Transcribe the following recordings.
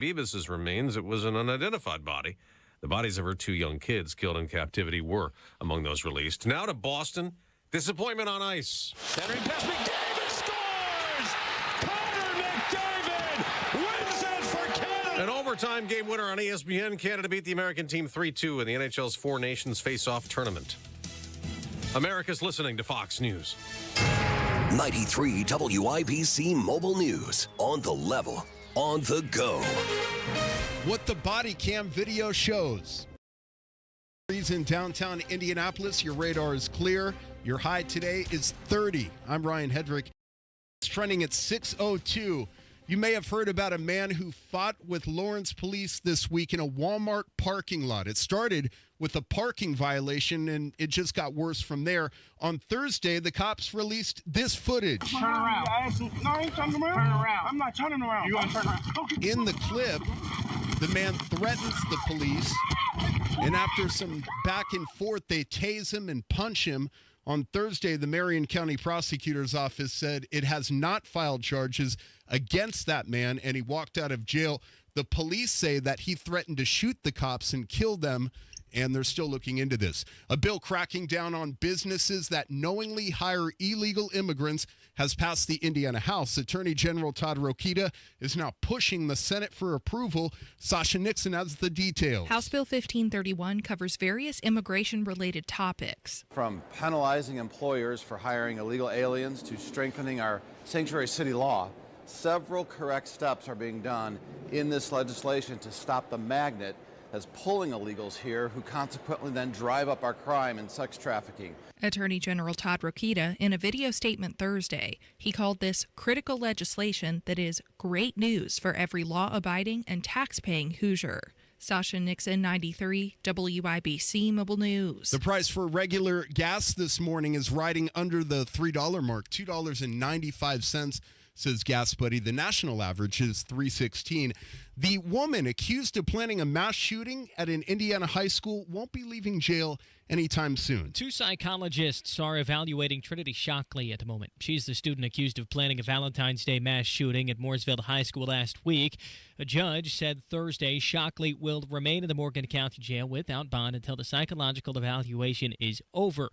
Bebus's remains, it was an unidentified body. The bodies of her two young kids killed in captivity were among those released. Now to Boston. Disappointment on ice. Centering pass, McDavid scores! Connor McDavid wins it for Canada! An overtime game winner on ESPN. Canada beat the American team 3-2 in the NHL's Four Nations Face-Off tournament. America's listening to Fox News. 93 WIBC Mobile News. On the level, on the go. What the body cam video shows. In downtown Indianapolis, your radar is clear. Your high today is 30. I'm Ryan Hedrick. It's trending at 6:02. You may have heard about a man who fought with Lawrence police this week in a Walmart parking lot. It started with a parking violation, and it just got worse from there. On Thursday, the cops released this footage. Turn around. No, I ain't turning around. Turn around. I'm not turning around. You want to turn around? In the clip, the man threatens the police, and after some back and forth, they tase him and punch him. On Thursday, the Marion County Prosecutor's Office said it has not filed charges against that man, and he walked out of jail. The police say that he threatened to shoot the cops and kill them, and they're still looking into this. A bill cracking down on businesses that knowingly hire illegal immigrants has passed the Indiana House. Attorney General Todd Rokita is now pushing the Senate for approval. Sasha Nixon has the details. House Bill 1531 covers various immigration-related topics. From penalizing employers for hiring illegal aliens to strengthening our sanctuary city law, several correct steps are being done in this legislation to stop the magnet as pulling illegals here who consequently then drive up our crime and sex trafficking. Attorney General Todd Rokita, in a video statement Thursday, he called this critical legislation that is great news for every law-abiding and tax-paying Hoosier. Sasha Nixon, 93 WIBC Mobile News. The price for regular gas this morning is riding under the $3 mark, $2.95. Says Gas Buddy. The national average is $3.16. The woman accused of planning a mass shooting at an Indiana high school won't be leaving jail anytime soon. Two psychologists are evaluating Trinity Shockley at the moment. She's the student accused of planning a Valentine's Day mass shooting at Mooresville High School last week. A judge said Thursday Shockley will remain in the Morgan County Jail without bond until the psychological evaluation is over.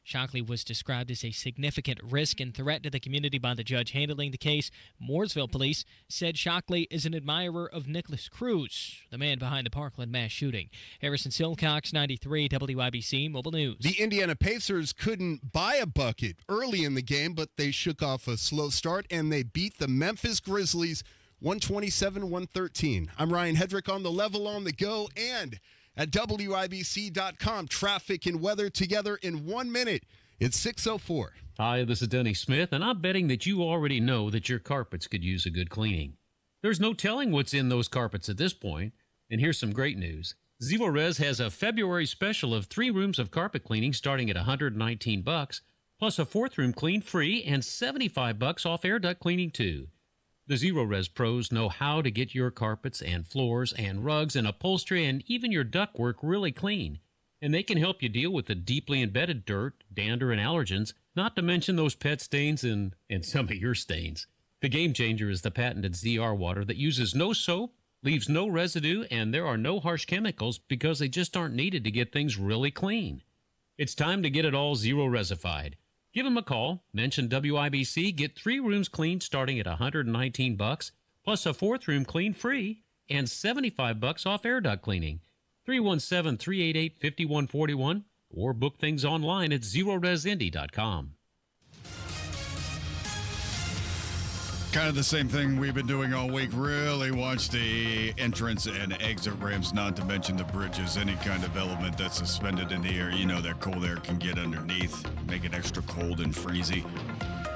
Shockley was described as a significant risk and threat to the community by the judge handling the case. Mooresville police said Shockley is an admirer of Nicholas Cruz, the man behind the Parkland mass shooting. Harrison Silcox, 93 WIBC Mobile News. The Indiana Pacers couldn't buy a bucket early in the game, but they shook off a slow start, and they beat the Memphis Grizzlies 127-113. I'm Ryan Hedrick on the level, on the go, and at WIBC.com, traffic and weather together in 1 minute. It's 6:04. Hi, this is Denny Smith, and I'm betting that you already know that your carpets could use a good cleaning. There's no telling what's in those carpets at this point, and here's some great news. Zero Res has a February special of 3 rooms of carpet cleaning starting at $119, plus a 4th room clean free and $75 off air duct cleaning too. The Zero Res pros know how to get your carpets and floors and rugs and upholstery and even your ductwork really clean. And they can help you deal with the deeply embedded dirt, dander, and allergens, not to mention those pet stains and some of your stains. The game changer is the patented ZR water that uses no soap, leaves no residue, and there are no harsh chemicals because they just aren't needed to get things really clean. It's time to get it all Zero Resified. Give them a call, mention WIBC, get 3 rooms cleaned starting at $119, plus a 4th room clean free and $75 off air duct cleaning. 317-388-5141 or book things online at ZeroResIndy.com. Kind of the same thing we've been doing all week. Really watch the entrance and exit ramps, not to mention the bridges. Any kind of element that's suspended in the air, you know that cold air can get underneath, make it extra cold and freezy.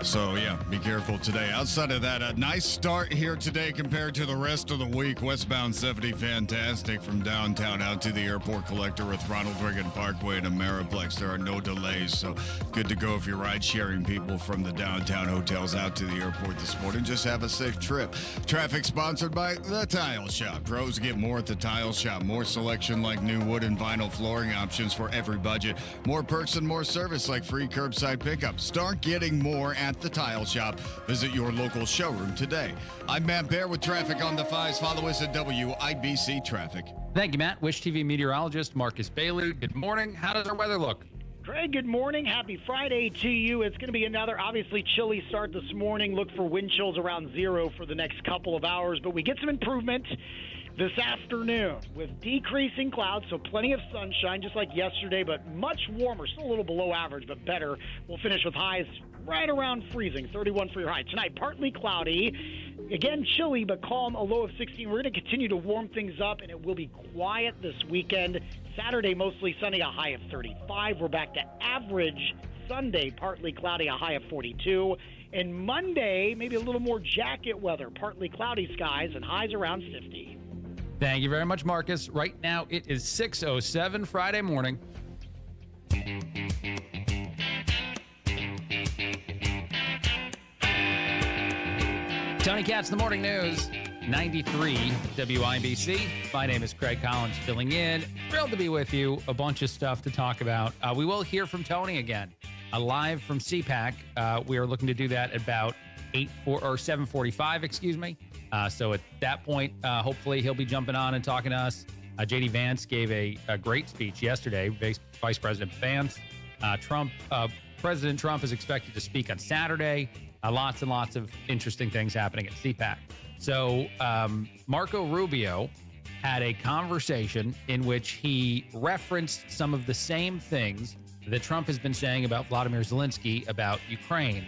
So, yeah, be careful today. Outside of that, a nice start here today compared to the rest of the week. Westbound 70, fantastic from downtown out to the airport collector with Ronald Reagan Parkway and Ameriplex. There are no delays, so good to go if you're ride-sharing people from the downtown hotels out to the airport this morning. Just have a safe trip. Traffic sponsored by The Tile Shop. Pros get more at The Tile Shop. More selection like new wood and vinyl flooring options for every budget. More perks and more service like free curbside pickup. Start getting more at the Tile Shop. Visit your local showroom today. I'm Matt Bear with traffic on the 5s. Follow us at WIBC Traffic. Thank you, Matt. Wish TV meteorologist Marcus Bailey. Good morning. How does our weather look? Craig, good morning. Happy Friday to you. It's going to be another obviously chilly start this morning. Look for wind chills around 0 for the next couple of hours, but we get some improvement this afternoon with decreasing clouds, so plenty of sunshine just like yesterday, but much warmer, still a little below average, but better. We'll finish with highs right around freezing, 31 for your high. Tonight, partly cloudy. Again, chilly, but calm, a low of 16. We're going to continue to warm things up, and it will be quiet this weekend. Saturday, mostly sunny, a high of 35. We're back to average. Sunday, partly cloudy, a high of 42. And Monday, maybe a little more jacket weather, partly cloudy skies, and highs around 50. Thank you very much, Marcus. Right now, it is 6:07 Friday morning. Tony Katz, the morning news, 93 WIBC. My name is Craig Collins, filling in. Thrilled to be with you. A bunch of stuff to talk about. We will hear from Tony again, live from CPAC. We are looking to do that at about 7:45, excuse me. So at that point, hopefully he'll be jumping on and talking to us. J.D. Vance gave a great speech yesterday. Vice President Vance. President Trump is expected to speak on Saturday. Lots and lots of interesting things happening at CPAC. So Marco Rubio had a conversation in which he referenced some of the same things that Trump has been saying about Vladimir Zelensky, about Ukraine.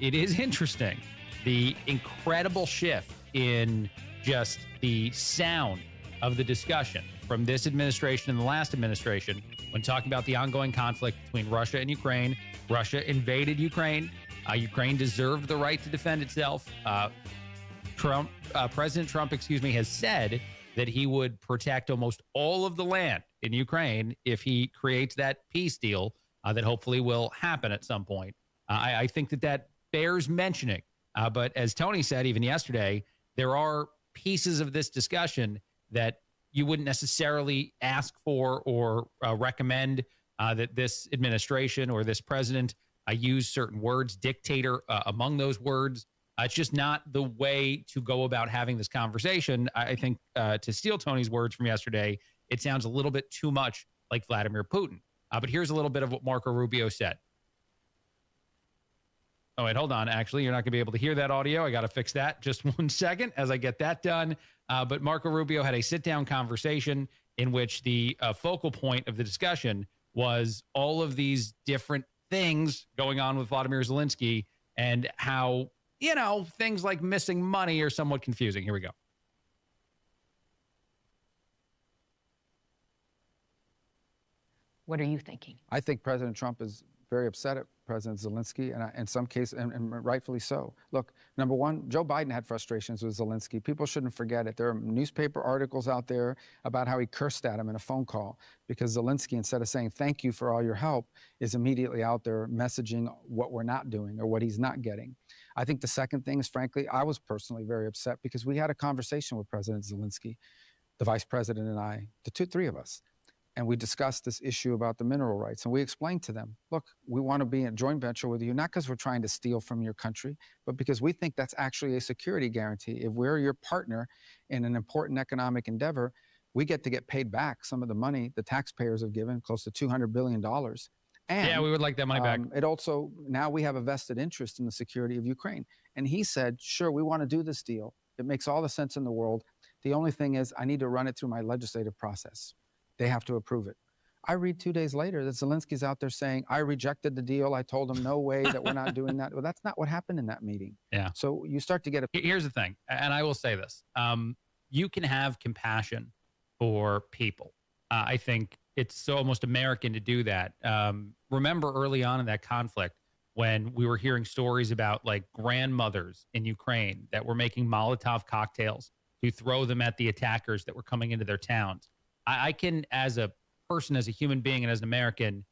It is interesting, the incredible shift in just the sound of the discussion from this administration and the last administration when talking about the ongoing conflict between Russia and Ukraine. Russia invaded Ukraine. Ukraine deserved the right to defend itself. President Trump, has said that he would protect almost all of the land in Ukraine if he creates that peace deal that hopefully will happen at some point. I think that bears mentioning. But as Tony said, even yesterday, there are pieces of this discussion that you wouldn't necessarily ask for or recommend that this administration or this president use certain words, dictator among those words. It's just not the way to go about having this conversation. I think to steal Tony's words from yesterday, it sounds a little bit too much like Vladimir Putin. But here's a little bit of what Marco Rubio said. Oh, wait, hold on. Actually, you're not going to be able to hear that audio. I got to fix that. Just 1 second as I get that done. But Marco Rubio had a sit-down conversation in which the focal point of the discussion was all of these different things going on with Vladimir Zelensky and how, things like missing money are somewhat confusing. Here we go. What are you thinking? I think President Trump is very upset at President Zelensky, and in some cases, and rightfully so. Look, number one, Joe Biden had frustrations with Zelensky. People shouldn't forget it. There are newspaper articles out there about how he cursed at him in a phone call because Zelensky, instead of saying thank you for all your help, is immediately out there messaging what we're not doing or what he's not getting. I think the second thing is, frankly, I was personally very upset because we had a conversation with President Zelensky, the vice president and I, three of us. And we discussed this issue about the mineral rights. And we explained to them, look, we want to be in a joint venture with you, not because we're trying to steal from your country, but because we think that's actually a security guarantee. If we're your partner in an important economic endeavor, we get to get paid back some of the money the taxpayers have given, close to $200 billion. And yeah, we would like that money back. It also, now we have a vested interest in the security of Ukraine. And he said, sure, we want to do this deal. It makes all the sense in the world. The only thing is I need to run it through my legislative process. They have to approve it. I read 2 days later that Zelensky's out there saying, I rejected the deal. I told him no way that we're not doing that. Well, that's not what happened in that meeting. Yeah. So you start to get Here's the thing, and I will say this. You can have compassion for people. I think it's so almost American to do that. Remember early on in that conflict when we were hearing stories about like grandmothers in Ukraine that were making Molotov cocktails to throw them at the attackers that were coming into their towns. I can, as a person, as a human being, and as an American,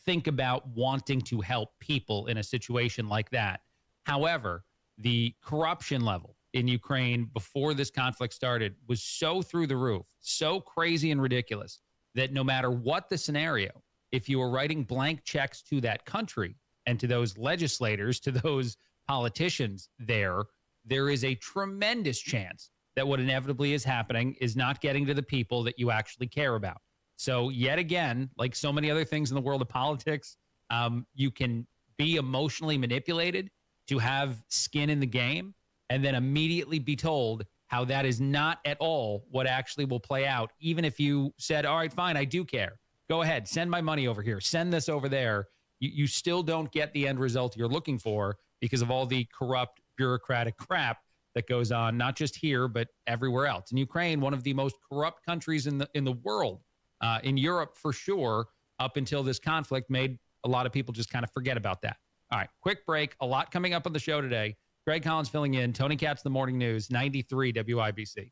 think about wanting to help people in a situation like that. However, the corruption level in Ukraine before this conflict started was so through the roof, so crazy and ridiculous that no matter what the scenario, if you were writing blank checks to that country and to those legislators, to those politicians there is a tremendous chance that what inevitably is happening is not getting to the people that you actually care about. So yet again, like so many other things in the world of politics, you can be emotionally manipulated to have skin in the game and then immediately be told how that is not at all what actually will play out. Even if you said, all right, fine, I do care. Go ahead, send my money over here, send this over there. You still don't get the end result you're looking for because of all the corrupt bureaucratic crap that goes on, not just here, but everywhere else. In Ukraine, one of the most corrupt countries in the world, in Europe for sure, up until this conflict made a lot of people just kind of forget about that. All right, quick break. A lot coming up on the show today. Greg Collins filling in. Tony Katz, The Morning News, 93 WIBC.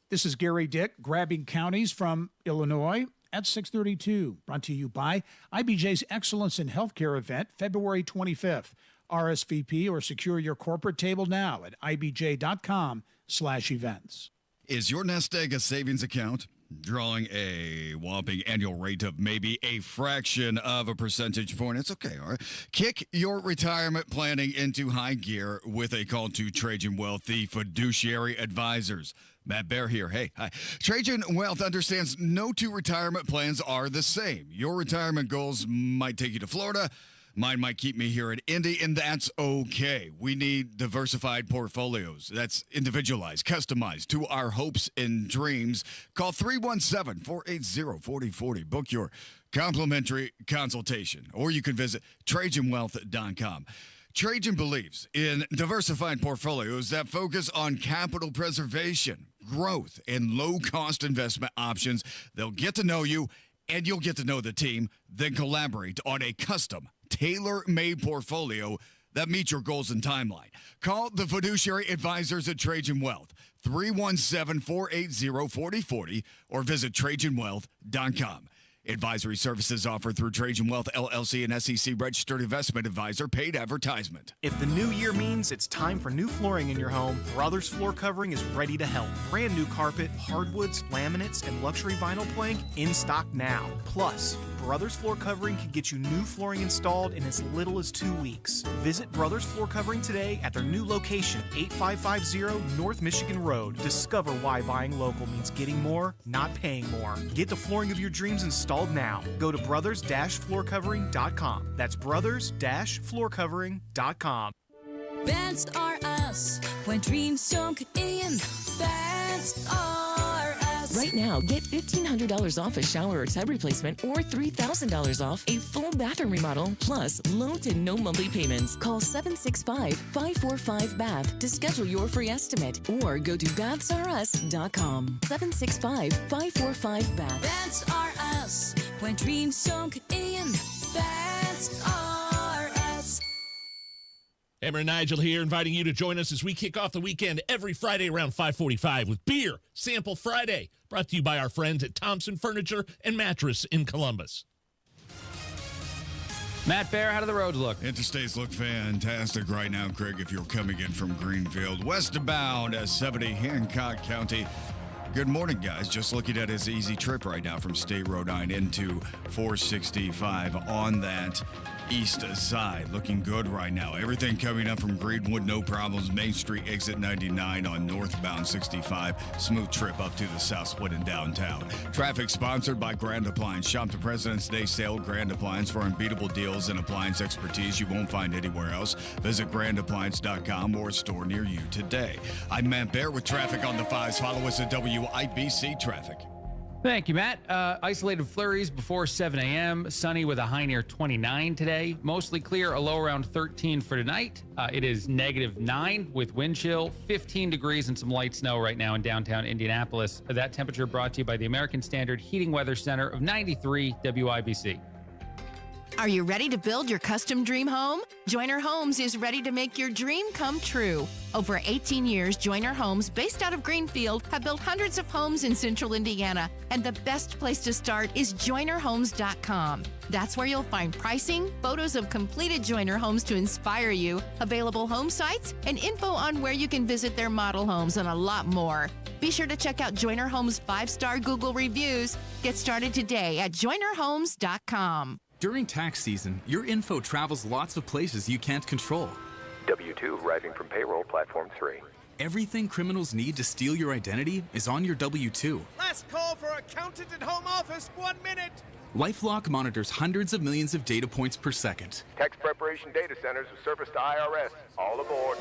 This is Gary Dick grabbing counties from Illinois at 6:32. Brought to you by IBJ's Excellence in Healthcare event, February 25th. RSVP or secure your corporate table now at ibj.com/events. Is your nest egg a savings account? Drawing a whopping annual rate of maybe a fraction of a percentage point. It's okay, all right? Kick your retirement planning into high gear with a call to Trajan Wealth, the fiduciary advisors. Matt Bear here. Hey, hi. Trajan Wealth understands no two retirement plans are the same. Your retirement goals might take you to Florida. Mine might keep me here in Indy, and that's okay. We need diversified portfolios. That's individualized, customized to our hopes and dreams. Call 317-480-4040. Book your complimentary consultation, or you can visit TrajanWealth.com. Trajan believes in diversified portfolios that focus on capital preservation, growth, and low-cost investment options. They'll get to know you, and you'll get to know the team, then collaborate on a custom, tailor-made portfolio that meets your goals and timeline. Call the fiduciary advisors at Trajan Wealth, 317-480-4040, or visit TrajanWealth.com. Advisory services offered through Trajan Wealth, LLC, and SEC registered investment advisor. Paid advertisement. If the new year means it's time for new flooring in your home, Brothers Floor Covering is ready to help. Brand new carpet, hardwoods, laminates, and luxury vinyl plank in stock now. Plus, Brothers Floor Covering can get you new flooring installed in as little as 2 weeks. Visit Brothers Floor Covering today at their new location, 8550 North Michigan Road. Discover why buying local means getting more, not paying more. Get the flooring of your dreams installed now. Go to brothers-floorcovering.com. That's brothers-floorcovering.com. That's are us. When dreams don't get in, that's are us. Right now, get $1,500 off a shower or tub replacement or $3,000 off a full bathroom remodel, plus low to no monthly payments. Call 765-545-BATH to schedule your free estimate or go to bathsareus.com. 765-545-BATH. That's are us. When dreams don't get in, that's are us. Hammer and Nigel here, inviting you to join us as we kick off the weekend every Friday around 5:45 with Beer Sample Friday, brought to you by our friends at Thompson Furniture and Mattress in Columbus. Matt Bear, how do the roads look? Interstates look fantastic right now, Craig, if you're coming in from Greenfield. Westbound at 70 Hancock County. Good morning, guys. Just looking at his easy trip right now from State Road 9 into 465 on that east side. Looking good right now. Everything coming up from Greenwood, no problems. Main Street exit 99 on northbound 65. Smooth trip up to the south split in downtown. Traffic sponsored by Grand Appliance. Shop the President's Day sale, Grand Appliance, for unbeatable deals and appliance expertise you won't find anywhere else. Visit grandappliance.com or a store near you today. I'm Matt Bear with traffic on the 5s. Follow us at WIBC Traffic. Thank you, Matt. Isolated flurries before 7 a.m. Sunny with a high near 29 today. Mostly clear, a low around 13 for tonight. It is -9 with wind chill, 15 degrees and some light snow right now in downtown Indianapolis. That temperature brought to you by the American Standard Heating Weather Center of 93 WIBC. Are you ready to build your custom dream home? Joiner Homes is ready to make your dream come true. Over 18 years, Joiner Homes, based out of Greenfield, have built hundreds of homes in central Indiana, and the best place to start is joinerhomes.com. That's where you'll find pricing, photos of completed Joiner homes to inspire you, available home sites, and info on where you can visit their model homes, and a lot more. Be sure to check out Joiner Homes' 5-star Google reviews. Get started today at joinerhomes.com. During tax season, your info travels lots of places you can't control. W-2 arriving from payroll platform 3. Everything criminals need to steal your identity is on your W-2. Last call for accountant and home office, 1 minute. LifeLock monitors hundreds of millions of data points per second. Tax preparation data centers with service to IRS. All aboard.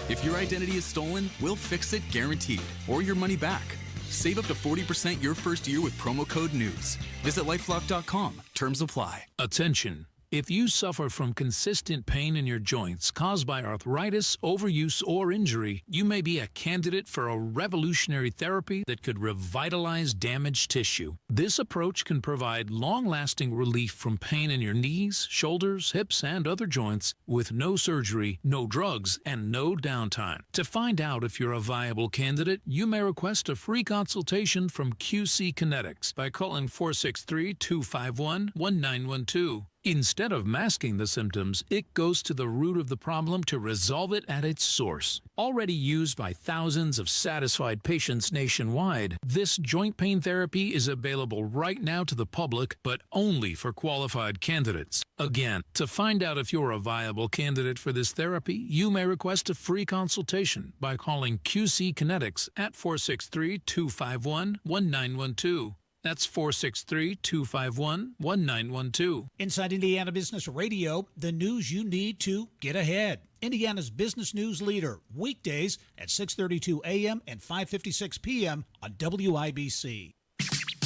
If your identity is stolen, we'll fix it guaranteed, or your money back. Save up to 40% your first year with promo code NEWS. Visit lifelock.com. Terms apply. Attention. If you suffer from consistent pain in your joints caused by arthritis, overuse, or injury, you may be a candidate for a revolutionary therapy that could revitalize damaged tissue. This approach can provide long-lasting relief from pain in your knees, shoulders, hips, and other joints with no surgery, no drugs, and no downtime. To find out if you're a viable candidate, you may request a free consultation from QC Kinetics by calling 463-251-1912. Instead of masking the symptoms, it goes to the root of the problem to resolve it at its source. Already used by thousands of satisfied patients nationwide, this joint pain therapy is available right now to the public, but only for qualified candidates. Again, to find out if you're a viable candidate for this therapy, you may request a free consultation by calling QC Kinetics at 463-251-1912. That's 463-251-1912. Inside Indiana Business Radio, the news you need to get ahead. Indiana's business news leader, weekdays at 6:32 a.m. and 5:56 p.m. on WIBC.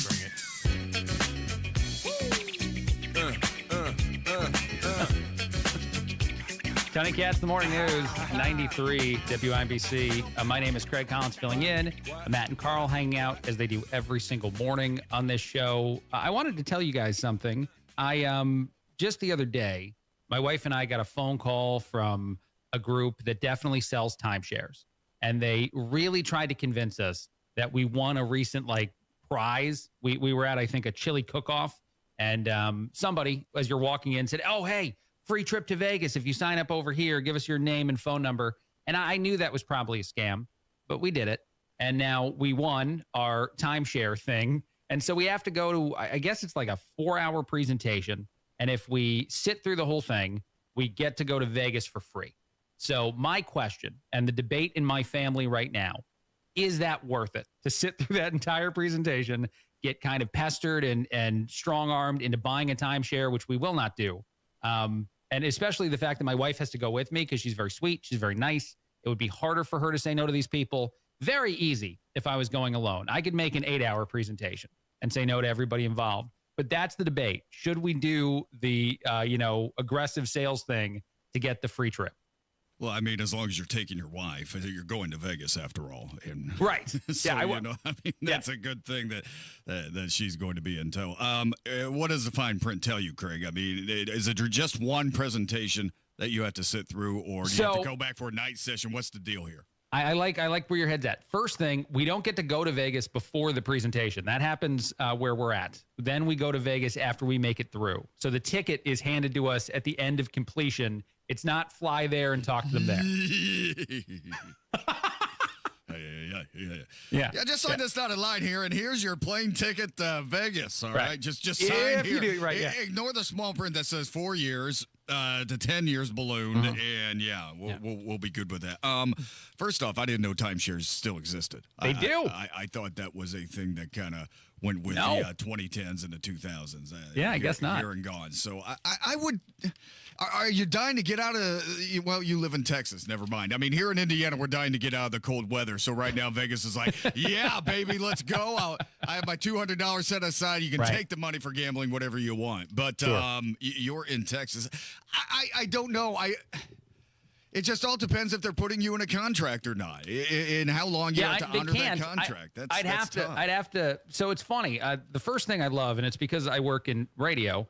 Bring it. Tony Katz, the morning news, 93 WIBC. My name is Craig Collins, filling in. Matt and Carl hanging out as they do every single morning on this show. I wanted to tell you guys something. Just the other day, my wife and I got a phone call from a group that definitely sells timeshares. And they really tried to convince us that we won a recent prize. We were at, I think, a chili cook-off. And somebody, as you're walking in, said, "Oh, hey, free trip to Vegas. If you sign up over here, give us your name and phone number." And I knew that was probably a scam, but we did it. And now we won our timeshare thing. And so we have to go to, I guess it's like a 4-hour presentation. And if we sit through the whole thing, we get to go to Vegas for free. So my question and the debate in my family right now, is that worth it to sit through that entire presentation, get kind of pestered and strong-armed into buying a timeshare, which we will not do? And especially the fact that my wife has to go with me because she's very sweet. She's very nice. It would be harder for her to say no to these people. Very easy if I was going alone. I could make an 8-hour presentation and say no to everybody involved. But that's the debate. Should we do the, aggressive sales thing to get the free trip? Well, I mean, as long as you're taking your wife, you're going to Vegas after all. And right. So, that's a good thing that she's going to be in tow. What does the fine print tell you, Craig? I mean, is it just one presentation that you have to sit through, or do you have to go back for a night session? What's the deal here? I like where your head's at. First thing, we don't get to go to Vegas before the presentation. That happens where we're at. Then we go to Vegas after we make it through. So the ticket is handed to us at the end of completion. It's not fly there and talk to them there. Yeah. Just sign this dotted line here, and here's your plane ticket to Vegas. All right. Just sign if here. You do it right, yeah. Ignore the small print that says 4 years to 10 years ballooned, and we'll be good with that. First off, I didn't know timeshares still existed. They do. I thought that was a thing that kind of went with the 2010s and the 2000s. I guess not. Here and gone. So I would. Are you dying to get out of? Well, you live in Texas. Never mind. I mean, here in Indiana, we're dying to get out of the cold weather. So right now, Vegas is like, yeah, baby, let's go. I have my $200 set aside. You can take the money for gambling, whatever you want. But you're in Texas. I don't know. It just all depends if they're putting you in a contract or not, and how long you have to honor that contract. I'd have to. So it's funny. The first thing I love, and it's because I work in radio.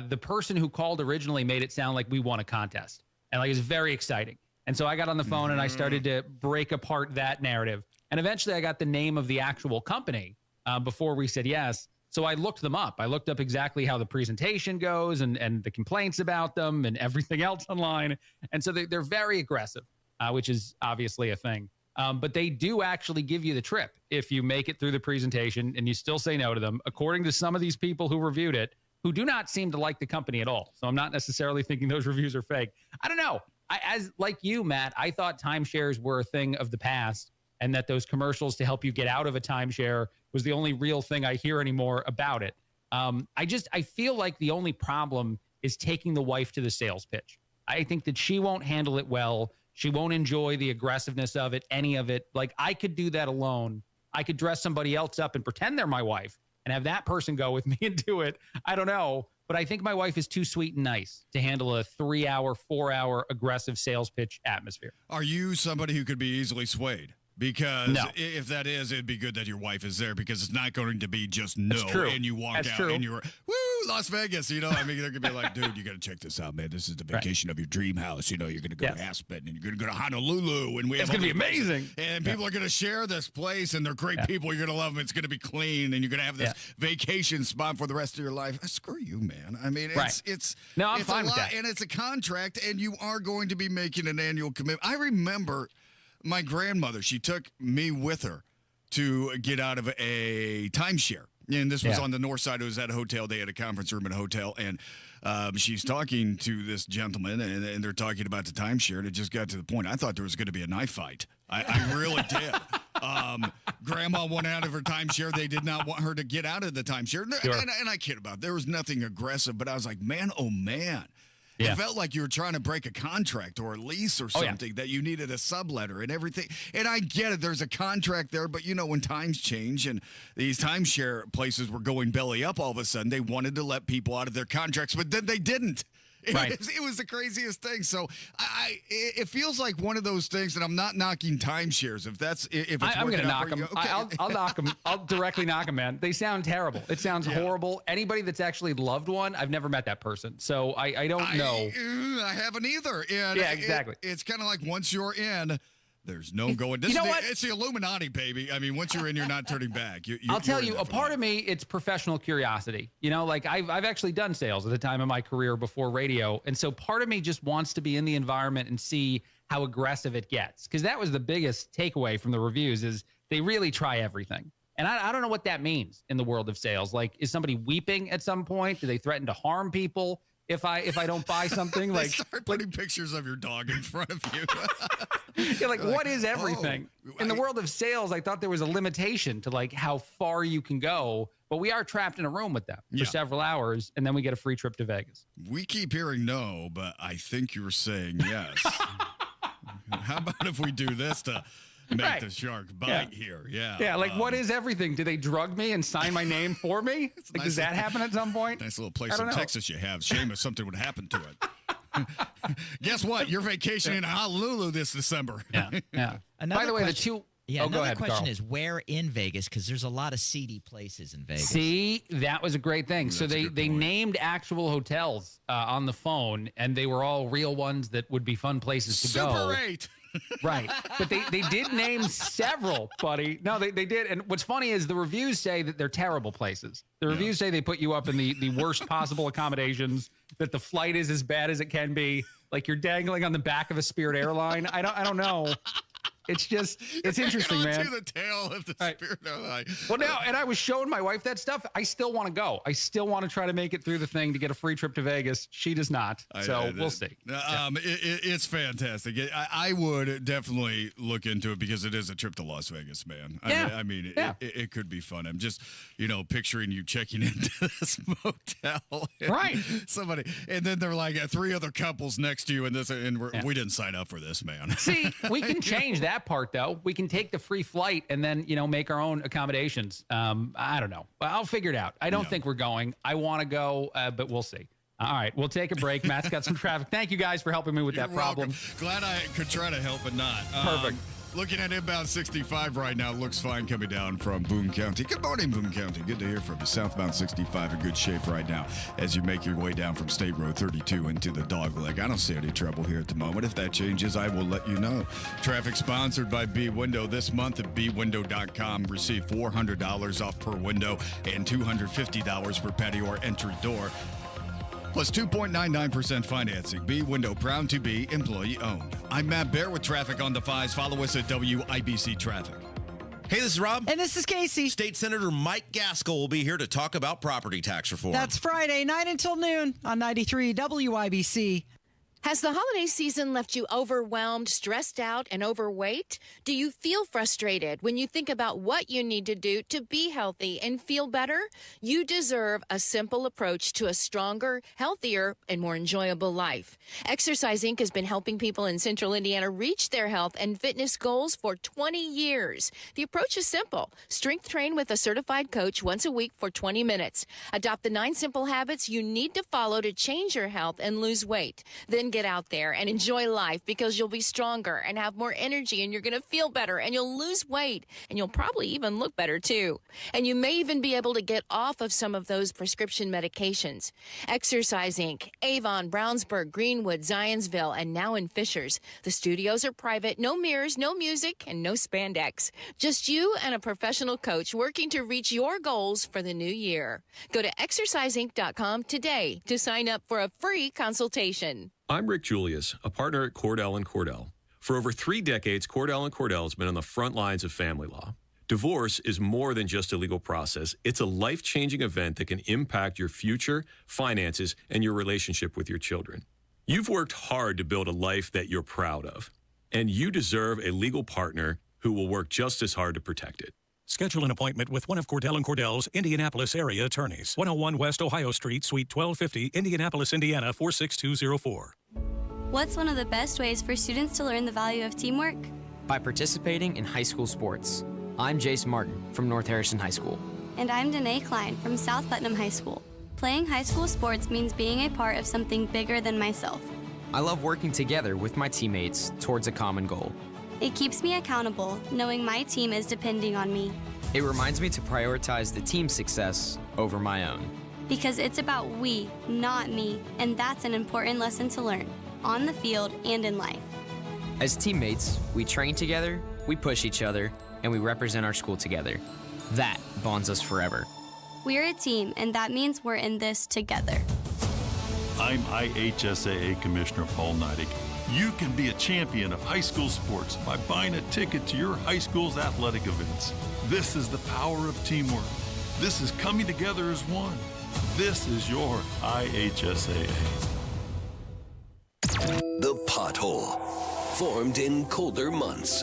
The person who called originally made it sound like we won a contest, and it's very exciting. And so I got on the phone and I started to break apart that narrative. And eventually I got the name of the actual company before we said yes. So I looked them up. I looked up exactly how the presentation goes and the complaints about them and everything else online. And so they're very aggressive, which is obviously a thing. But they do actually give you the trip if you make it through the presentation and you still say no to them. According to some of these people who reviewed it, who do not seem to like the company at all. So I'm not necessarily thinking those reviews are fake. I don't know. As like you, Matt, I thought timeshares were a thing of the past, and that those commercials to help you get out of a timeshare was the only real thing I hear anymore about it. I feel like the only problem is taking the wife to the sales pitch. I think that she won't handle it well. She won't enjoy the aggressiveness of it, any of it. Like, I could do that alone. I could dress somebody else up and pretend they're my wife and have that person go with me and do it. I don't know. But I think my wife is too sweet and nice to handle a 3-hour, 4-hour aggressive sales pitch atmosphere. Are you somebody who could be easily swayed? Because if that is, it'd be good that your wife is there, because it's not going to be just no. And you walk out and you're, woo, Las Vegas. You know, I mean, they're going to be like, dude, you got to check this out, man. This is the vacation of your dream house. You know, you're going to go to Aspen and you're going to go to Honolulu. And it's going to be amazing. And people are going to share this place, and they're great people. You're going to love them. It's going to be clean, and you're going to have this vacation spot for the rest of your life. Screw you, man. I mean, it's no, I'm it's fine a with lot, that. and it's a contract, and you are going to be making an annual commitment. I remember my grandmother, she took me with her to get out of a timeshare. And this was on the north side. It was at a hotel. They had a conference room in a hotel. And she's talking to this gentleman, and they're talking about the timeshare. And it just got to the point. I thought there was going to be a knife fight. I really did. Grandma went out of her timeshare. They did not want her to get out of the timeshare. And I kid about it. There was nothing aggressive. But I was like, man, oh, man. It felt like you were trying to break a contract or a lease or something, that you needed a subletter and everything. And I get it. There's a contract there. But, you know, when times change and these timeshare places were going belly up all of a sudden, they wanted to let people out of their contracts, but then they didn't. It was the craziest thing. So it feels like one of those things, and I'm not knocking timeshares. I'm going to knock them. Okay. I'll knock them. I'll directly knock them, man. They sound terrible. It sounds horrible. Anybody that's actually loved one, I've never met that person, so I don't know. I haven't either. And exactly. It's kind of like once you're in, there's no going. It's the Illuminati, baby. I mean, once you're in, you're not turning back. I'll tell you, a part of me, it's professional curiosity. You know, like I've actually done sales at the time of my career before radio. And so part of me just wants to be in the environment and see how aggressive it gets. Because that was the biggest takeaway from the reviews, is they really try everything. And I don't know what that means in the world of sales. Like, is somebody weeping at some point? Do they threaten to harm people if I don't buy something? Like, start putting pictures of your dog in front of you. You're like, what is everything? In the world of sales, I thought there was a limitation to like how far you can go, but we are trapped in a room with them for several hours, and then we get a free trip to Vegas. We keep hearing no, but I think you're saying yes. How about if we do this to make the shark bite here? Yeah, like what is everything? Do they drug me and sign my name for me? Like, does that happen at some point? Nice little place in Texas you have. Shame if something would happen to it. Guess what? You're vacationing in Honolulu this December. Yeah. By the way, the two. Yeah, go ahead, question Carl. is where in Vegas? Because there's a lot of seedy places in Vegas. See, that was a great thing. So they named actual hotels on the phone, and they were all real ones that would be fun places to go. Super 8. Right. But they did name several, buddy. No, they did. And what's funny is the reviews say that they're terrible places. The reviews say they put you up in the worst possible accommodations, that the flight is as bad as it can be. Like you're dangling on the back of a Spirit airline. I don't know. It's just, it's interesting, man. To the tail of the Spirit airline. Well, now, and I was showing my wife that stuff. I still want to go. I still want to try to make it through the thing to get a free trip to Vegas. She does not. So we'll see. It's fantastic. I would definitely look into it because it is a trip to Las Vegas, man. I mean, it could be fun. I'm just, picturing you checking into this motel. Right. Somebody, and then they're like 3 other couples next to you, and we didn't sign up for this, man. See, we can change that part, though. We can take the free flight and then, make our own accommodations. I don't know. I'll figure it out. I don't think we're going. I want to go, but we'll see. All right, we'll take a break. Matt's got some traffic. Thank you guys for helping me with that problem. Glad I could try to help, but not. Perfect. Looking at inbound 65 right now. Looks fine coming down from Boone County. Good morning, Boone County. Good to hear from you. Southbound 65 in good shape right now as you make your way down from State Road 32 into the Dogleg. I don't see any trouble here at the moment. If that changes, I will let you know. Traffic sponsored by B Window. This month at bwindow.com. Receive $400 off per window and $250 per patio or entry door. Plus 2.99% financing. B Window, proud to be employee owned. I'm Matt Bear with traffic on the 5s. Follow us at WIBC Traffic. Hey, this is Rob. And this is Casey. State Senator Mike Gaskell will be here to talk about property tax reform. That's Friday, 9 until noon on 93 WIBC. Has the holiday season left you overwhelmed, stressed out, and overweight? Do you feel frustrated when you think about what you need to do to be healthy and feel better? You deserve a simple approach to a stronger, healthier, and more enjoyable life. Exercise Inc. has been helping people in Central Indiana reach their health and fitness goals for 20 years. The approach is simple. Strength train with a certified coach once a week for 20 minutes. Adopt the 9 simple habits you need to follow to change your health and lose weight. Then get out there and enjoy life because you'll be stronger and have more energy and you're going to feel better and you'll lose weight and you'll probably even look better too. And you may even be able to get off of some of those prescription medications. Exercise Inc., Avon, Brownsburg, Greenwood, Zionsville, and now in Fishers. The studios are private, no mirrors, no music, and no spandex. Just you and a professional coach working to reach your goals for the new year. Go to exerciseinc.com today to sign up for a free consultation. I'm Rick Julius, a partner at Cordell & Cordell. For over 3 decades, Cordell & Cordell has been on the front lines of family law. Divorce is more than just a legal process. It's a life-changing event that can impact your future, finances, and your relationship with your children. You've worked hard to build a life that you're proud of, and you deserve a legal partner who will work just as hard to protect it. Schedule an appointment with one of Cordell & Cordell's Indianapolis area attorneys. 101 West Ohio Street, Suite 1250, Indianapolis, Indiana 46204. What's one of the best ways for students to learn the value of teamwork? By participating in high school sports. I'm Jace Martin from North Harrison High School. And I'm Danae Klein from South Putnam High School. Playing high school sports means being a part of something bigger than myself. I love working together with my teammates towards a common goal. It keeps me accountable, knowing my team is depending on me. It reminds me to prioritize the team's success over my own. Because it's about we, not me, and that's an important lesson to learn, on the field and in life. As teammates, we train together, we push each other, and we represent our school together. That bonds us forever. We're a team, and that means we're in this together. I'm IHSAA Commissioner Paul Neidig. You can be a champion of high school sports by buying a ticket to your high school's athletic events. This is the power of teamwork. This is coming together as one. This is your IHSAA. The pothole. Formed in colder months,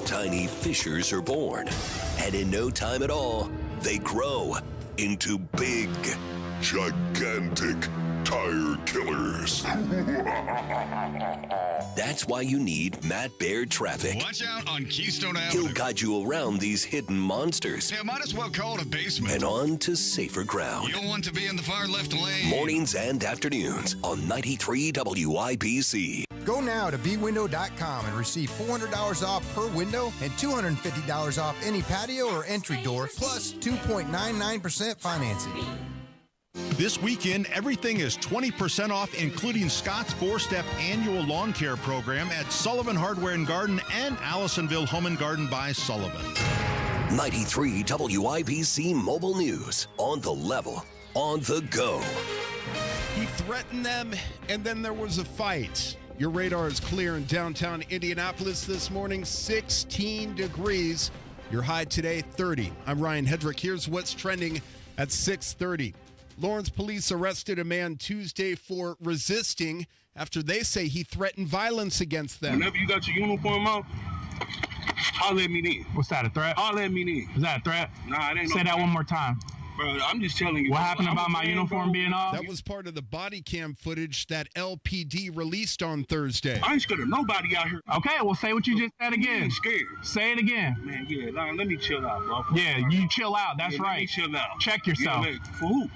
tiny fissures are born, and in no time at all, they grow into big, gigantic tire killers. That's why you need Matt Baird Traffic. Watch out on Keystone Avenue. He'll guide you around these hidden monsters. Yeah, might as well call it a basement. And on to safer ground. You don't want to be in the far left lane. Mornings and afternoons on 93 WIBC. Go now to bwindow.com and receive $400 off per window and $250 off any patio or entry door, plus 2.99% financing. This weekend, everything is 20% off, including Scott's 4-step annual lawn care program at Sullivan Hardware and Garden and Allisonville Home and Garden by Sullivan. 93 WIBC Mobile News. On the level, on the go. He threatened them, and then there was a fight. Your radar is clear in downtown Indianapolis this morning, 16 degrees. Your high today, 30. I'm Ryan Hedrick. Here's what's trending at 6:30. Lawrence police arrested a man Tuesday for resisting after they say he threatened violence against them. Whenever you got your uniform on, holler at me then. What's that, a threat? Holler at me then. Is that a threat? Nah, it ain't no Say that threat. one more time. Bro, I'm just telling you. What happened about my uniform being off? That was part of the body cam footage that LPD released on Thursday. I ain't scared of nobody out here. Okay, well, say what you just said again. I'm scared. Say it again. Man, yeah, let me chill out, bro. Yeah, you chill out. That's yeah, right. Let me chill out. Check yourself. Yeah, for who?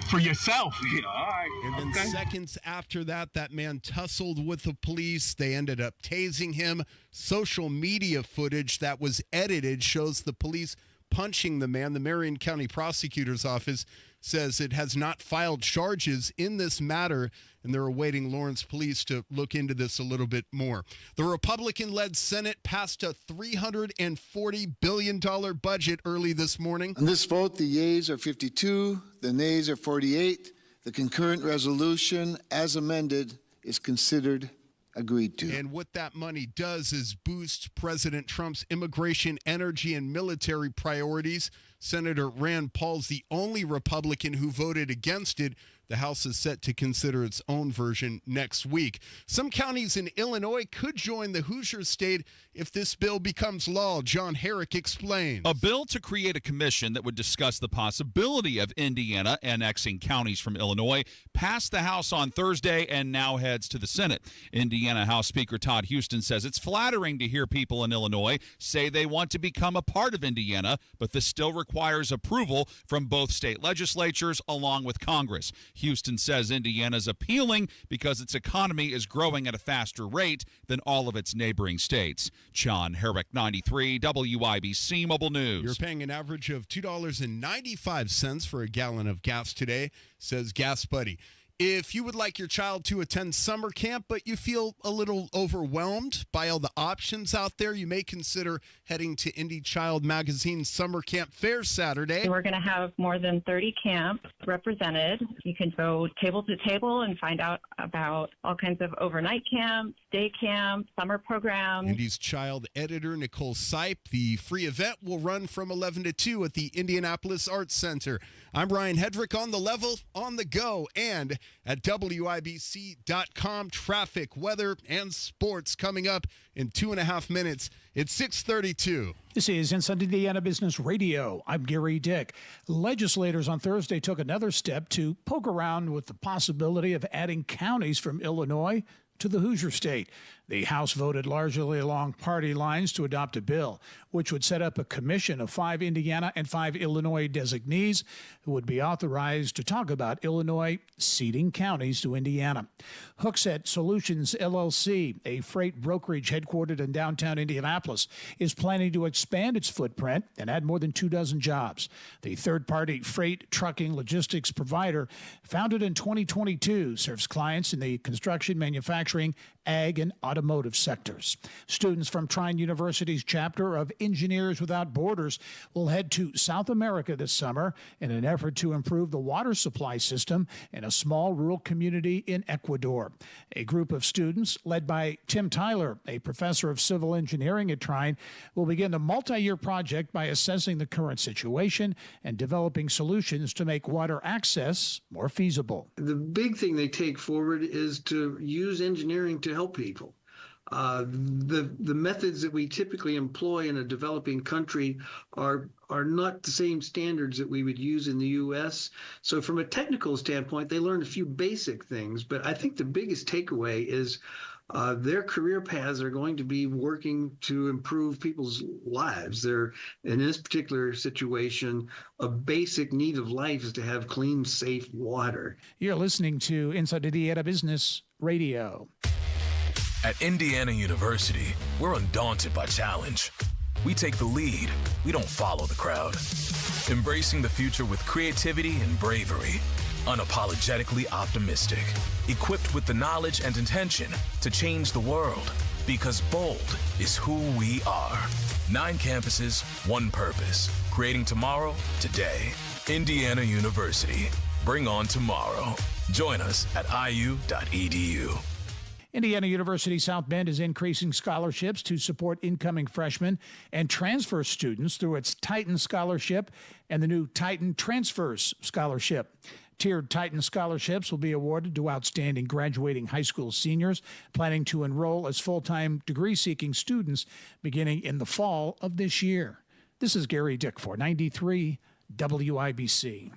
For yourself. Yeah, all right. And then seconds after that man tussled with the police. They ended up tasing him. Social media footage that was edited shows the police punching the man. The Marion County Prosecutor's Office says it has not filed charges in this matter, and they're awaiting Lawrence Police to look into this a little bit more. The Republican-led Senate passed a $340 billion budget early this morning. On this vote, the yeas are 52, the nays are 48. The concurrent resolution, as amended, is considered agreed to. And what that money does is boost President Trump's immigration, energy, and military priorities. Senator Rand Paul's the only Republican who voted against it. The House is set to consider its own version next week. Some counties in Illinois could join the Hoosier State if this bill becomes law. John Herrick explains. A bill to create a commission that would discuss the possibility of Indiana annexing counties from Illinois passed the House on Thursday and now heads to the Senate. Indiana House Speaker Todd Houston says it's flattering to hear people in Illinois say they want to become a part of Indiana, but this still requires approval from both state legislatures along with Congress. Houston says Indiana's appealing because its economy is growing at a faster rate than all of its neighboring states. John Herrick, 93 WIBC Mobile News. You're paying an average of $2.95 for a gallon of gas today, says Gas Buddy. If you would like your child to attend summer camp, but you feel a little overwhelmed by all the options out there, you may consider heading to Indie Child Magazine's Summer Camp Fair Saturday. We're going to have more than 30 camps represented. You can go table to table and find out about all kinds of overnight camps, day camps, summer programs. Indie's child editor, Nicole Sipe. The free event will run from 11 to 2 at the Indianapolis Arts Center. I'm Ryan Hedrick on the level, on the go, and at WIBC.com. Traffic, weather, and sports coming up in 2.5 minutes. It's 6:32. This is Inside Indiana Business Radio. I'm Gary Dick. Legislators on Thursday took another step to poke around with the possibility of adding counties from Illinois to the Hoosier State. The House voted largely along party lines to adopt a bill, which would set up a commission of 5 Indiana and 5 Illinois designees who would be authorized to talk about Illinois ceding counties to Indiana. Hookset Solutions LLC, a freight brokerage headquartered in downtown Indianapolis, is planning to expand its footprint and add more than 24 jobs. The third-party freight trucking logistics provider, founded in 2022, serves clients in the construction, manufacturing, ag, and automotive sectors. Students from Trine University's chapter of Engineers Without Borders will head to South America this summer in an effort to improve the water supply system in a small rural community in Ecuador. A group of students, led by Tim Tyler, a professor of civil engineering at Trine, will begin a multi-year project by assessing the current situation and developing solutions to make water access more feasible. The big thing they take forward is to use engineering to help people. The methods that we typically employ in a developing country are not the same standards that we would use in the U.S. So from a technical standpoint, they learned a few basic things, but I think the biggest takeaway is their career paths are going to be working to improve people's lives. They're, in this particular situation, a basic need of life is to have clean, safe water. You're listening to Inside Indiana Business Radio. At Indiana University, we're undaunted by challenge. We take the lead. We don't follow the crowd. Embracing the future with creativity and bravery. Unapologetically optimistic. Equipped with the knowledge and intention to change the world. Because bold is who we are. 9 campuses, 1 purpose. Creating tomorrow, today. Indiana University. Bring on tomorrow. Join us at iu.edu. Indiana University South Bend is increasing scholarships to support incoming freshmen and transfer students through its Titan Scholarship and the new Titan Transfers Scholarship. Tiered Titan scholarships will be awarded to outstanding graduating high school seniors planning to enroll as full-time degree-seeking students beginning in the fall of this year. This is Gary Dick for 93 WIBC.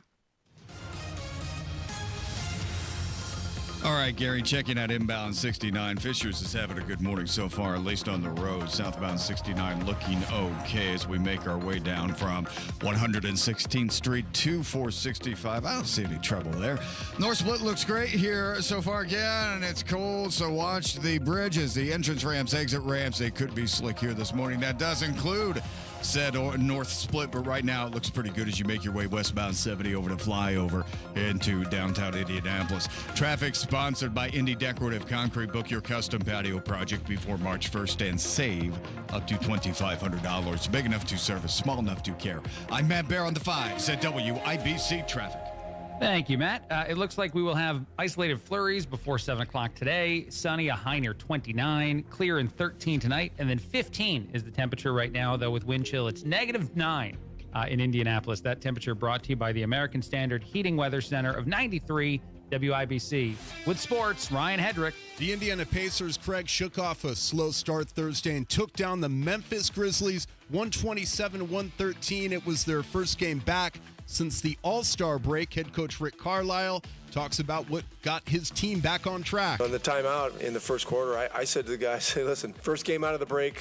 All right, Gary, checking out inbound 69. Fishers is having a good morning so far, at least on the road. Southbound 69 looking okay as we make our way down from 116th Street to 465. I don't see any trouble there. North Split looks great here so far again, and it's cold, so watch the bridges, the entrance ramps, exit ramps. They could be slick here this morning. That does include said North Split, but right now it looks pretty good as you make your way westbound 70 over to Flyover into downtown Indianapolis. Traffic sponsored by Indy Decorative Concrete. Book your custom patio project before March 1st and save up to $2,500. Big enough to service, small enough to care. I'm Matt Bear on the 5s at WIBC Traffic. Thank you, Matt. It looks like we will have isolated flurries before 7 o'clock today. Sunny, a high near 29. Clear and 13 tonight. And then 15 is the temperature right now, though with wind chill, it's -9 in Indianapolis. That temperature brought to you by the American Standard Heating Weather Center of 93 WIBC. With sports, Ryan Hedrick. The Indiana Pacers, Craig, shook off a slow start Thursday and took down the Memphis Grizzlies 127-113. It was their first game back since the All-Star break. Head coach Rick Carlisle talks about what got his team back on track. On the timeout in the first quarter, I said to the guys, hey, listen, first game out of the break,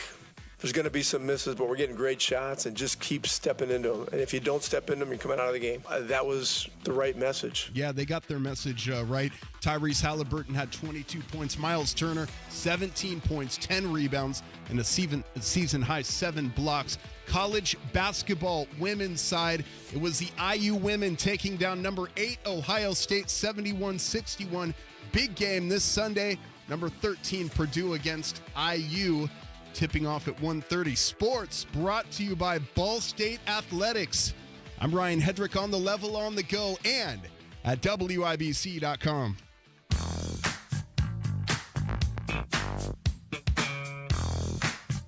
there's going to be some misses, but we're getting great shots, and just keep stepping into them. And if you don't step into them, you're coming out of the game. That was the right message. Yeah, they got their message right. Tyrese Halliburton had 22 points. Miles Turner, 17 points, 10 rebounds, and a season-high 7 blocks. College basketball women's side, it was the IU women taking down number 8 Ohio State 71-61. Big game this Sunday. Number 13 Purdue against IU. Tipping off at 1:30. Sports brought to you by Ball State Athletics. I'm Ryan Hedrick on the level, on the go, and at WIBC.com.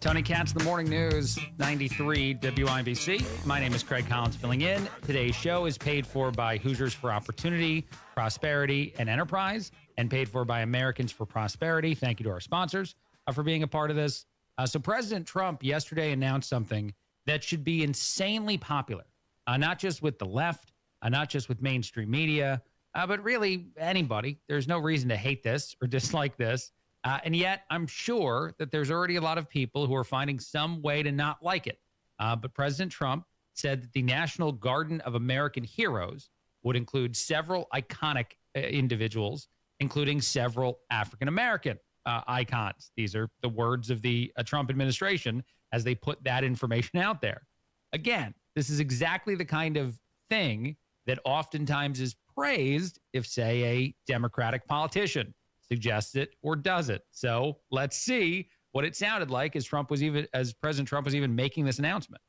Tony Katz, the Morning News, 93 WIBC. My name is Craig Collins filling in. Today's show is paid for by Hoosiers for Opportunity, Prosperity, and Enterprise, and paid for by Americans for Prosperity. Thank you to our sponsors for being a part of this. So President Trump yesterday announced something that should be insanely popular, not just with the left, not just with mainstream media, but really anybody. There's no reason to hate this or dislike this. And yet I'm sure that there's already a lot of people who are finding some way to not like it. But President Trump said that the National Garden of American Heroes would include several iconic individuals, including several African-American icons. These are the words of the Trump administration as they put that information out there. Again, this is exactly the kind of thing that oftentimes is praised if, say, a Democratic politician suggests it or does it. So let's see what it sounded like as President Trump was even making this announcement.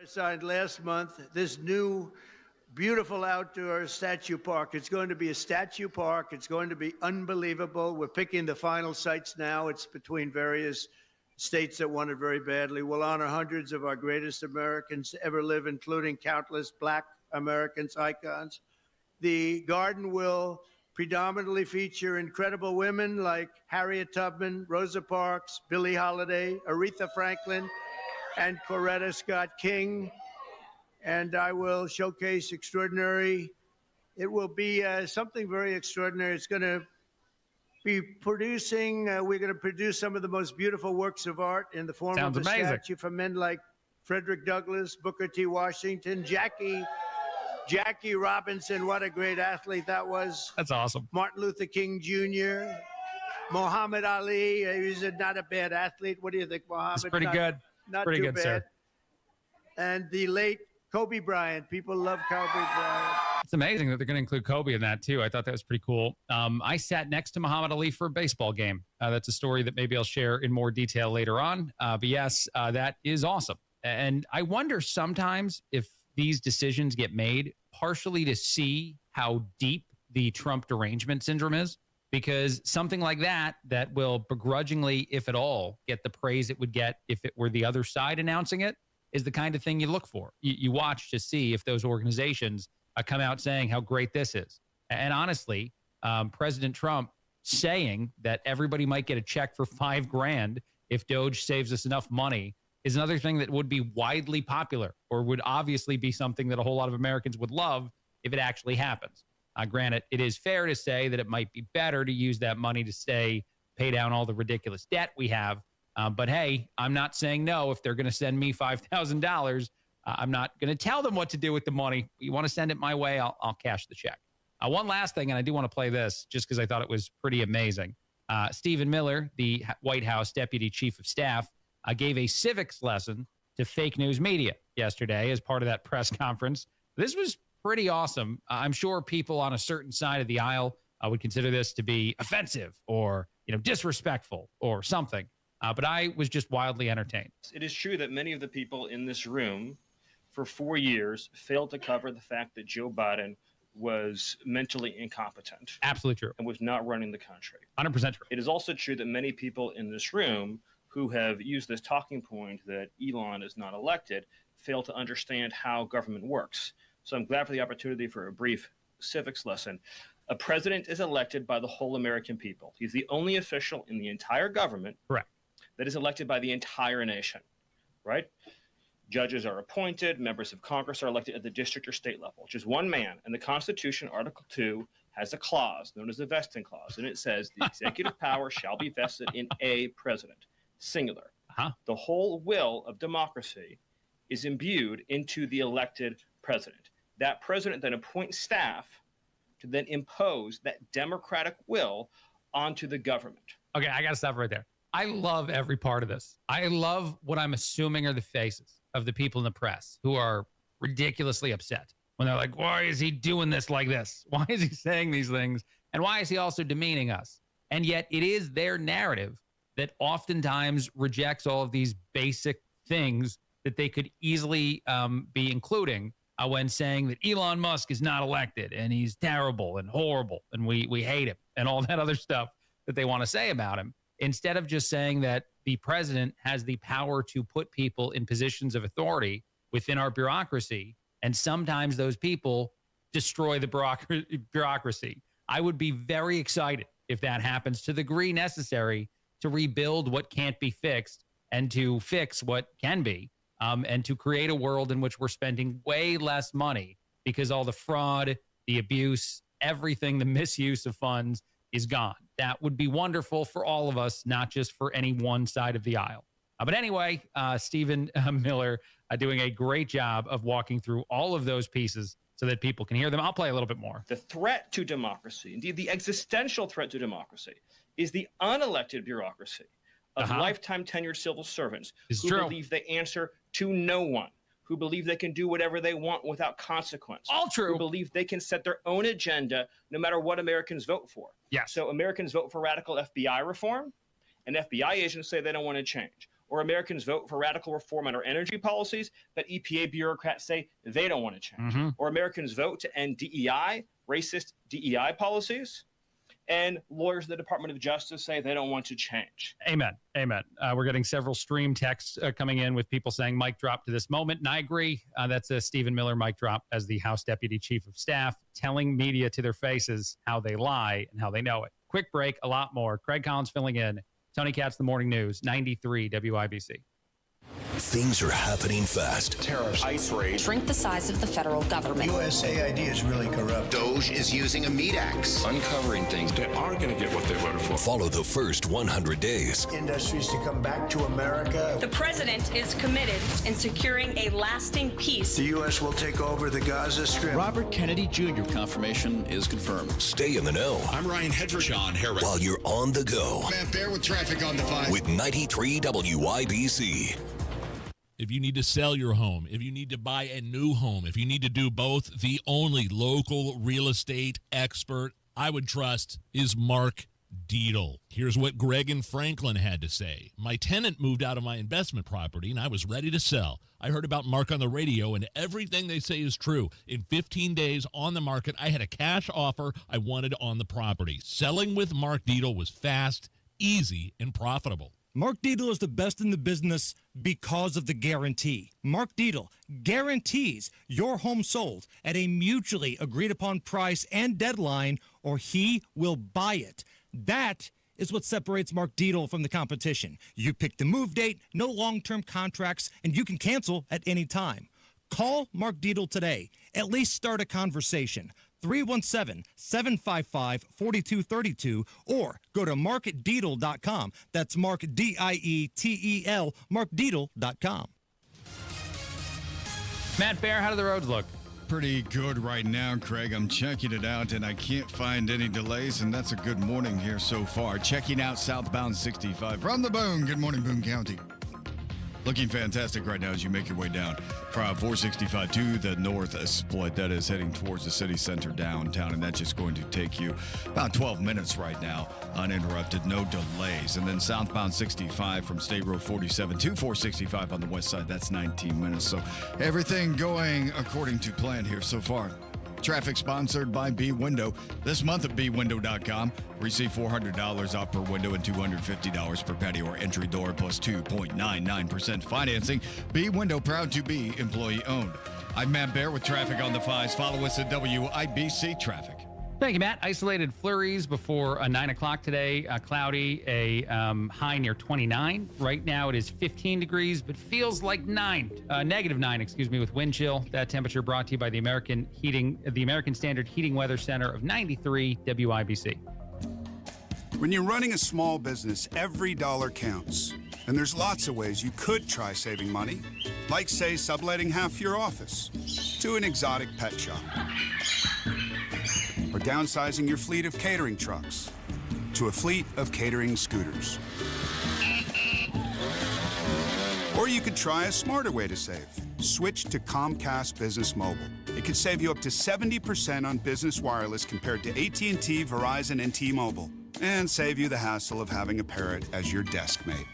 I signed last month this new beautiful outdoor statue park. It's going to be a statue park. It's going to be unbelievable. We're picking the final sites now. It's between various states that want it very badly. We'll honor hundreds of our greatest Americans to ever live, including countless Black Americans, icons. The garden will predominantly feature incredible women like Harriet Tubman, Rosa Parks, Billie Holiday, Aretha Franklin, and Coretta Scott King. And I will showcase it will be something very extraordinary. It's going to be we're going to produce some of the most beautiful works of art in the form of a statue from men like Frederick Douglass, Booker T. Washington, Jackie Robinson. What a great athlete that was. That's awesome. Martin Luther King Jr., Muhammad Ali. He's not a bad athlete. What do you think, Muhammad? It's pretty good. Not pretty too good, bad. sir. And the late Kobe Bryant. People love Kobe Bryant. It's amazing that they're going to include Kobe in that, too. I thought that was pretty cool. I sat next to Muhammad Ali for a baseball game. That's a story that maybe I'll share in more detail later on. But yes, that is awesome. And I wonder sometimes if these decisions get made partially to see how deep the Trump derangement syndrome is, because something like that will begrudgingly, if at all, get the praise it would get if it were the other side announcing it, is the kind of thing you look for. You watch to see if those organizations come out saying how great this is. And honestly, President Trump saying that everybody might get a check for $5,000 if Doge saves us enough money is another thing that would be widely popular, or would obviously be something that a whole lot of Americans would love if it actually happens. Granted, it is fair to say that it might be better to use that money to pay down all the ridiculous debt we have. But hey, I'm not saying no. If they're going to send me $5,000, I'm not going to tell them what to do with the money. You want to send it my way, I'll cash the check. One last thing, and I do want to play this just because I thought it was pretty amazing. Stephen Miller, the White House Deputy Chief of Staff, gave a civics lesson to fake news media yesterday as part of that press conference. This was pretty awesome. I'm sure people on a certain side of the aisle would consider this to be offensive or disrespectful or something. But I was just wildly entertained. It is true that many of the people in this room for 4 years failed to cover the fact that Joe Biden was mentally incompetent. Absolutely true. And was not running the country. 100% true. It is also true that many people in this room who have used this talking point that Elon is not elected fail to understand how government works. So I'm glad for the opportunity for a brief civics lesson. A president is elected by the whole American people. He's the only official in the entire government that is elected by the entire nation, right? Judges are appointed, members of Congress are elected at the district or state level, which is one man. And the Constitution, Article 2, has a clause known as the vesting clause, and it says the executive power shall be vested in a president, singular. The whole will of democracy is imbued into the elected president. That president then appoints staff to then impose that democratic will onto the government. Okay, I got to stop right there. I love every part of this. I love what I'm assuming are the faces of the people in the press who are ridiculously upset when they're like, why is he doing this like this? Why is he saying these things? And why is he also demeaning us? And yet it is their narrative that oftentimes rejects all of these basic things that they could easily be including when saying that Elon Musk is not elected and he's terrible and horrible and we hate him and all that other stuff that they want to say about him. Instead of just saying that the president has the power to put people in positions of authority within our bureaucracy, and sometimes those people destroy the bureaucracy. I would be very excited if that happens to the degree necessary to rebuild what can't be fixed and to fix what can be, and to create a world in which we're spending way less money because all the fraud, the abuse, everything, the misuse of funds is gone. That would be wonderful for all of us, not just for any one side of the aisle. But anyway, Stephen Miller doing a great job of walking through all of those pieces so that people can hear them. I'll play a little bit more. The threat to democracy, indeed the existential threat to democracy, is the unelected bureaucracy of lifetime tenured civil servants who believe they answer to no one, who believe they can do whatever they want without consequence. All true. Who believe they can set their own agenda no matter what Americans vote for. Yeah. So Americans vote for radical FBI reform, and FBI agents say they don't want to change. Or Americans vote for radical reform on our energy policies, but EPA bureaucrats say they don't want to change. Or Americans vote to end DEI, racist DEI policies, and lawyers in the Department of Justice say they don't want to change. Amen. Amen. We're getting several stream texts coming in with people saying mic drop to this moment. And I agree. That's a Stephen Miller mic drop as the House Deputy Chief of Staff, telling media to their faces how they lie and how they know it. Quick break, a lot more. Craig Collins filling in. Tony Katz, The Morning News, 93 WIBC. Things are happening fast. Tariffs, ICE rate. Shrink the size of the federal government. USAID is really corrupt. Doge is using a meat axe. Uncovering things that are going to get what they voted for. Follow the first 100 days. Industries to come back to America. The president is committed in securing a lasting peace. The U.S. will take over the Gaza Strip. Robert Kennedy Jr. confirmation is confirmed. Stay in the know. I'm Ryan Hedrick. John Harris. While you're on the go. Man, bear with traffic on the 5. With 93 WIBC. If you need to sell your home, if you need to buy a new home, if you need to do both, the only local real estate expert I would trust is Mark Deedle. Here's what Greg in Franklin had to say. My tenant moved out of my investment property and I was ready to sell. I heard about Mark on the radio and everything they say is true. In 15 days on the market, I had a cash offer I wanted on the property. Selling with Mark Deedle was fast, easy, and profitable. Mark Deedle is the best in the business because of the guarantee. Mark Deedle guarantees your home sold at a mutually agreed upon price and deadline, or he will buy it. That is what separates Mark Deedle from the competition. You pick the move date, no long-term contracts, and you can cancel at any time. Call Mark Deedle today. At least start a conversation. 317-755-4232 or go to markdeedle.com. That's Mark, D-I-E-T-E-L, markdeedle.com. Matt Bear, how do the roads look? Pretty good right now, Craig. I'm checking it out, and I can't find any delays, and that's a good morning here so far. Checking out southbound 65 from the Boone. Good morning, Boone County. Looking fantastic right now as you make your way down from 465 to the north split. That is heading towards the city center downtown, and that's just going to take you about 12 minutes right now, uninterrupted, no delays. And then southbound 65 from State Road 47 to 465 on the west side, that's 19 minutes. So everything going according to plan here so far. Traffic sponsored by B-Window. This month at bwindow.com, receive $400 off per window and $250 per patio or entry door plus 2.99% financing. B-Window, proud to be employee owned. I'm Matt Bear with traffic on the 5s. Follow us at WIBC Traffic. Thank you, Matt. Isolated flurries before 9 o'clock today. Cloudy, a high near 29. Right now it is 15 degrees, but feels like negative 9, with wind chill. That temperature brought to you by the American Standard Heating Weather Center of 93 WIBC. When you're running a small business, every dollar counts. And there's lots of ways you could try saving money, like, say, subletting half your office to an exotic pet shop. Or downsizing your fleet of catering trucks to a fleet of catering scooters. Or you could try a smarter way to save. Switch to Comcast Business Mobile. It could save you up to 70% on business wireless compared to AT&T, Verizon, and T-Mobile. And save you the hassle of having a parrot as your desk mate.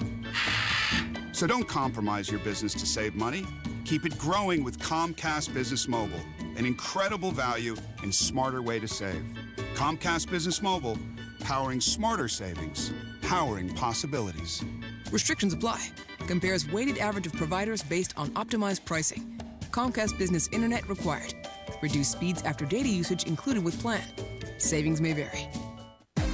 So don't compromise your business to save money. Keep it growing with Comcast Business Mobile. An incredible value and smarter way to save. Comcast Business Mobile, powering smarter savings, powering possibilities. Restrictions apply. Compares weighted average of providers based on optimized pricing. Comcast Business Internet required. Reduced speeds after data usage included with plan. Savings may vary.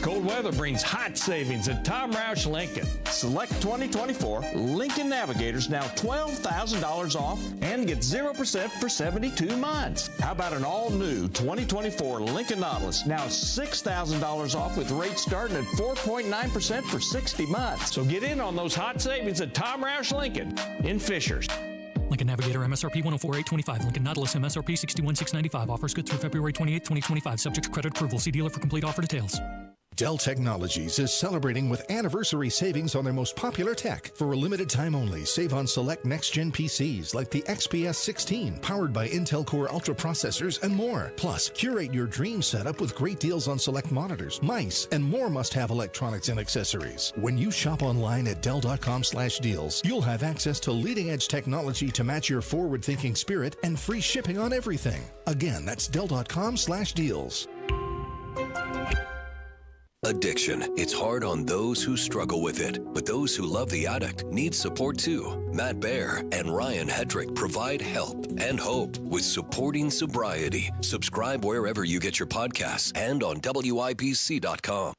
Cold weather brings hot savings at Tom Roush Lincoln. Select 2024 Lincoln Navigators now $12,000 off and get 0% for 72 months. How about an all-new 2024 Lincoln Nautilus now $6,000 off with rates starting at 4.9% for 60 months. So get in on those hot savings at Tom Roush Lincoln in Fishers. Lincoln Navigator MSRP 104,825. Lincoln Nautilus MSRP 61,695. Offers good through February 28, 2025. Subject to credit approval. See dealer for complete offer details. Dell Technologies is celebrating with anniversary savings on their most popular tech. For a limited time only, save on select next-gen PCs like the XPS 16, powered by Intel Core Ultra processors and more. Plus, curate your dream setup with great deals on select monitors, mice, and more must-have electronics and accessories. When you shop online at Dell.com/deals, you'll have access to leading-edge technology to match your forward-thinking spirit and free shipping on everything. Again, that's Dell.com/deals. Addiction. It's hard on those who struggle with it, but those who love the addict need support too. Matt Bear and Ryan Hedrick provide help and hope with Supporting Sobriety. Subscribe wherever you get your podcasts and on WIBC.com.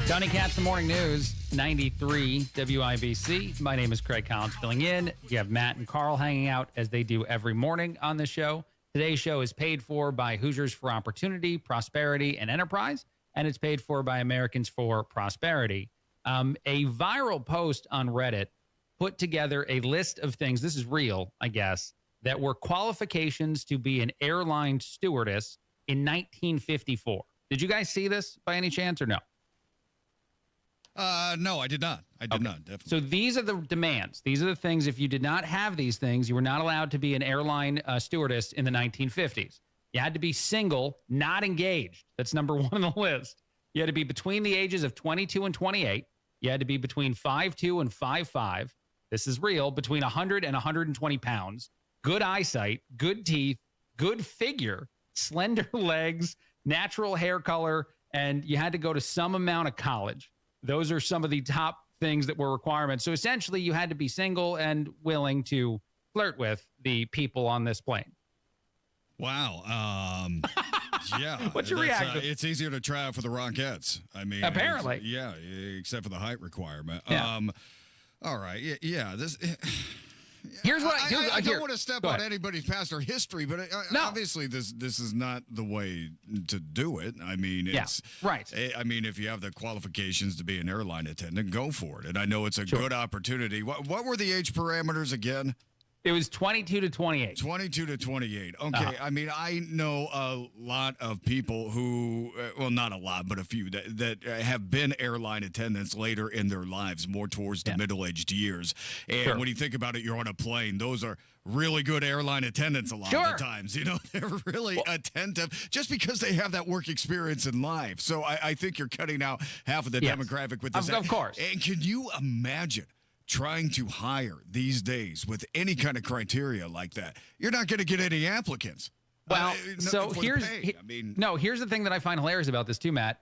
Johnny Katz, the Morning News, 93 WIBC. My name is Craig Collins filling in. You have Matt and Carl hanging out as they do every morning on the show. Today's show is paid for by Hoosiers for Opportunity, Prosperity, and Enterprise, and it's paid for by Americans for Prosperity. A viral post on Reddit put together a list of things, this is real, I guess, that were qualifications to be an airline stewardess in 1954. Did you guys see this by any chance or no? No, I did not. Definitely. So these are the demands. These are the things. If you did not have these things, you were not allowed to be an airline stewardess in the 1950s. You had to be single, not engaged. That's number one on the list. You had to be between the ages of 22 and 28. You had to be between 5'2" and 5'5". This is real. Between 100 and 120 pounds. Good eyesight, good teeth, good figure, slender legs, natural hair color, and you had to go to some amount of college. Those are some of the top things that were requirements. So essentially, you had to be single and willing to flirt with the people on this plane. Wow. Yeah. What's your reaction? It's easier to try out for the Rockettes. I mean, apparently. Yeah, except for the height requirement. Yeah. All right. Yeah. This. Here's what I don't want to step on anybody's past or history, but no. Obviously this is not the way to do it. I mean, it's right. I mean, if you have the qualifications to be an airline attendant, go for it. And I know it's a good opportunity. What were the age parameters again? It was 22 to 28. 22 to 28. Okay. I mean, I know a lot of people who, well, not a lot, but a few that have been airline attendants later in their lives, more towards the middle-aged years. And when you think about it, you're on a plane. Those are really good airline attendants a lot of the times. You know, they're really attentive just because they have that work experience in life. So I think you're cutting out half of the demographic with this. Of course. And can you imagine trying to hire these days with any kind of criteria like that? You're not going to get any applicants. Well, here's the thing that I find hilarious about this too, Matt.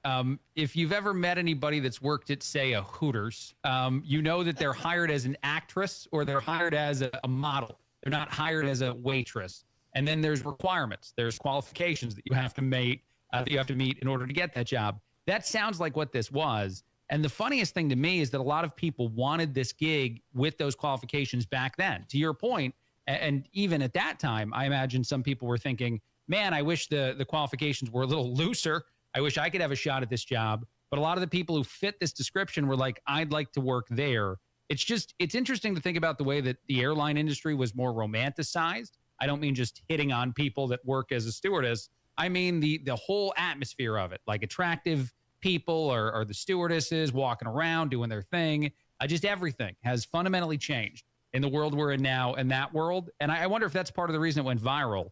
If you've ever met anybody that's worked at, say, a Hooters, you know that they're hired as an actress or they're hired as a model. They're not hired as a waitress. And then there's requirements. There's qualifications that you have to meet in order to get that job. That sounds like what this was. And the funniest thing to me is that a lot of people wanted this gig with those qualifications back then. To your point, and even at that time, I imagine some people were thinking, man, I wish the qualifications were a little looser. I wish I could have a shot at this job. But a lot of the people who fit this description were like, I'd like to work there. It's interesting to think about the way that the airline industry was more romanticized. I don't mean just hitting on people that work as a stewardess. I mean the whole atmosphere of it, like attractive people or the stewardesses walking around doing their thing. Just everything has fundamentally changed in the world we're in now, in that world. And I wonder if that's part of the reason it went viral,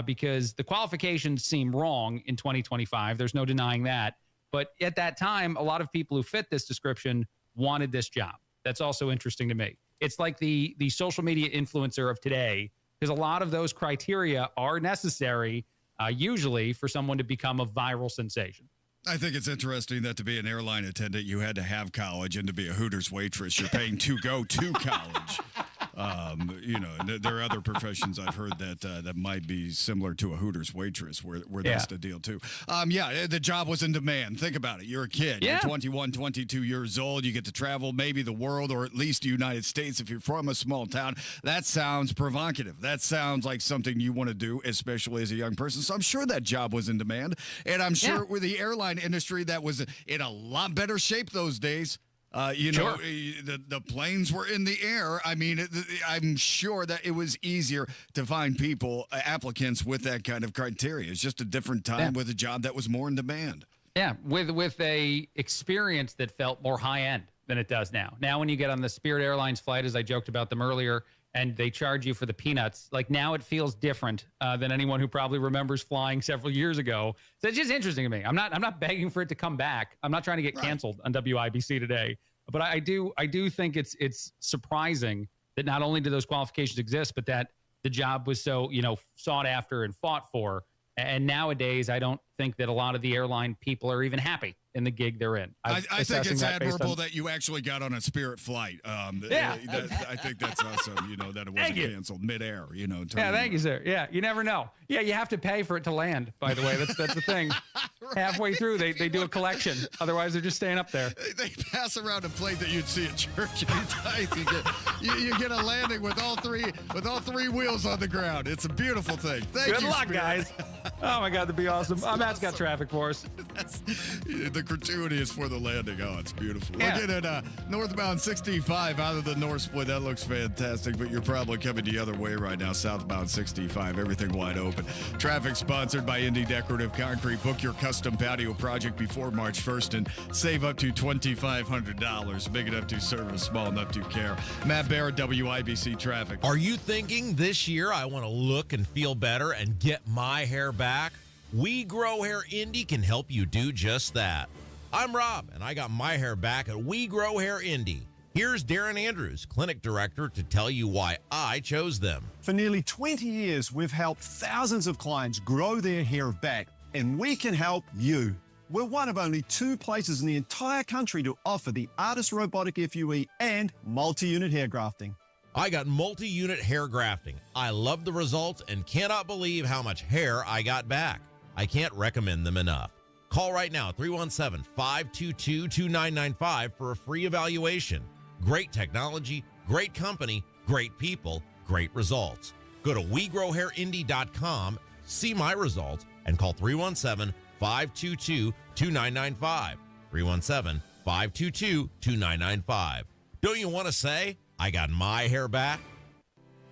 because the qualifications seem wrong in 2025. There's no denying that. But at that time, a lot of people who fit this description wanted this job. That's also interesting to me. It's like the social media influencer of today, because a lot of those criteria are necessary usually for someone to become a viral sensation. I think it's interesting that to be an airline attendant, you had to have college, and to be a Hooters waitress, you're paying to go to college. There are other professions I've heard that might be similar to a Hooters waitress, where that's the deal too. The job was in demand. Think about it. You're a kid. You're 21, 22 years old. You get to travel maybe the world, or at least the United States if you're from a small town. That sounds provocative. That sounds like something you want to do, especially as a young person. So I'm sure that job was in demand, and I'm sure with the airline industry that was in a lot better shape those days. The planes were in the air. I mean, I'm sure that it was easier to find applicants with that kind of criteria. It's just a different time with a job that was more in demand. Yeah, with a experience that felt more high end than it does now. Now, when you get on the Spirit Airlines flight, as I joked about them earlier, and they charge you for the peanuts, like now it feels different than anyone who probably remembers flying several years ago. So it's just interesting to me. I'm not begging for it to come back. I'm not trying to get canceled on WIBC today. But I do think it's surprising that not only do those qualifications exist, but that the job was so, sought after and fought for. And nowadays, I don't think that a lot of the airline people are even happy in the gig they're in. I think it's admirable that you actually got on a Spirit flight. I think that's awesome, that it wasn't canceled midair, thank you, sir. Yeah, you never know. Yeah, you have to pay for it to land, by the way. That's the thing. Right. Halfway through, they do a collection. Otherwise, they're just staying up there. They pass around a plate that you'd see at church anytime. You get a landing with all three wheels on the ground. It's a beautiful thing. Good luck, guys. Oh, my God, that'd be awesome. Matt's got traffic for us. The gratuity is for the landing. Oh, it's beautiful. Yeah. Looking at northbound 65 out of the North Split. That looks fantastic, but you're probably coming the other way right now. Southbound 65, everything wide open. Traffic sponsored by Indy Decorative Concrete. Book your custom patio project before March 1st and save up to $2,500. Big enough to service, small enough to care. Matt Barrett, WIBC Traffic. Are you thinking this year I want to look and feel better and get my hair back? We Grow Hair Indy can help you do just that. I'm Rob, and I got my hair back at We Grow Hair Indy. Here's Darren Andrews, clinic director, to tell you why I chose them. For nearly 20 years, we've helped thousands of clients grow their hair back, and we can help you. We're one of only 2 places in the entire country to offer the Artist Robotic FUE and multi-unit hair grafting. I got multi-unit hair grafting. I love the results and cannot believe how much hair I got back. I can't recommend them enough. Call right now, 317-522-2995 for a free evaluation. Great technology, great company, great people, great results. Go to WeGrowHairIndy.com, see my results, and call 317-522-2995. 317-522-2995. Don't you want to say, I got my hair back?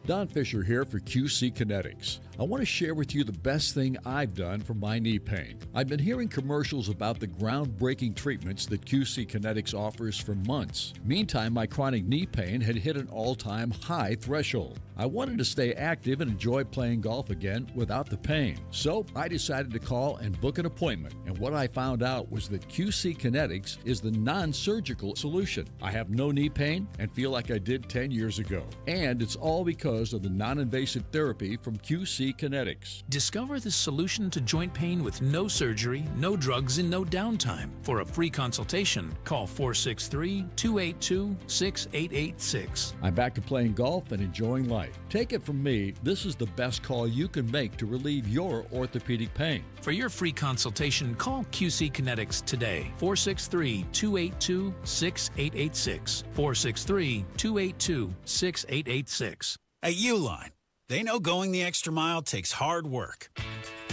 Don Fisher here for QC Kinetics. I want to share with you the best thing I've done for my knee pain. I've been hearing commercials about the groundbreaking treatments that QC Kinetics offers for months. Meantime, my chronic knee pain had hit an all-time high threshold. I wanted to stay active and enjoy playing golf again without the pain. So I decided to call and book an appointment. And what I found out was that QC Kinetics is the non-surgical solution. I have no knee pain and feel like I did 10 years ago. And it's all because of the non-invasive therapy from QC Kinetics. Discover the solution to joint pain with no surgery, no drugs, and no downtime. For a free consultation, call 463-282-6886. I'm back to playing golf and enjoying life. Take it from me, this is the best call you can make to relieve your orthopedic pain. For your free consultation, call QC Kinetics today. 463-282-6886. 463-282-6886. At Uline, they know going the extra mile takes hard work.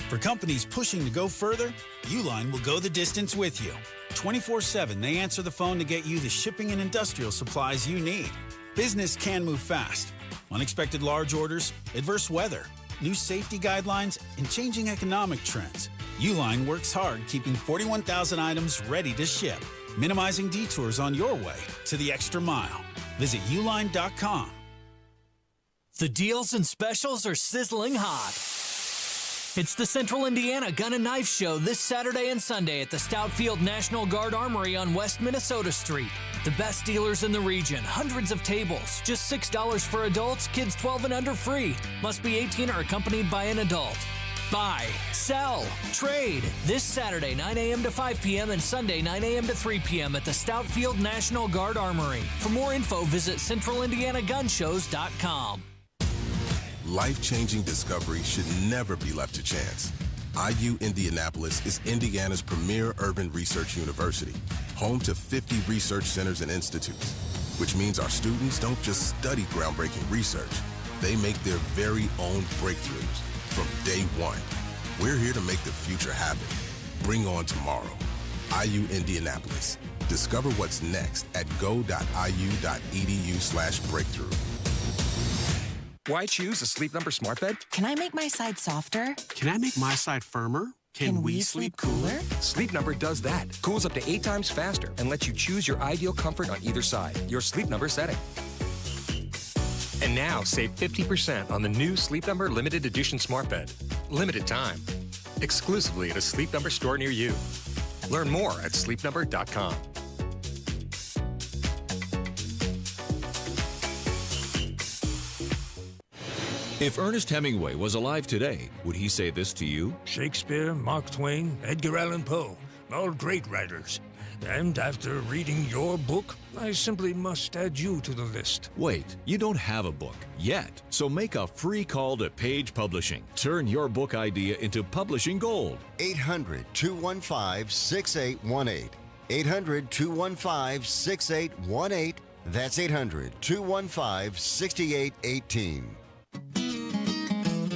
For companies pushing to go further, Uline will go the distance with you. 24/7, they answer the phone to get you the shipping and industrial supplies you need. Business can move fast. Unexpected large orders, adverse weather, new safety guidelines, and changing economic trends. Uline works hard keeping 41,000 items ready to ship, minimizing detours on your way to the extra mile. Visit uline.com. The deals and specials are sizzling hot. It's the Central Indiana Gun and Knife Show this Saturday and Sunday at the Stoutfield National Guard Armory on West Minnesota Street. The best dealers in the region, hundreds of tables, just $6 for adults, kids 12 and under free. Must be 18 or accompanied by an adult. Buy, sell, trade. This Saturday, 9 a.m. to 5 p.m. and Sunday, 9 a.m. to 3 p.m. at the Stoutfield National Guard Armory. For more info, visit CentralIndianaGunShows.com. Life-changing discovery should never be left to chance. IU Indianapolis is Indiana's premier urban research university, home to 50 research centers and institutes, which means our students don't just study groundbreaking research, they make their very own breakthroughs from day one. We're here to make the future happen. Bring on tomorrow. IU Indianapolis. Discover what's next at go.iu.edu/breakthrough. Why choose a Sleep Number smart bed? Can I make my side softer? Can I make my side firmer? Can we sleep cooler? Sleep Number does that. Cools up to 8 times faster and lets you choose your ideal comfort on either side. Your Sleep Number setting. And now save 50% on the new Sleep Number limited edition smart bed. Limited time. Exclusively at a Sleep Number store near you. Learn more at sleepnumber.com. If Ernest Hemingway was alive today, would he say this to you? Shakespeare, Mark Twain, Edgar Allan Poe, all great writers. And after reading your book, I simply must add you to the list. Wait, you don't have a book yet, so make a free call to Page Publishing. Turn your book idea into publishing gold. 800-215-6818. 800-215-6818. That's 800-215-6818.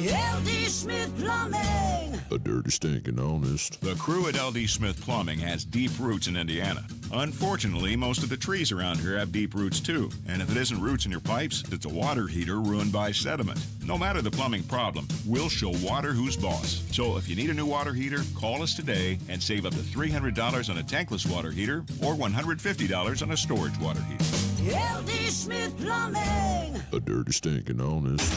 LD Smith Plumbing. A dirty, stinking honest. The crew at LD Smith Plumbing has deep roots in Indiana. Unfortunately, most of the trees around here have deep roots too. And if it isn't roots in your pipes, it's a water heater ruined by sediment. No matter the plumbing problem, we'll show water who's boss. So if you need a new water heater, call us today and save up to $300 on a tankless water heater or $150 on a storage water heater. LD Smith Plumbing. A dirty, stinking honest.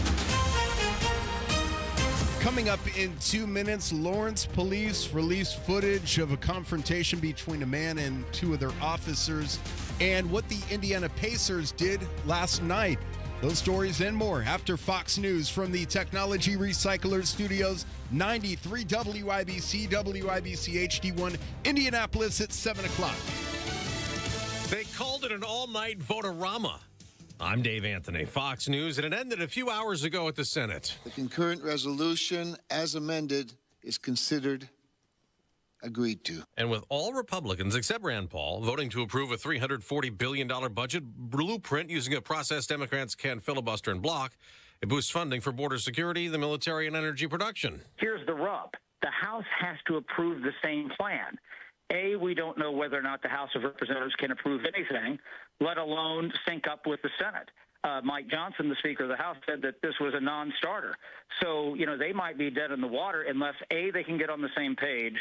Coming up in 2 minutes, Lawrence police released footage of a confrontation between a man and two of their officers and what the Indiana Pacers did last night. Those stories and more after Fox News from the Technology Recyclers Studios, 93 WIBC, WIBC HD1, Indianapolis at 7 o'clock. They called it an all-night vote-a-rama. I'm Dave Anthony, Fox News, and it ended a few hours ago at the Senate. The concurrent resolution, as amended, is considered agreed to. And with all Republicans, except Rand Paul, voting to approve a $340 billion budget blueprint using a process Democrats can filibuster and block, it boosts funding for border security, the military, and energy production. Here's the rub. The House has to approve the same plan. A, we don't know whether or not the House of Representatives can approve anything, let alone sync up with the Senate. Mike Johnson, the Speaker of the House, said that this was a non-starter. So, they might be dead in the water unless, A, they can get on the same page,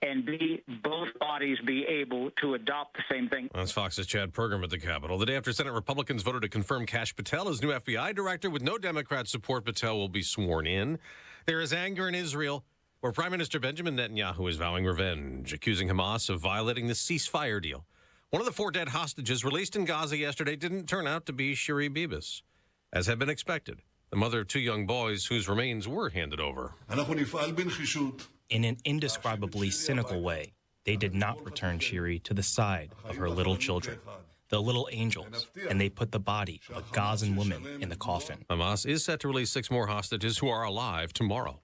and B, both bodies be able to adopt the same thing. That's Fox's Chad Pergram at the Capitol. The day after Senate Republicans voted to confirm Kash Patel as new FBI director with no Democrat support, Patel will be sworn in. There is anger in Israel, where Prime Minister Benjamin Netanyahu is vowing revenge, accusing Hamas of violating the ceasefire deal. One of the 4 dead hostages released in Gaza yesterday didn't turn out to be Shiri Bibas, as had been expected, the mother of 2 young boys whose remains were handed over. In an indescribably cynical way, they did not return Shiri to the side of her little children, the little angels, and they put the body of a Gazan woman in the coffin. Hamas is set to release 6 more hostages who are alive tomorrow.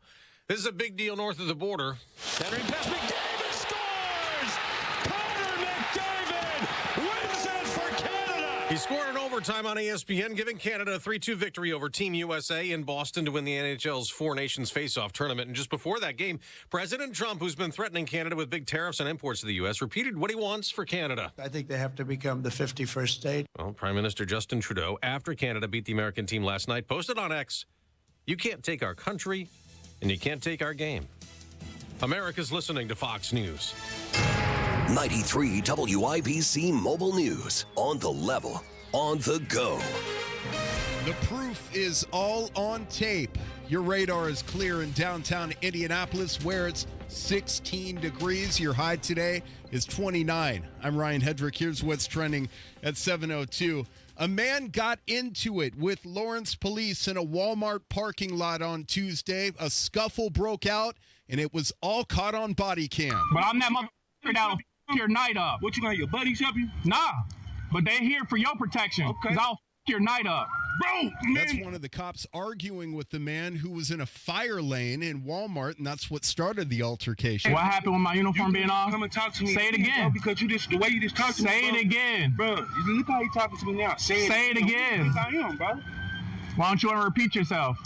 This is a big deal north of the border. Centering pass, McDavid scores! Connor McDavid wins it for Canada! He scored in overtime on ESPN, giving Canada a 3-2 victory over Team USA in Boston to win the NHL's Four Nations Face-Off tournament. And just before that game, President Trump, who's been threatening Canada with big tariffs on imports to the U.S., repeated what he wants for Canada. I think they have to become the 51st state. Well, Prime Minister Justin Trudeau, after Canada beat the American team last night, posted on X, "You can't take our country, and you can't take our game." America's listening to Fox News. 93 WIBC Mobile News. On the level, on the go. The proof is all on tape. Your radar is clear in downtown Indianapolis, where it's 16 degrees. Your high today is 29. I'm Ryan Hedrick. Here's what's trending at 7:02. A man got into it with Lawrence police in a Walmart parking lot on Tuesday. A scuffle broke out, and it was all caught on body cam. But I'm that motherfucker that'll f your night up. What, you got your buddies help you? Nah, but they're here for your protection. Okay. Because I'll f your night up. Bro, man. That's one of the cops arguing with the man who was in a fire lane in Walmart, and that's what started the altercation. What happened with my uniform being off? Come and talk to me. Say it again. Bro, because the way you just talk to me. Say it again. Bro, look how you talking to me now. Say it again. I am, bro. Why don't you want to repeat yourself?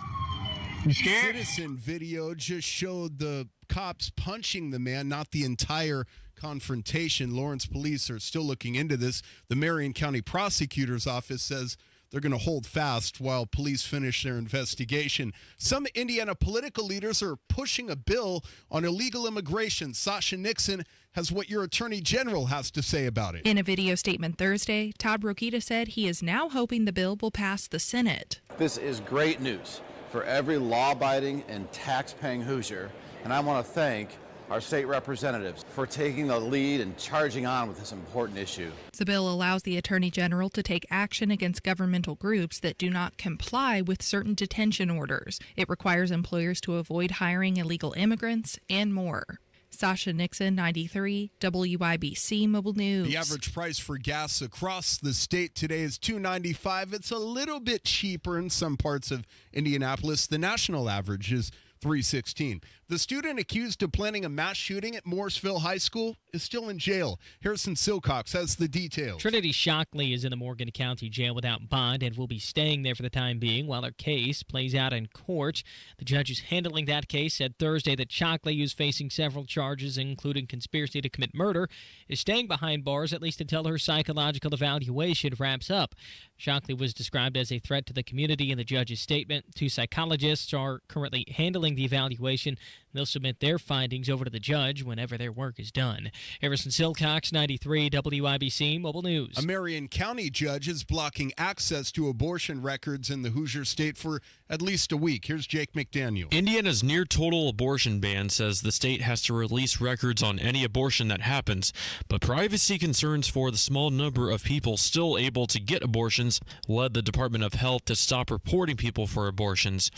You scared? Citizen video just showed the cops punching the man, not the entire confrontation. Lawrence police are still looking into this. The Marion County Prosecutor's Office says they're going to hold fast while police finish their investigation. Some Indiana political leaders are pushing a bill on illegal immigration. Sasha Nixon has what your attorney general has to say about it. In a video statement Thursday, Todd Rokita said he is now hoping the bill will pass the Senate. This is great news for every law-abiding and tax-paying Hoosier, and I want to thank our state representatives for taking the lead and charging on with this important issue. The bill allows the Attorney General to take action against governmental groups that do not comply with certain detention orders. It requires employers to avoid hiring illegal immigrants and more. Sasha Nixon, 93, WIBC Mobile News. The average price for gas across the state today is $2.95. It's a little bit cheaper in some parts of Indianapolis. The national average is $3.16. The student accused of planning a mass shooting at Morrisville High School is still in jail. Harrison Silcox has the details. Trinity Shockley is in the Morgan County Jail without bond and will be staying there for the time being while her case plays out in court. The judge who's handling that case said Thursday that Shockley, who's facing several charges, including conspiracy to commit murder, is staying behind bars at least until her psychological evaluation wraps up. Shockley was described as a threat to the community in the judge's statement. 2 psychologists are currently handling the evaluation. They'll submit their findings over to the judge whenever their work is done. Harrison Silcox, 93 WIBC Mobile News. A Marion County judge is blocking access to abortion records in the Hoosier State for at least a week. Here's Jake McDaniel. Indiana's near-total abortion ban says the state has to release records on any abortion that happens, but privacy concerns for the small number of people still able to get abortions led the Department of Health to stop reporting people for abortions.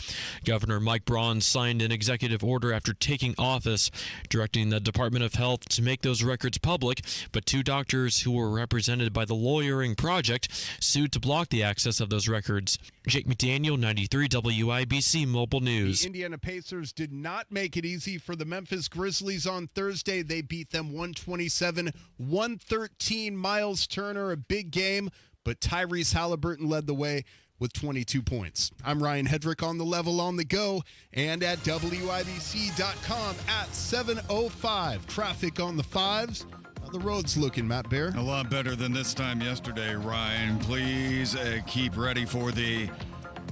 Governor Mike Braun signed an executive order after taking office, directing the Department of Health to make those records public, but 2 doctors who were represented by the Lawyering Project sued to block the access of those records. Jake McDaniel, 93 WIBC Mobile News. The Indiana Pacers did not make it easy for the Memphis Grizzlies on Thursday. They beat them 127-113. Miles Turner, a big game, but Tyrese Halliburton led the way with 22 points. I'm Ryan Hedrick on the level on the go and at WIBC.com at 7:05. Traffic on the 5s. the roads looking, Matt Bear? A lot better than this time yesterday, Ryan. Please keep ready for the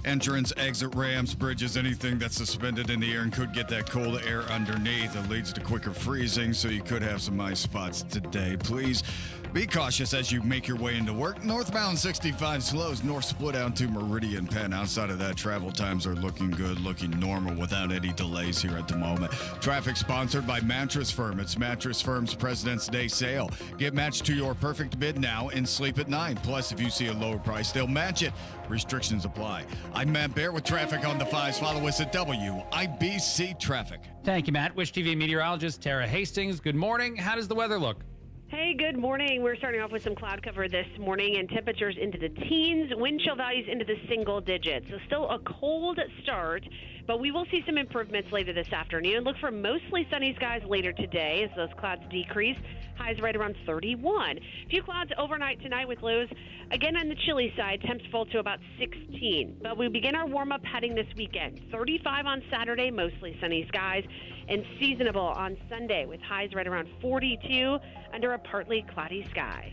entrance, exit ramps, bridges, anything that's suspended in the air and could get that cold air underneath. It leads to quicker freezing, so you could have some ice spots today. Please be cautious as you make your way into work. Northbound 65 slows, north split out to Meridian Penn. Outside of that, travel times are looking good, looking normal without any delays here at the moment. Traffic sponsored by Mattress Firm. It's Mattress Firm's President's Day sale. Get matched to your perfect bid now and sleep at night. Plus, if you see a lower price, they'll match it. Restrictions apply. I'm Matt Bear with traffic on the 5s. Follow us at WIBC Traffic. Thank you, Matt. Wish TV meteorologist Tara Hastings. Good morning. How does the weather look? Hey, good morning. We're starting off with some cloud cover this morning and temperatures into the teens, wind chill values into the single digits. So still a cold start, but we will see some improvements later this afternoon. Look for mostly sunny skies later today as those clouds decrease. Highs right around 31. A few clouds overnight tonight with lows again on the chilly side. Temps fall to about 16. But we begin our warm-up heading this weekend. 35 on Saturday, mostly sunny skies, and seasonable on Sunday with highs right around 42 under a partly cloudy sky.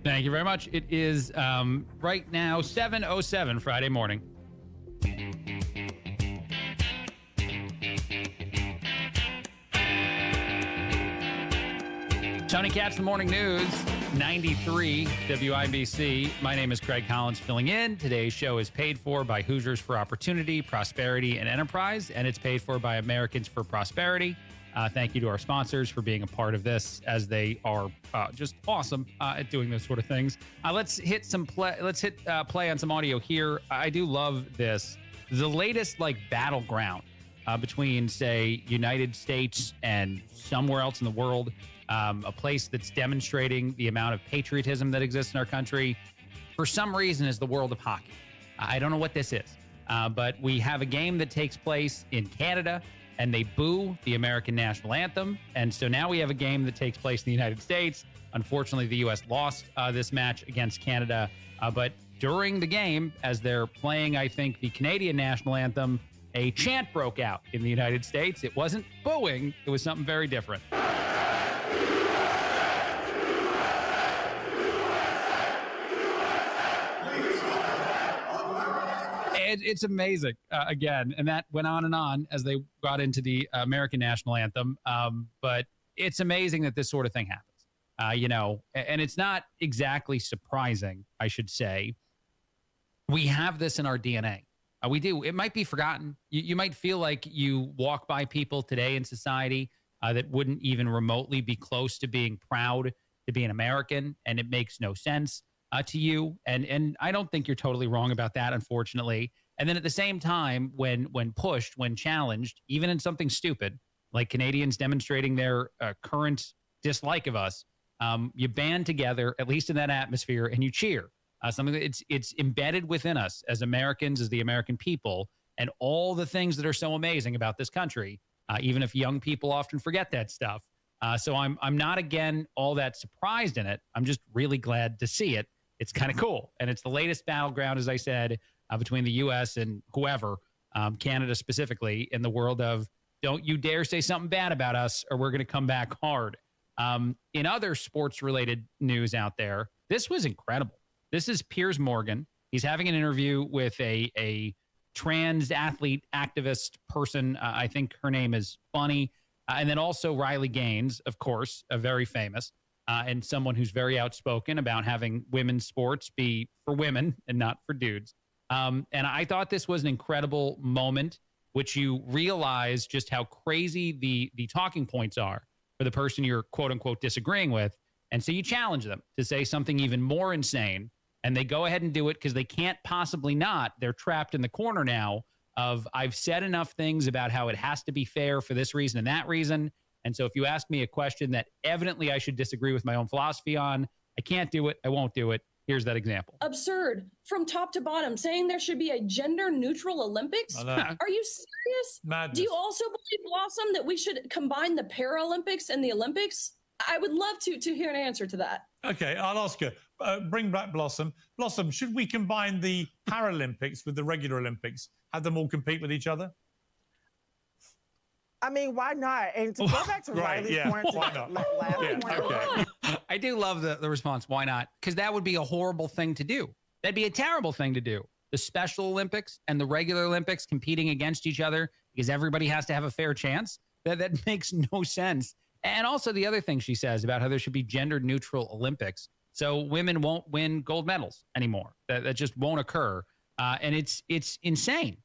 Thank you very much. It is right now 7:07 Friday morning. Tony Katz, the Morning News, 93 WIBC. My name is Craig Collins filling in. Today's show is paid for by Hoosiers for Opportunity, Prosperity, and Enterprise, and it's paid for by Americans for Prosperity. Thank you to our sponsors for being a part of this, as they are just awesome at doing those sort of things. Let's hit play. Let's hit play on some audio here. I do love this. The latest battleground between, say, United States and somewhere else in the world. A place that's demonstrating the amount of patriotism that exists in our country, for some reason, is the world of hockey. I don't know what this is, but we have a game that takes place in Canada, and they boo the American national anthem. And so now we have a game that takes place in the United States. Unfortunately, the U.S. lost this match against Canada. But during the game, as they're playing, I think, the Canadian national anthem, a chant broke out in the United States. It wasn't booing. It was something very different. It's amazing, again, and that went on as they got into the American national anthem. But it's amazing that this sort of thing happens, and it's not exactly surprising, I should say. We have this in our DNA. We do. It might be forgotten. You might feel like you walk by people today in society that wouldn't even remotely be close to being proud to be an American, and it makes no sense to you. And I don't think you're totally wrong about that, unfortunately. And then at the same time, when pushed, when challenged, even in something stupid, like Canadians demonstrating their current dislike of us, you band together, at least in that atmosphere, and you cheer. Something that it's embedded within us as Americans, as the American people, and all the things that are so amazing about this country, even if young people often forget that stuff. So I'm not, again, all that surprised in it. I'm just really glad to see it. It's kind of cool. And it's the latest battleground, as I said, between the U.S. and whoever, Canada specifically, in the world of don't you dare say something bad about us or we're going to come back hard. In other sports-related news out there, this was incredible. This is Piers Morgan. He's having an interview with a trans athlete activist person. I think her name is Bunny. And then also Riley Gaines, of course, a very famous, and someone who's very outspoken about having women's sports be for women and not for dudes. And I thought this was an incredible moment, which you realize just how crazy the talking points are for the person you're, quote unquote, disagreeing with. And so you challenge them to say something even more insane. And they go ahead and do it because they can't possibly not. They're trapped in the corner now of I've said enough things about how it has to be fair for this reason and that reason. And so if you ask me a question that evidently I should disagree with my own philosophy on, I can't do it. I won't do it. Here's that example. Absurd from top to bottom, saying there should be a gender neutral Olympics. Are you serious? Madness. Do you also believe, Blossom, that we should combine the Paralympics and the Olympics? I would love to hear an answer to that. Okay, I'll ask her. Bring back Blossom. Blossom, should we combine the Paralympics with the regular Olympics? Have them all compete with each other? I mean, why not? And to go back to Riley's point, why not? last point. I do love the response. Why not? Because that would be a horrible thing to do. That'd be a terrible thing to do. The Special Olympics and the regular Olympics competing against each other because everybody has to have a fair chance. That makes no sense. And also the other thing she says about how there should be gender-neutral Olympics, so women won't win gold medals anymore. That just won't occur. And it's insane.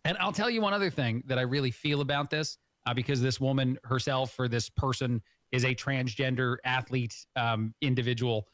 And I'll tell you one other thing that I really feel about this, because this woman herself, or this person, is a transgender athlete individual.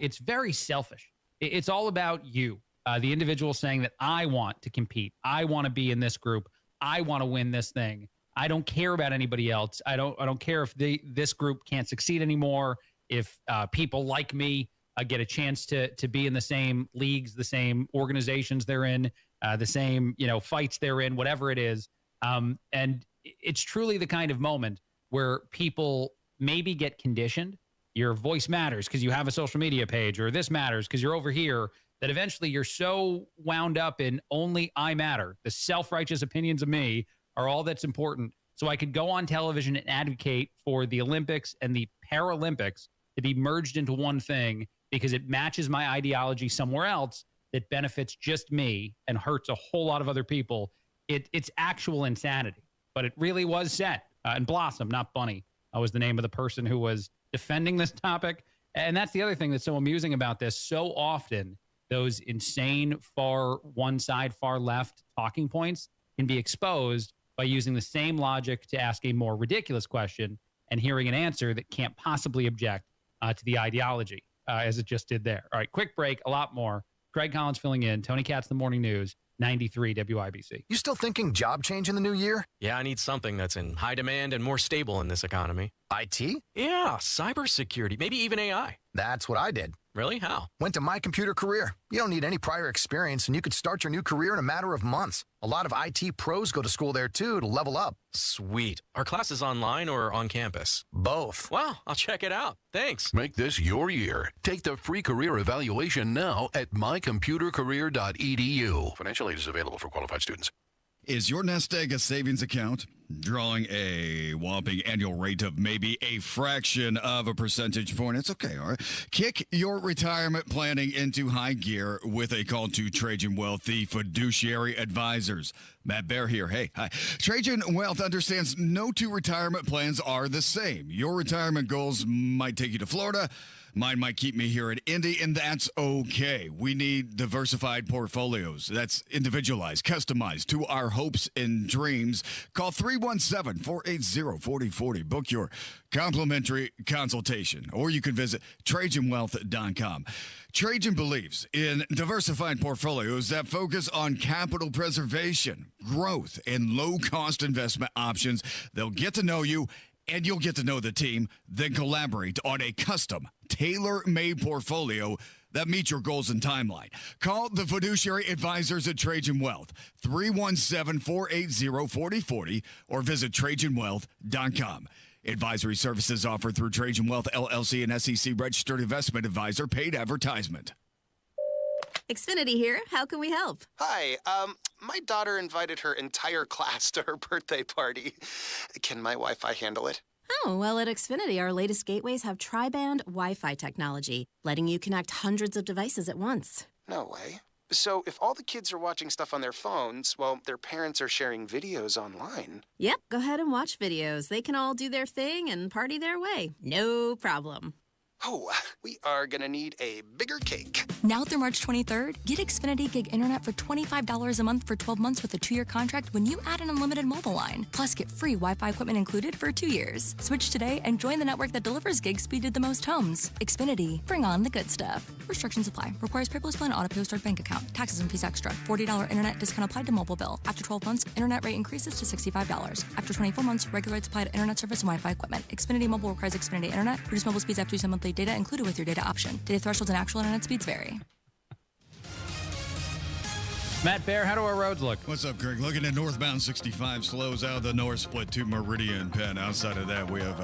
It's very selfish. It's all about you, the individual saying that I want to compete. I want to be in this group. I want to win this thing. I don't care about anybody else. I don't care if this group can't succeed anymore. If people like me get a chance to be in the same leagues, the same organizations they're in, the same fights they're in, whatever it is. And it's truly the kind of moment where people maybe get conditioned. Your voice matters because you have a social media page, or this matters because you're over here, that eventually you're so wound up in only I matter. The self-righteous opinions of me are all that's important. So I could go on television and advocate for the Olympics and the Paralympics to be merged into one thing because it matches my ideology somewhere else that benefits just me and hurts a whole lot of other people. It's actual insanity. But it really was set. And Blossom, not Bunny, was the name of the person who was defending this topic. And that's the other thing that's so amusing about this. So often, those insane far one side, far left talking points can be exposed by using the same logic to ask a more ridiculous question and hearing an answer that can't possibly object to the ideology, as it just did there. All right, quick break, a lot more. Greg Collins filling in, Tony Katz, The Morning News, 93 WIBC. You still thinking job change in the new year? Yeah, I need something that's in high demand and more stable in this economy. IT? Yeah, cybersecurity, maybe even AI. That's what I did. Really? How? Went to My Computer Career. You don't need any prior experience, and you could start your new career in a matter of months. A lot of IT pros go to school there, too, to level up. Sweet. Are classes online or on campus? Both. Wow, I'll check it out. Thanks. Make this your year. Take the free career evaluation now at mycomputercareer.edu. Financial aid is available for qualified students. Is your nest egg a savings account drawing a whopping annual rate of maybe a fraction of a percentage point? It's okay, all right? Kick your retirement planning into high gear with a call to Trajan Wealth, the fiduciary advisors. Matt Bear here. Hey, hi. Trajan Wealth understands no two retirement plans are the same. Your retirement goals might take you to Florida. Mine might keep me here in Indy, and that's okay. We need diversified portfolios. That's individualized, customized to our hopes and dreams. Call 317-480-4040. Book your complimentary consultation, or you can visit TrajanWealth.com. Trajan believes in diversified portfolios that focus on capital preservation, growth, and low-cost investment options. They'll get to know you, and you'll get to know the team, then collaborate on a custom, tailor-made portfolio that meets your goals and timeline. Call the fiduciary advisors at Trajan Wealth, 317-480-4040, or visit TrajanWealth.com. Advisory services offered through Trajan Wealth, LLC, and SEC-registered investment advisor. Paid advertisement. Xfinity here. How can we help? Hi. My daughter invited her entire class to her birthday party. Can my Wi-Fi handle it? Oh, well, at Xfinity, our latest gateways have tri-band Wi-Fi technology, letting you connect hundreds of devices at once. No way. So if all the kids are watching stuff on their phones, well, their parents are sharing videos online. Yep, go ahead and watch videos. They can all do their thing and party their way. No problem. Oh, we are going to need a bigger cake. Now through March 23rd, get Xfinity Gig Internet for $25 a month for 12 months with a 2-year contract when you add an unlimited mobile line. Plus, get free Wi-Fi equipment included for 2 years. Switch today and join the network that delivers gig speed to the most homes. Xfinity. Bring on the good stuff. Restrictions apply. Requires paperless plan auto-pay start bank account. Taxes and fees extra. $40 internet discount applied to mobile bill. After 12 months, internet rate increases to $65. After 24 months, regular rates apply to internet service and Wi-Fi equipment. Xfinity Mobile requires Xfinity Internet. Reduced mobile speeds after use of monthly data included with your data option. Data thresholds and actual internet speeds vary. Matt Bear, how do our roads look? What's up, Greg? Looking at northbound 65, slows out the north split to Meridian Penn. Outside of that, we have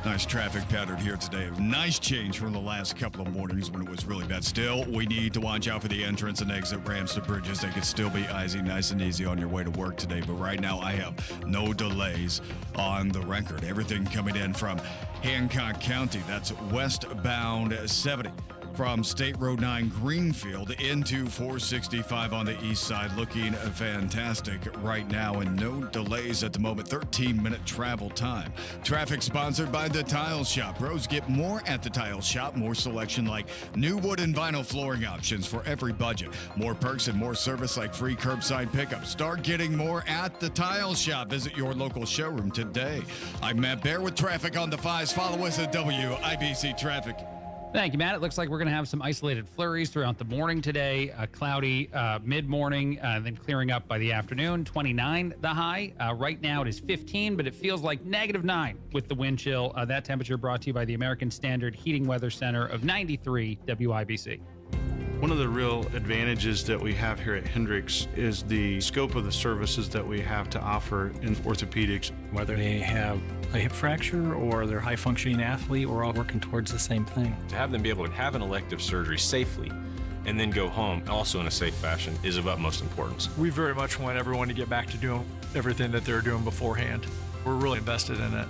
Nice traffic pattern here today. Nice change from the last couple of mornings when it was really bad. Still, we need to watch out for the entrance and exit ramps to bridges. They could still be icy, nice and easy on your way to work today. But right now, I have no delays on the record. Everything coming in from Hancock County. That's westbound 70. From State Road 9 Greenfield into 465 on the east side. Looking fantastic right now and no delays at the moment. 13-minute travel time. Traffic sponsored by The Tile Shop. Pros get more at The Tile Shop. More selection like new wood and vinyl flooring options for every budget. More perks and more service like free curbside pickup. Start getting more at The Tile Shop. Visit your local showroom today. I'm Matt Bear with traffic on the 5s. Follow us at WIBC Traffic. Thank you, Matt. It looks like we're going to have some isolated flurries throughout the morning today. Cloudy mid-morning, then clearing up by the afternoon. 29 the high. Right now it is 15, but it feels like -9 with the wind chill. That temperature brought to you by the American Standard Heating Weather Center of 93 WIBC. One of the real advantages that we have here at Hendricks is the scope of the services that we have to offer in orthopedics. Whether they have a hip fracture or they're a high-functioning athlete, we're all working towards the same thing. To have them be able to have an elective surgery safely and then go home also in a safe fashion is of utmost importance. We very much want everyone to get back to doing everything that they're doing beforehand. We're really invested in it.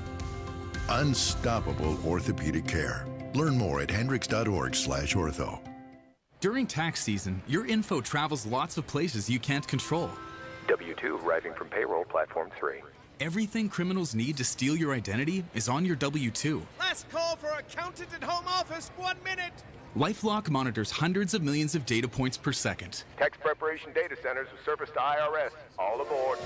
Unstoppable orthopedic care. Learn more at hendricks.org/ortho. During tax season, your info travels lots of places you can't control. W-2 arriving from payroll platform 3. Everything criminals need to steal your identity is on your W-2. Last call for accountant at home office, 1 minute. LifeLock monitors hundreds of millions of data points per second. Tax preparation data centers with service to IRS. All aboard.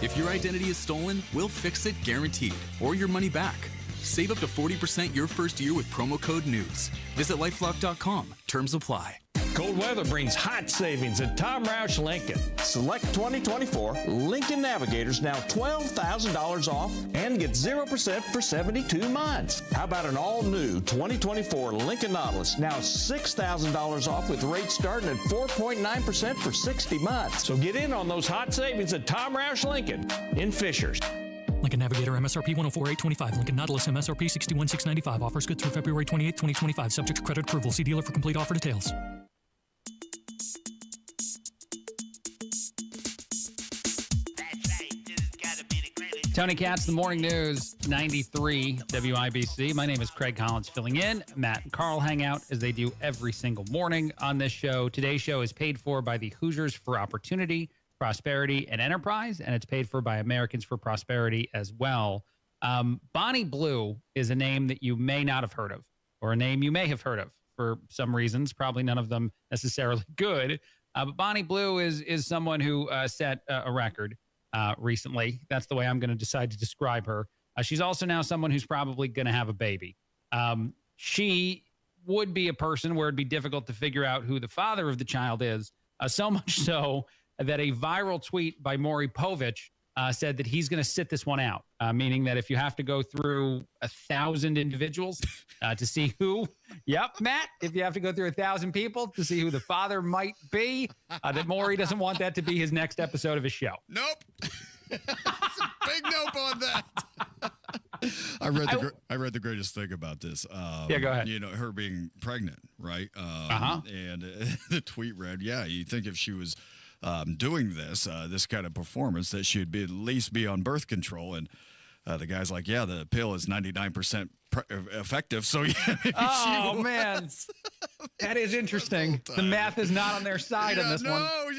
If your identity is stolen, we'll fix it guaranteed, or your money back. Save up to 40% your first year with promo code NEWS. Visit lifelock.com. Terms apply. Cold weather brings hot savings at Tom Roush Lincoln. Select 2024 Lincoln Navigators now $12,000 off and get 0% for 72 months. How about an all-new 2024 Lincoln Nautilus now $6,000 off with rates starting at 4.9% for 60 months. So get in on those hot savings at Tom Roush Lincoln in Fishers. Lincoln Navigator MSRP 104,825. Lincoln Nautilus MSRP 61,695. Offers good through February 28, 2025. Subject to credit approval. See dealer for complete offer details. Tony Katz, the Morning News, 93 WIBC. My name is Craig Collins filling in. Matt and Carl hang out as they do every single morning on this show. Today's show is paid for by the Hoosiers for Opportunity, Prosperity, and Enterprise, and it's paid for by Americans for Prosperity as well. Bonnie Blue is a name that you may not have heard of, or a name you may have heard of for some reasons, probably none of them necessarily good. But Bonnie Blue is someone who set a record recently. That's the way I'm going to decide to describe her. She's also now someone who's probably going to have a baby. She would be a person where it'd be difficult to figure out who the father of the child is, so much so that a viral tweet by Maury Povich said that he's going to sit this one out, meaning that if you have to go through 1,000 individuals to see who, yep, Matt, if you have to go through 1,000 people to see who the father might be, that Maury doesn't want that to be his next episode of his show. Nope. It's a big nope on that. I read the greatest thing about this. Yeah, go ahead. You know, her being pregnant, right? And the tweet read, yeah, you think if she was doing this kind of performance that she'd be at least be on birth control. And the guy's like, yeah, the pill is 99% effective. So yeah, maybe oh man, that is interesting. The math is not on their side on this one. No,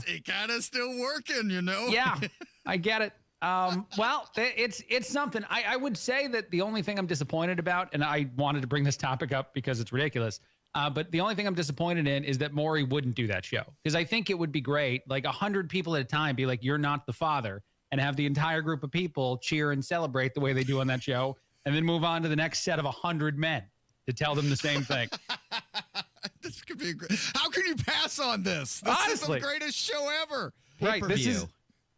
it kind of still working, you know? Yeah, I get it. Well, it's something. I would say that the only thing I'm disappointed about, and I wanted to bring this topic up because it's ridiculous, but the only thing I'm disappointed in is that Maury wouldn't do that show. Because I think it would be great, like 100 people at a time be like, you're not the father, and have the entire group of people cheer and celebrate the way they do on that show, and then move on to the next set of 100 men to tell them the same thing. This could be great. How can you pass on this? This Honestly. is the greatest show ever. Right. This is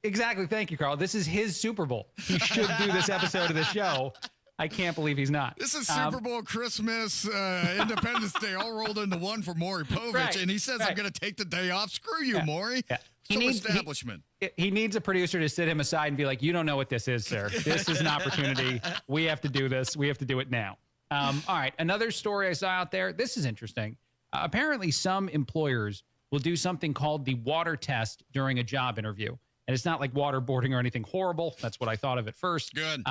exactly. Thank you, Carl. This is his Super Bowl. He should do this episode of the show. I can't believe he's not. This is Super Bowl, Christmas, Independence Day, all rolled into one for Maury Povich, Right, and he says, right. I'm going to take the day off. Screw you, Maury. Yeah. Establishment. He needs a producer to sit him aside and be like, you don't know what this is, sir. This is an opportunity. We have to do this. We have to do it now. All right. Another story I saw out there. This is interesting. Apparently, some employers will do something called the water test during a job interview. And it's not like waterboarding or anything horrible. That's what I thought of at first. Good.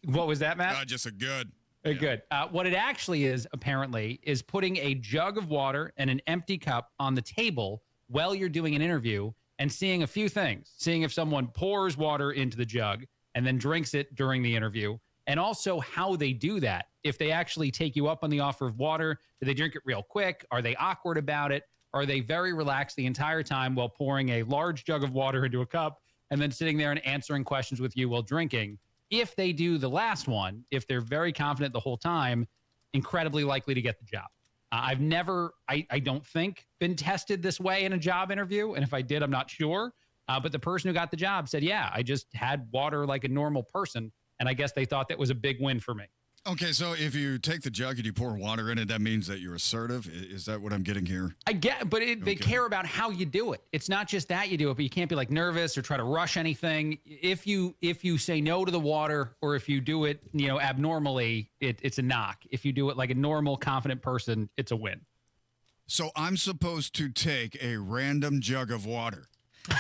What was that, Matt? Just a good. Good. What it actually is, apparently, is putting a jug of water and an empty cup on the table while you're doing an interview and seeing a few things. Seeing if someone pours water into the jug and then drinks it during the interview, and also how they do that. If they actually take you up on the offer of water, do they drink it real quick? Are they awkward about it? Are they very relaxed the entire time while pouring a large jug of water into a cup and then sitting there and answering questions with you while drinking? If they do the last one, if they're very confident the whole time, incredibly likely to get the job. I've never, I don't think, been tested this way in a job interview. And if I did, I'm not sure. But the person who got the job said, yeah, I just had water like a normal person. And I guess they thought that was a big win for me. Okay, so if you take the jug and you pour water in it, that means that you're assertive? Is that what I'm getting here? I get, but they care about how you do it. It's not just that you do it, but you can't be like nervous or try to rush anything. If you say no to the water, or if you do it, abnormally, it's a knock. If you do it like a normal, confident person, it's a win. So I'm supposed to take a random jug of water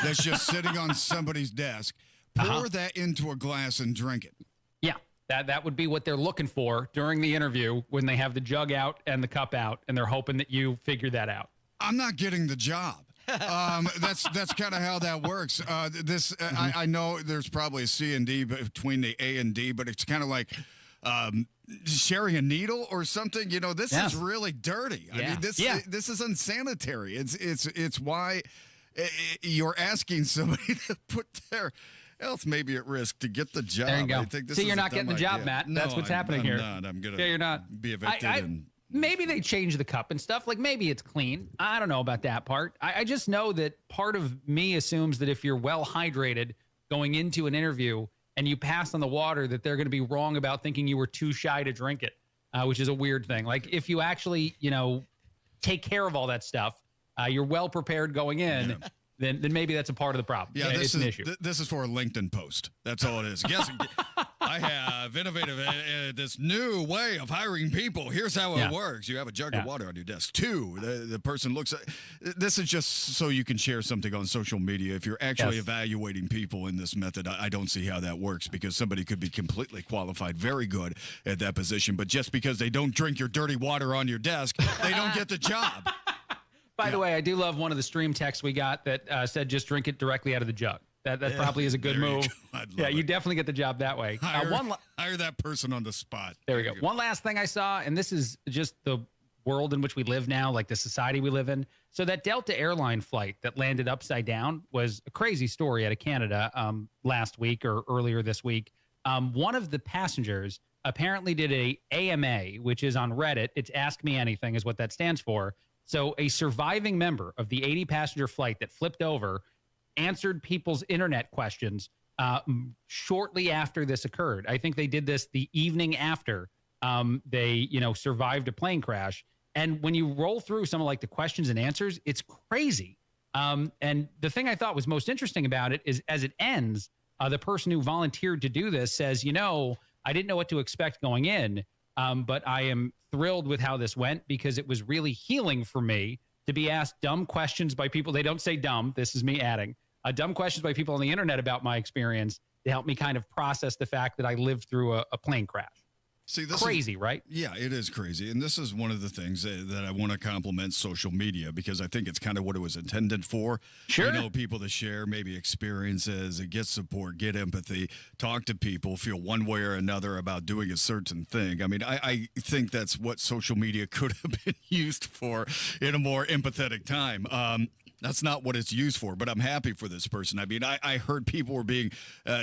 that's just sitting on somebody's desk, pour that into a glass and drink it. Yeah. That would be what they're looking for during the interview when they have the jug out and the cup out, and they're hoping that you figure that out. I'm not getting the job. That's kind of how that works. I know there's probably a C and D between the A and D, but it's kind of like sharing a needle or something. This is really dirty. Yeah. I mean, this is unsanitary. It's why you're asking somebody to put their health maybe at risk to get the job. There you go. I think this See, is you're a not getting the dumb job, idea. Matt. No, That's what's I'm happening here. Not. I'm gonna you're not. be evicted. Maybe they change the cup and stuff. Like maybe it's clean. I don't know about that part. I just know that part of me assumes that if you're well hydrated going into an interview and you pass on the water, that they're going to be wrong about thinking you were too shy to drink it, which is a weird thing. Like if you actually, take care of all that stuff, you're well prepared going in. Yeah. Then maybe that's a part of the problem. Yeah, it's an issue. This is for a LinkedIn post. That's all it is. Guess I have innovative this new way of hiring people. Here's how it works. You have a jug of water on your desk. 2, the person looks at this is just so you can share something on social media. If you're actually evaluating people in this method, I don't see how that works, because somebody could be completely qualified, very good at that position, but just because they don't drink your dirty water on your desk, they don't get the job. By the way, I do love one of the stream texts we got that said just drink it directly out of the jug. That probably is a good move. You definitely get the job that way. Hire that person on the spot. There we go. One last thing I saw, and this is just the world in which we live now, like the society we live in. So that Delta airline flight that landed upside down was a crazy story out of Canada last week or earlier this week. One of the passengers apparently did a AMA, which is on Reddit. It's Ask Me Anything is what that stands for. So a surviving member of the 80-passenger flight that flipped over answered people's internet questions shortly after this occurred. I think they did this the evening after they, survived a plane crash. And when you roll through some of like the questions and answers, it's crazy. And the thing I thought was most interesting about it is as it ends, the person who volunteered to do this says, I didn't know what to expect going in. But I am thrilled with how this went, because it was really healing for me to be asked dumb questions by people. They don't say dumb. This is me adding dumb questions by people on the internet about my experience to help me kind of process the fact that I lived through a plane crash. See, this crazy, right? Yeah, it is crazy. And this is one of the things that I want to compliment social media, because I think it's kind of what it was intended for. Sure. People to share maybe experiences, get support, get empathy, talk to people, feel one way or another about doing a certain thing. I mean, I think that's what social media could have been used for in a more empathetic time. That's not what it's used for, but I'm happy for this person. I mean, I heard people were being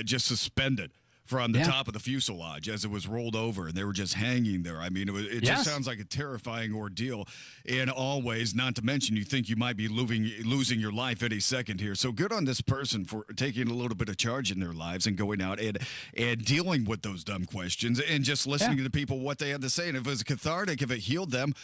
just suspended from the top of the fuselage as it was rolled over, and they were just hanging there. I mean, it just sounds like a terrifying ordeal in all ways, not to mention you think you might be losing your life any second here. So good on this person for taking a little bit of charge in their lives and going out and dealing with those dumb questions and just listening to people, what they had to say. And if it was cathartic, if it healed them,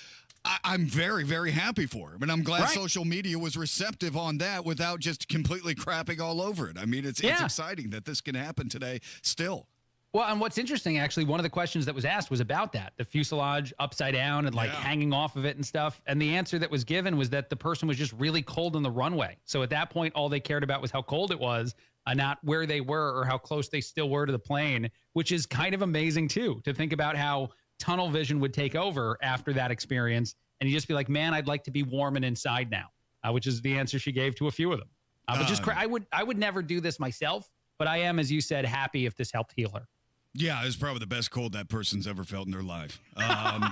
I'm very, very happy for him. And I'm glad social media was receptive on that without just completely crapping all over it. I mean, it's exciting that this can happen today still. Well, and what's interesting, actually, one of the questions that was asked was about that, the fuselage upside down and like hanging off of it and stuff. And the answer that was given was that the person was just really cold on the runway. So at that point, all they cared about was how cold it was, not where they were or how close they still were to the plane, which is kind of amazing, too, to think about how tunnel vision would take over after that experience. And you just be like, man, I'd like to be warm and inside now, which is the answer she gave to a few of them. But just I would never do this myself, but I am, as you said, happy if this helped heal her. Yeah, it's probably the best cold that person's ever felt in their life.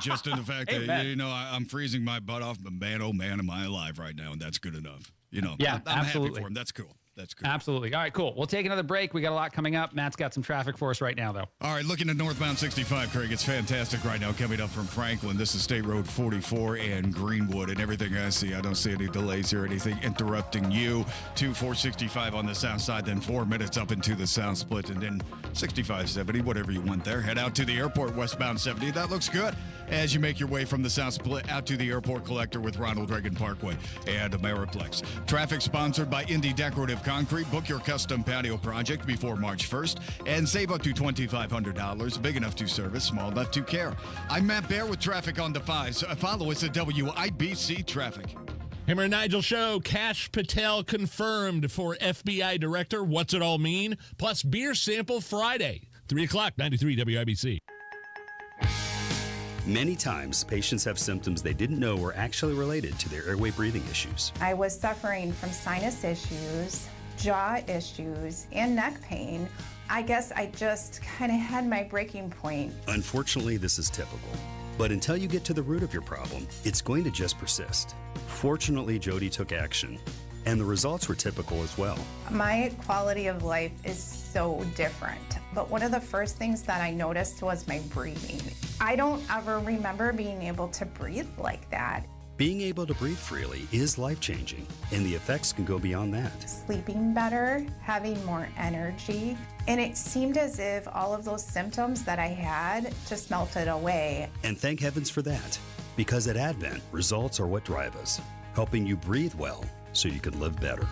Just in the fact that, you know, I'm freezing my butt off, but man, oh man, am I alive right now, and that's good enough. You know, yeah, I'm absolutely. happy for him. That's cool. That's cool. Absolutely. All right, cool. We'll take another break. We got a lot coming up. Matt's got some traffic for us right now, though. All right, looking at northbound 65, Craig. It's fantastic right now coming up from Franklin. This is State Road 44 and Greenwood, and everything I see, I don't see any delays or anything interrupting you. 465 on the south side, then 4 minutes up into the south split, and then 65, 70, whatever you want there. Head out to the airport, westbound 70. That looks good as you make your way from the south split out to the airport collector with Ronald Reagan Parkway and Ameriplex. Traffic sponsored by Indy Decorative Concrete. Book your custom patio project before March 1st and save up to $2,500. Big enough to service, small enough to care. I'm Matt Bear with traffic on the 5s. Follow us at WIBC Traffic. Hammer and Nigel Show. Kash Patel confirmed for FBI Director. What's it all mean? Plus beer sample Friday. 3 o'clock, 93 WIBC. Many times, patients have symptoms they didn't know were actually related to their airway breathing issues. I was suffering from sinus issues, jaw issues, and neck pain. I guess I just kind of had my breaking point. Unfortunately, this is typical. But until you get to the root of your problem, it's going to just persist. Fortunately, Jody took action, and the results were typical as well. My quality of life is so different. But one of the first things that I noticed was my breathing. I don't ever remember being able to breathe like that. Being able to breathe freely is life-changing, and the effects can go beyond that. Sleeping better, having more energy, and it seemed as if all of those symptoms that I had just melted away. And thank heavens for that, because at Advent, results are what drive us, helping you breathe well so you can live better.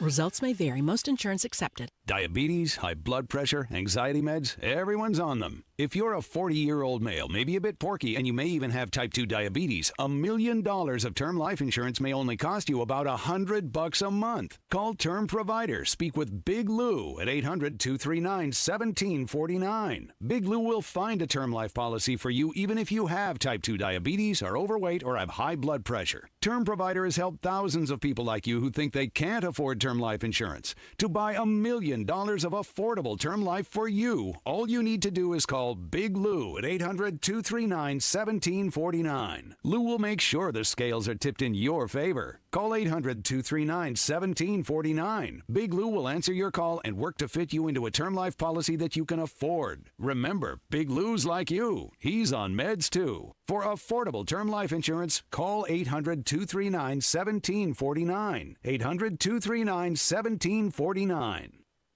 Results may vary. Most insurance accepted. Diabetes, high blood pressure, anxiety meds, everyone's on them. If you're a 40-year-old male, maybe a bit porky, and you may even have type 2 diabetes, $1 million of term life insurance may only cost you about $100 a month. Call Term Provider. Speak with Big Lou at 800-239-1749. Big Lou will find a term life policy for you even if you have type 2 diabetes, are overweight, or have high blood pressure. Term Provider has helped thousands of people like you who think they can't afford term life insurance to buy $1 million of affordable term life for you. All you need to do is call Big Lou at 800-239-1749. Lou will make sure the scales are tipped in your favor. Call 800-239-1749. Big Lou will answer your call and work to fit you into a term life policy that you can afford. Remember, Big Lou's like you. He's on meds too. For affordable term life insurance, call 800-239-1749. 800-239-1749.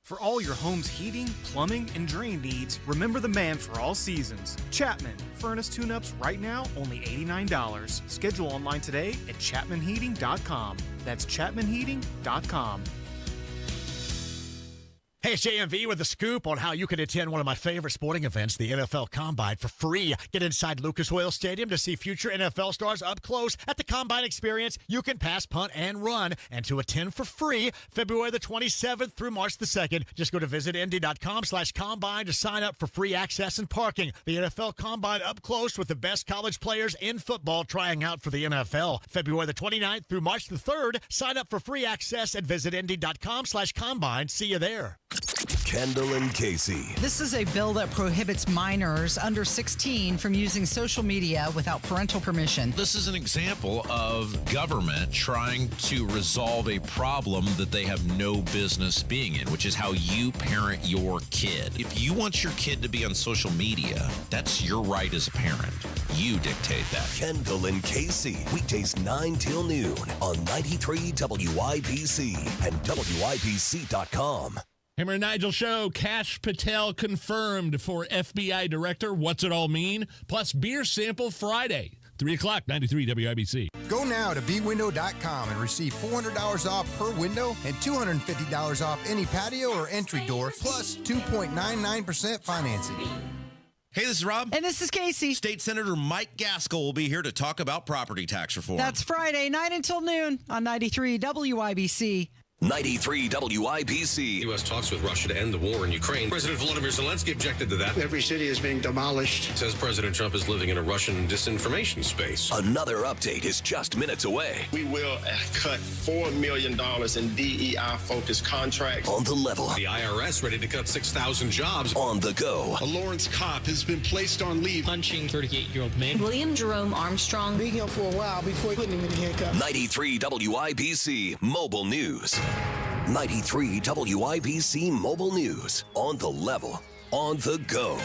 For all your home's heating, plumbing, and drain needs, remember the man for all seasons. Chapman. Furnace tune-ups right now, only $89. Schedule online today at chapmanheating.com. That's chapmanheating.com. Hey, it's JMV with the scoop on how you can attend one of my favorite sporting events, the NFL Combine, for free. Get inside Lucas Oil Stadium to see future NFL stars up close. At the Combine experience, you can pass, punt, and run. And to attend for free, February the 27th through March the 2nd, just go to visitindy.com/combine to sign up for free access and parking. The NFL Combine up close with the best college players in football trying out for the NFL. February the 29th through March the 3rd, sign up for free access at visitindy.com/combine. See you there. Kendall and Casey. This is a bill that prohibits minors under 16 from using social media without parental permission. This is an example of government trying to resolve a problem that they have no business being in, which is how you parent your kid. If you want your kid to be on social media, that's your right as a parent. You dictate that. Kendall and Casey, weekdays 9 till noon on 93 WIBC and WIBC.com. Hammer and Nigel Show. Kash Patel confirmed for FBI Director. What's it all mean? Plus Beer Sample Friday. 3 o'clock, 93 WIBC. Go now to bwindow.com and receive $400 off per window and $250 off any patio or entry door, plus 2.99% financing. Hey, this is Rob. And this is Casey. State Senator Mike Gaskell will be here to talk about property tax reform. That's Friday, 9 until noon on 93 WIBC. 93 WIBC. U.S. talks with Russia to end the war in Ukraine. President Volodymyr Zelensky objected to that. Every city is being demolished. Says President Trump is living in a Russian disinformation space. Another update is just minutes away. We will cut $4 million in DEI-focused contracts. On the level. The IRS ready to cut 6,000 jobs. On the go. A Lawrence cop has been placed on leave. Punching 38-year-old man. William Jerome Armstrong. Being here for a while before putting him in handcuffs. 93 WIBC Mobile News. 93 WIBC Mobile News. On the level. On the go.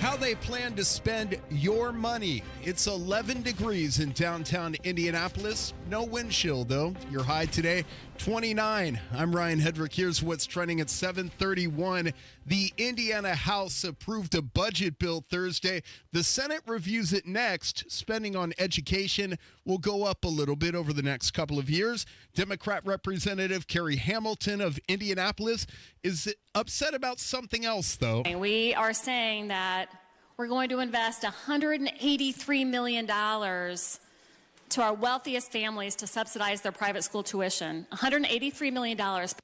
How they plan to spend your money. It's 11 degrees in downtown Indianapolis. No wind chill, though. Your high today, 29. I'm Ryan Hedrick. Here's what's trending at 7:31. The Indiana House approved a budget bill Thursday. The Senate reviews it next. Spending on education will go up a little bit over the next couple of years. Democrat Representative Carrie Hamilton of Indianapolis is upset about something else, though. We are saying that we're going to invest $183 million to our wealthiest families to subsidize their private school tuition. $183 million.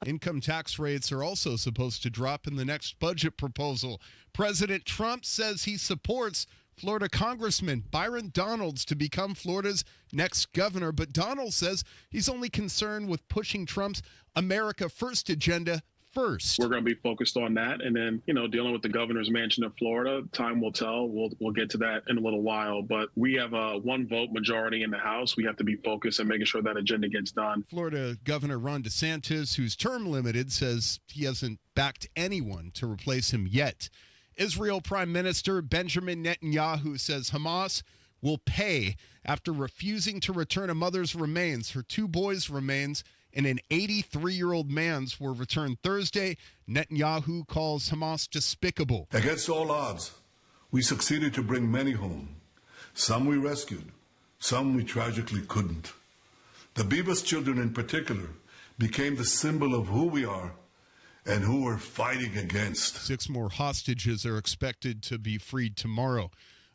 Income tax rates are also supposed to drop in the next budget proposal. President Trump says he supports Florida Congressman Byron Donalds to become Florida's next governor, but Donalds says he's only concerned with pushing Trump's America First agenda first. We're going to be focused on that, and then, dealing with the governor's mansion of Florida, time will tell. We'll get to that in a little while, but we have a one vote majority in the House. We have to be focused on making sure that agenda gets done. Florida Governor Ron DeSantis, who's term limited, says he hasn't backed anyone to replace him yet. Israel Prime Minister Benjamin Netanyahu says Hamas will pay after refusing to return a mother's remains. Her two boys' remains and an 83-year-old man's were returned Thursday. Netanyahu calls Hamas despicable. Against all odds, we succeeded to bring many home. Some we rescued, some we tragically couldn't. The Bibas children in particular became the symbol of who we are and who we're fighting against. 6 more hostages are expected to be freed tomorrow.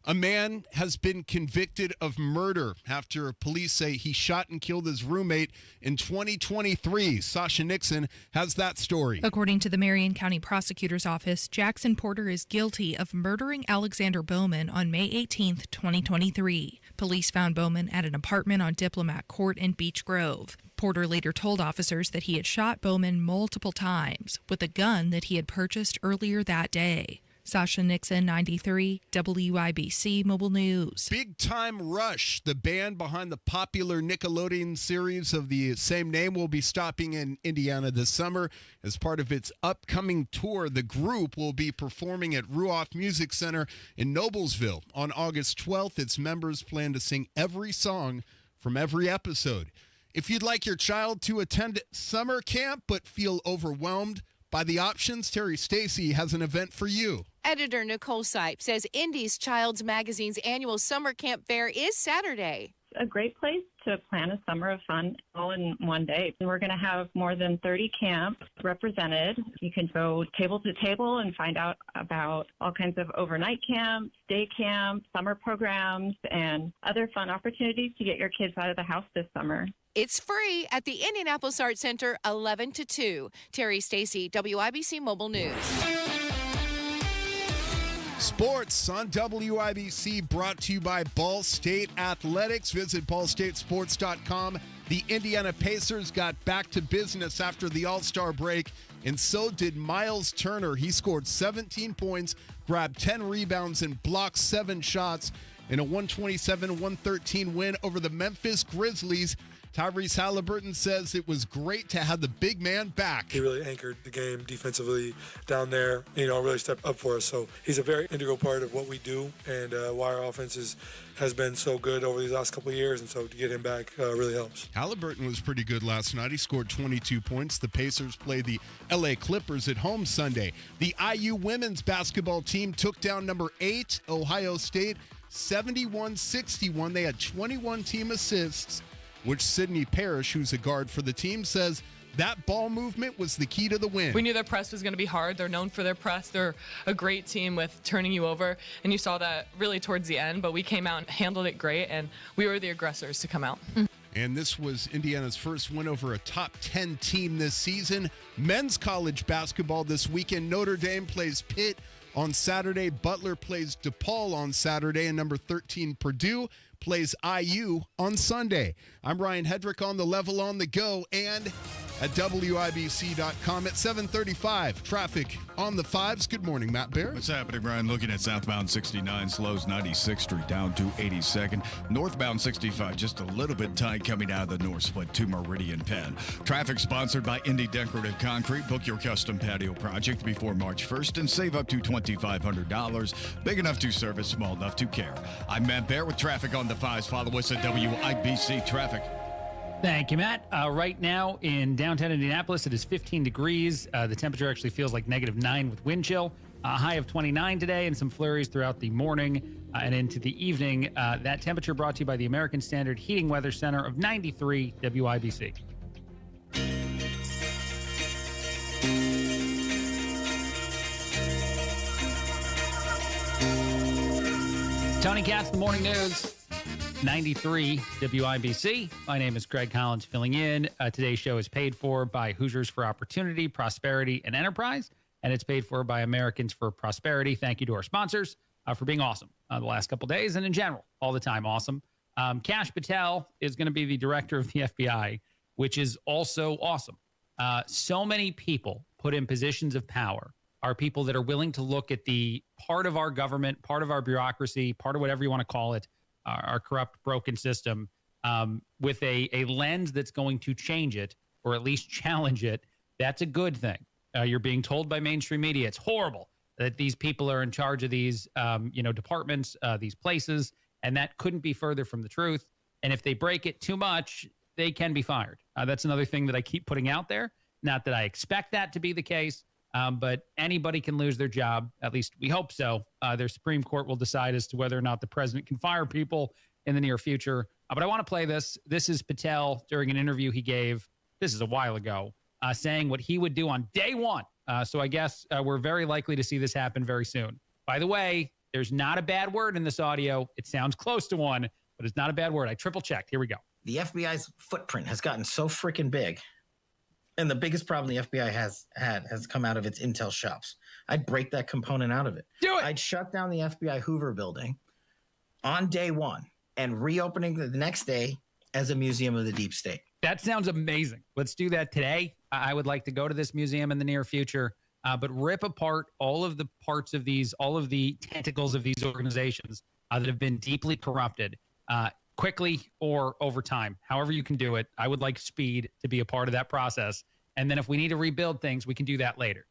A man has been convicted of murder after police say he shot and killed his roommate in 2023. Sasha Nixon has that story. According to the Marion County Prosecutor's Office, Jackson Porter is guilty of murdering Alexander Bowman on May 18, 2023. Police found Bowman at an apartment on Diplomat Court in Beech Grove. Porter later told officers that he had shot Bowman multiple times with a gun that he had purchased earlier that day. Sasha Nixon, 93, WIBC Mobile News. Big Time Rush, the band behind the popular Nickelodeon series of the same name, will be stopping in Indiana this summer. As part of its upcoming tour, the group will be performing at Ruoff Music Center in Noblesville. On August 12th, its members plan to sing every song from every episode. If you'd like your child to attend summer camp but feel overwhelmed by the options, Terry Stacy has an event for you. Editor Nicole Sipe says Indy's Child's Magazine's annual summer camp fair is Saturday. A great place to plan a summer of fun all in one day. We're going to have more than 30 camps represented. You can go table to table and find out about all kinds of overnight camps, day camps, summer programs, and other fun opportunities to get your kids out of the house this summer. It's free at the Indianapolis Arts Center, 11 to 2. Terry Stacy, WIBC Mobile News. Sports on WIBC brought to you by Ball State Athletics. Visit ballstatesports.com. The Indiana Pacers got back to business after the All-Star break, and so did Miles Turner. He scored 17 points, grabbed 10 rebounds, and blocked 7 shots in a 127-113 win over the Memphis Grizzlies. Tyrese Halliburton says it was great to have the big man back. He really anchored the game defensively down there, really stepped up for us. So he's a very integral part of what we do and why our offense has been so good over these last couple of years. And so to get him back really helps. Halliburton was pretty good last night. He scored 22 points. The Pacers play the LA Clippers at home Sunday. The IU women's basketball team took down number 8, Ohio State, 71-61. They had 21 team assists, which Sydney Parrish, who's a guard for the team, says that ball movement was the key to the win. We knew their press was going to be hard. They're known for their press. They're a great team with turning you over, and you saw that really towards the end, but we came out and handled it great, and we were the aggressors to come out. And this was Indiana's first win over a top 10 team this season. Men's college basketball this weekend. Notre Dame plays Pitt on Saturday. Butler plays DePaul on Saturday, and number 13 Purdue plays IU on Sunday. I'm Ryan Hedrick on the Level on the Go and at WIBC.com at 7:35. Traffic on the 5s. Good morning, Matt Barrett. What's happening, Ryan? Looking at southbound 69, slows 96th Street down to 82nd. Northbound 65, just a little bit tight coming out of the North Split to Meridian Penn. Traffic sponsored by Indy Decorative Concrete. Book your custom patio project before March 1st and save up to $2,500. Big enough to service, small enough to care. I'm Matt Barrett with traffic on the 5s. Follow us at WIBC Traffic. Thank you, Matt. Right now in downtown Indianapolis, it is 15 degrees. The temperature actually feels like -9 with wind chill. A high of 29 today and some flurries throughout the morning and into the evening. That temperature brought to you by the American Standard Heating Weather Center of 93 WIBC. Tony Katz, the Morning News. 93 WIBC. My name is Greg Collins filling in. Today's show is paid for by Hoosiers for Opportunity, Prosperity, and Enterprise, and it's paid for by Americans for Prosperity. Thank you to our sponsors for being awesome the last couple days and in general, all the time awesome. Kash Patel is going to be the director of the FBI, which is also awesome. So many people put in positions of power are people that are willing to look at the part of our government, part of our bureaucracy, part of whatever you want to call it, our corrupt, broken system, with a lens that's going to change it or at least challenge it. That's a good thing. You're being told by mainstream media it's horrible that these people are in charge of these, departments, these places, and that couldn't be further from the truth. And if they break it too much, they can be fired. That's another thing that I keep putting out there. Not that I expect that to be the case, but anybody can lose their job. At least we hope so. Their Supreme Court will decide as to whether or not the president can fire people in the near future. But I want to play this. This is Patel during an interview he gave. This is a while ago, saying what he would do on day one. So I guess we're very likely to see this happen very soon. By the way, there's not a bad word in this audio. It sounds close to one, but it's not a bad word. I triple checked. Here we go. The FBI's footprint has gotten so freaking big. And the biggest problem the FBI has come out of its intel shops. I'd break that component out of it. Do it. I'd shut down the FBI Hoover building on day one and reopening the next day as a museum of the deep state. That sounds amazing. Let's do that today. I would like to go to this museum in the near future, but rip apart all of the parts of these, all of the tentacles of these organizations that have been deeply corrupted quickly or over time. However you can do it. I would like speed to be a part of that process. And then if we need to rebuild things, we can do that later.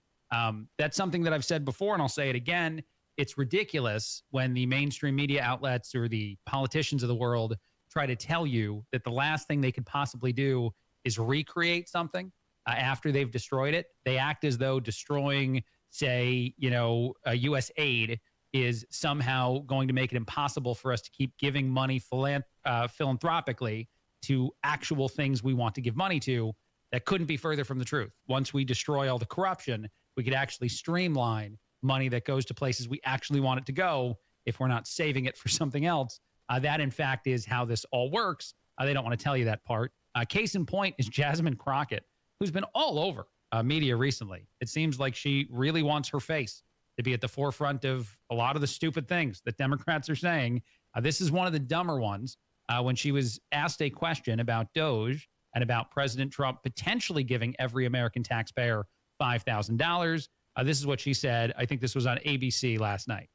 That's something that I've said before, and I'll say it again. It's ridiculous when the mainstream media outlets or the politicians of the world try to tell you that the last thing they could possibly do is recreate something after they've destroyed it. They act as though destroying, say, U.S. aid is somehow going to make it impossible for us to keep giving money philanthropically to actual things we want to give money to. That couldn't be further from the truth. Once we destroy all the corruption, we could actually streamline money that goes to places we actually want it to go if we're not saving it for something else. That, in fact, is how this all works. They don't want to tell you that part. Case in point is Jasmine Crockett, who's been all over media recently. It seems like she really wants her face to be at the forefront of a lot of the stupid things that Democrats are saying. This is one of the dumber ones. When she was asked a question about Doge and about President Trump potentially giving every American taxpayer $5,000, this is what she said. I think this was on ABC last night.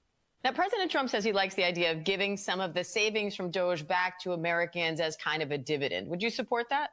Now, President Trump says he likes the idea of giving some of the savings from Doge back to Americans as kind of a dividend. Would you support that?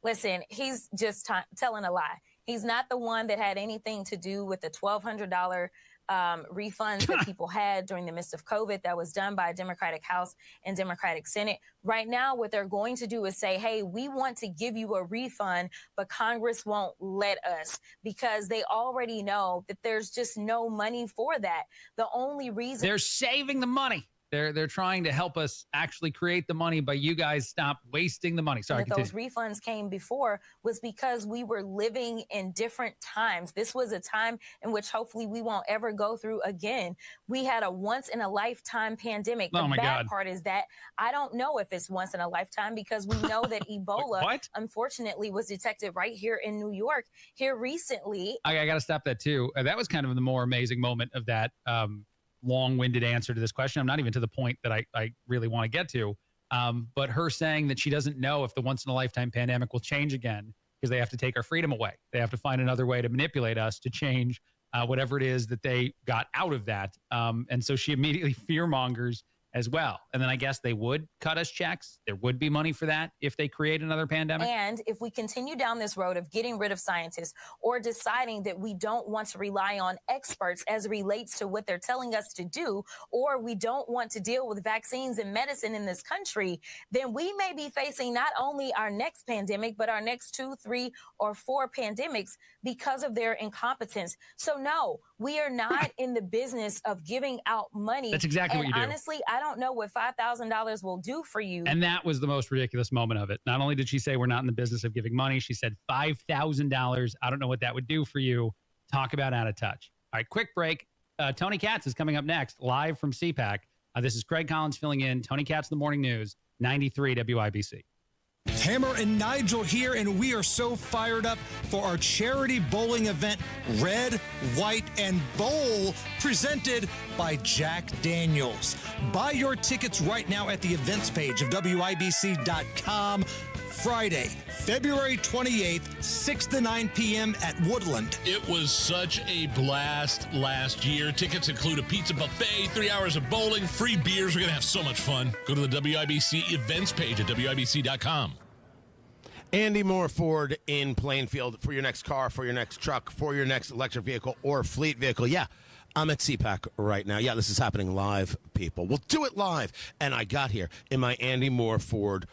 Listen, he's just telling a lie. He's not the one that had anything to do with the $1,200 refunds that people had during the midst of COVID that was done by a Democratic House and Democratic Senate. Right now, what they're going to do is say, hey, we want to give you a refund, but Congress won't let us because they already know that there's just no money for that. The only reason they're saving the money. They're trying to help us actually create the money, but you guys stop wasting the money. Sorry, that those refunds came before was because we were living in different times. This was a time in which hopefully we won't ever go through again. We had a once-in-a-lifetime pandemic. The bad part is that I don't know if it's once in a lifetime because we know that Ebola, unfortunately, was detected right here in New York here recently. I got to stop that, too. That was kind of the more amazing moment of that long-winded answer to this question. I'm not even to the point that I really want to get to. But her saying that she doesn't know if the once-in-a-lifetime pandemic will change again because they have to take our freedom away. They have to find another way to manipulate us to change whatever it is that they got out of that. And so she immediately fear-mongers as well. And then I guess they would cut us checks. There would be money for that if they create another pandemic. And if we continue down this road of getting rid of scientists or deciding that we don't want to rely on experts as it relates to what they're telling us to do, or we don't want to deal with vaccines and medicine in this country, then we may be facing not only our next pandemic, but our next 2, 3, or 4 pandemics because of their incompetence. So no, we are not in the business of giving out money. That's exactly what you do. Honestly, I don't know what $5,000 will do for you. And that was the most ridiculous moment of it. Not only did she say we're not in the business of giving money, she said $5,000. I don't know what that would do for you. Talk about out of touch. All right, quick break. Tony Katz is coming up next, live from CPAC. This is Craig Collins filling in. Tony Katz, The Morning News, 93 WIBC. Hammer and Nigel here, and we are so fired up for our charity bowling event, Red, White, and Bowl, presented by Jack Daniels. Buy your tickets right now at the events page of WIBC.com. Friday, February 28th, 6 to 9 p.m. at Woodland. It was such a blast last year. Tickets include a pizza buffet, 3 hours of bowling, free beers. We're going to have so much fun. Go to the WIBC events page at WIBC.com. Andy Moore Ford in Plainfield for your next car, for your next truck, for your next electric vehicle or fleet vehicle. Yeah, I'm at CPAC right now. Yeah, this is happening live, people. We'll do it live. And I got here in my Andy Moore Ford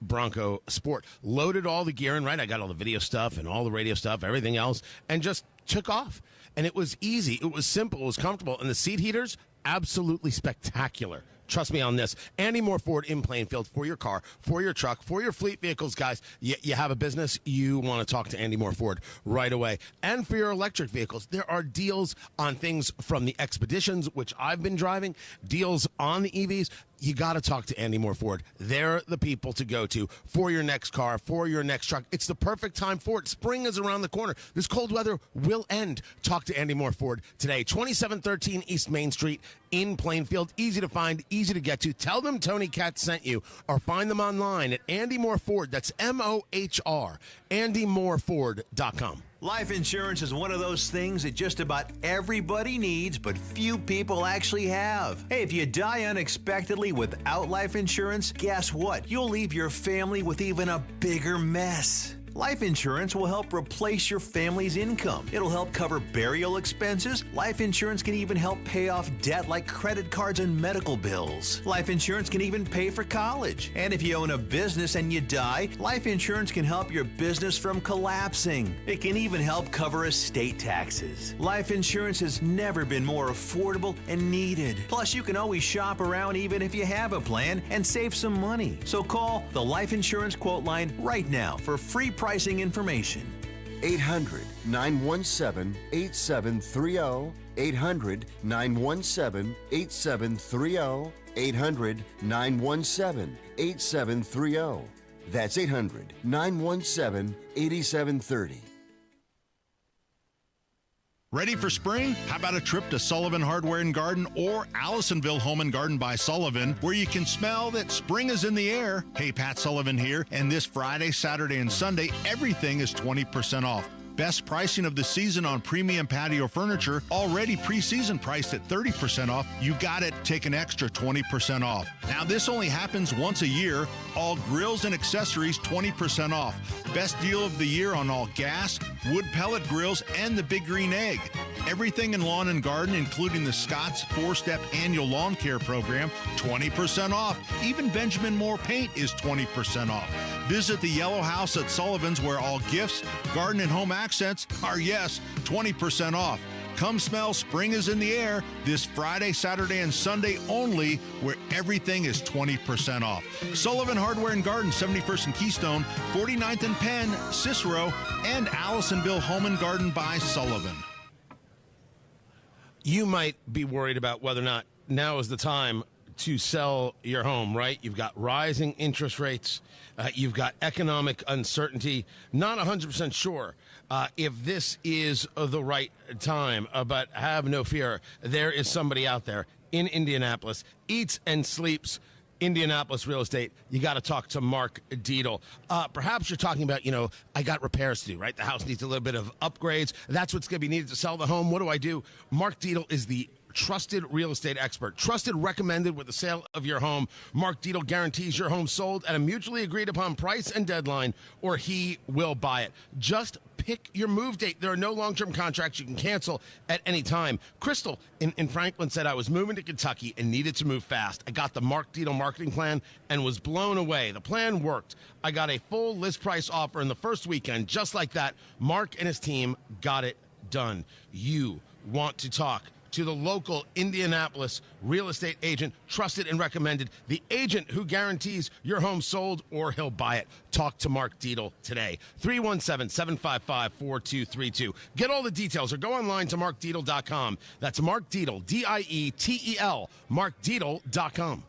Bronco Sport. Loaded all the gear in, right? I got all the video stuff and all the radio stuff, everything else, and just took off. And it was easy. It was simple. It was comfortable. And the seat heaters, absolutely spectacular. Trust me on this. Andy Moore Ford in Plainfield for your car, for your truck, for your fleet vehicles, guys. You have a business, you want to talk to Andy Moore Ford right away. And for your electric vehicles, there are deals on things from the Expeditions, which I've been driving, deals on the EVs. You got to talk to Andy Moore Ford. They're the people to go to for your next car, for your next truck. It's the perfect time for it. Spring is around the corner. This cold weather will end. Talk to Andy Moore Ford today. 2713 East Main Street in Plainfield. Easy to find, easy to get to. Tell them Tony Katz sent you, or find them online at Andy Moore Ford. That's MOHR, AndyMooreFord.com. Life insurance is one of those things that just about everybody needs, but few people actually have. Hey, if you die unexpectedly without life insurance, guess what? You'll leave your family with even a bigger mess. Life insurance will help replace your family's income. It'll help cover burial expenses. Life insurance can even help pay off debt like credit cards and medical bills. Life insurance can even pay for college. And if you own a business and you die, life insurance can help your business from collapsing. It can even help cover estate taxes. Life insurance has never been more affordable and needed. Plus, you can always shop around even if you have a plan and save some money. So call the Life Insurance Quote Line right now for free pricing information. 800-917-8730. 800-917-8730. 800-917-8730. That's 800-917-8730. Ready for spring? How about a trip to Sullivan Hardware and Garden or Allisonville Home and Garden by Sullivan, where you can smell that spring is in the air? Hey, Pat Sullivan here, and this Friday, Saturday, and Sunday, everything is 20% off. Best pricing of the season on premium patio furniture, already pre-season priced at 30% off. You got it, take an extra 20% off. Now, this only happens once a year. All grills and accessories, 20% off. Best deal of the year on all gas, wood pellet grills, and the Big Green Egg. Everything in lawn and garden, including the Scott's 4-step annual lawn care program, 20% off. Even Benjamin Moore paint is 20% off. Visit the Yellow House at Sullivan's, where all gifts, garden and home accents are, yes, 20% off. Come smell spring is in the air this Friday, Saturday, and Sunday only, where everything is 20% off. Sullivan Hardware and Garden, 71st and Keystone, 49th and Penn, Cicero, and Allisonville Home and Garden by Sullivan. You might be worried about whether or not now is the time to sell your home, right? You've got rising interest rates. You've got economic uncertainty. Not 100% sure if this is the right time, but have no fear. There is somebody out there in Indianapolis, eats and sleeps Indianapolis real estate. You got to talk to Mark Dietl. Perhaps you're talking about, I got repairs to do, right? The house needs a little bit of upgrades. That's what's going to be needed to sell the home. What do I do? Mark Dietl is the trusted real estate expert. Trusted, recommended with the sale of your home. Mark Dietl guarantees your home sold at a mutually agreed upon price and deadline, or he will buy it. Just pick your move date. There are no long-term contracts you can cancel at any time. Crystal in Franklin said, I was moving to Kentucky and needed to move fast. I got the Mark Dietl marketing plan and was blown away. The plan worked. I got a full list price offer in the first weekend. Just like that, Mark and his team got it done. You want to talk to the local Indianapolis real estate agent, trusted and recommended, the agent who guarantees your home sold or he'll buy it. Talk to Mark Dietl today. 317-755-4232. Get all the details or go online to markdietl.com. That's Mark Dietl, D-I-E-T-E-L, markdietl.com.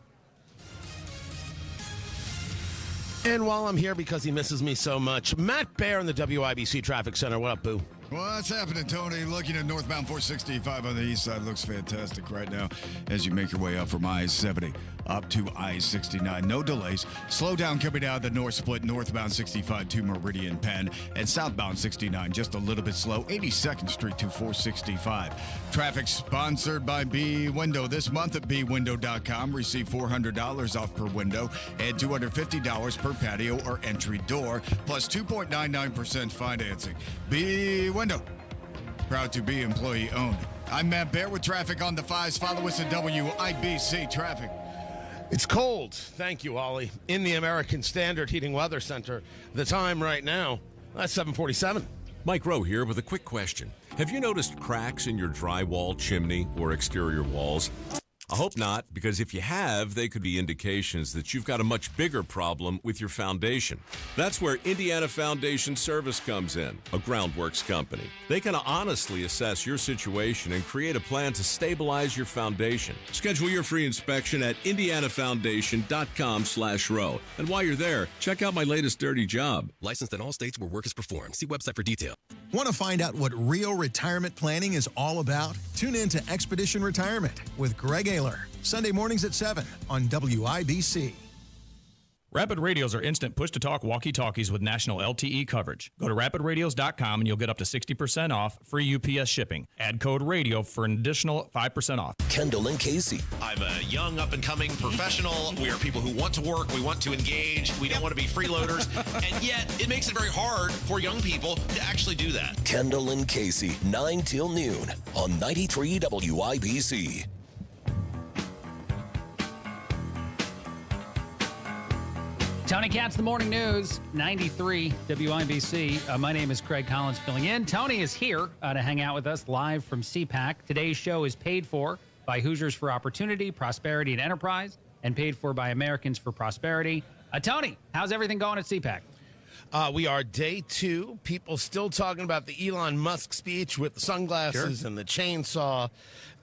And while I'm here because he misses me so much, Matt Baer in the WIBC Traffic Center. What up, boo? What's happening, Tony? Looking at northbound 465 on the east side. Looks fantastic right now as you make your way up from I-70 up to I-69. No delays. Slow down coming out of the north split, northbound 65 to Meridian Penn, and southbound 69 just a little bit slow, 82nd Street to 465. Traffic sponsored by B Window. This month at bwindow.com, receive $400 off per window and $250 per patio or entry door, plus 2.99% financing. B Window, proud to be employee owned. I'm Matt Baer with traffic on the 5s. Follow us at WIBC Traffic. It's cold. Thank you, Ollie. In the American Standard Heating Weather Center. The time right now, that's 7:47. Mike Rowe here with a quick question. Have you noticed cracks in your drywall, chimney, or exterior walls? I hope not, because if you have, they could be indications that you've got a much bigger problem with your foundation. That's where Indiana Foundation Service comes in, a groundworks company. They can honestly assess your situation and create a plan to stabilize your foundation. Schedule your free inspection at indianafoundation.com/row. And while you're there, check out my latest dirty job. Licensed in all states where work is performed. See website for detail. Want to find out what real retirement planning is all about? Tune in to Expedition Retirement with Greg Ayler, Sunday mornings at 7 on WIBC. Rapid Radios are instant push-to-talk walkie-talkies with national LTE coverage. Go to rapidradios.com and you'll get up to 60% off, free UPS shipping. Add code RADIO for an additional 5% off. Kendall and Casey. I'm a young, up-and-coming professional. We are people who want to work. We want to engage. We don't want to be freeloaders. And yet, it makes it very hard for young people to actually do that. Kendall and Casey, 9 till noon on 93 WIBC. Tony Katz, the morning news, 93 WIBC. My name is Craig Collins filling in. Tony is here to hang out with us live from CPAC. Today's show is paid for by Hoosiers for Opportunity, Prosperity, and Enterprise, and paid for by Americans for Prosperity. Tony, how's everything going at CPAC? We are day 2. People still talking about the Elon Musk speech with the sunglasses and the chainsaw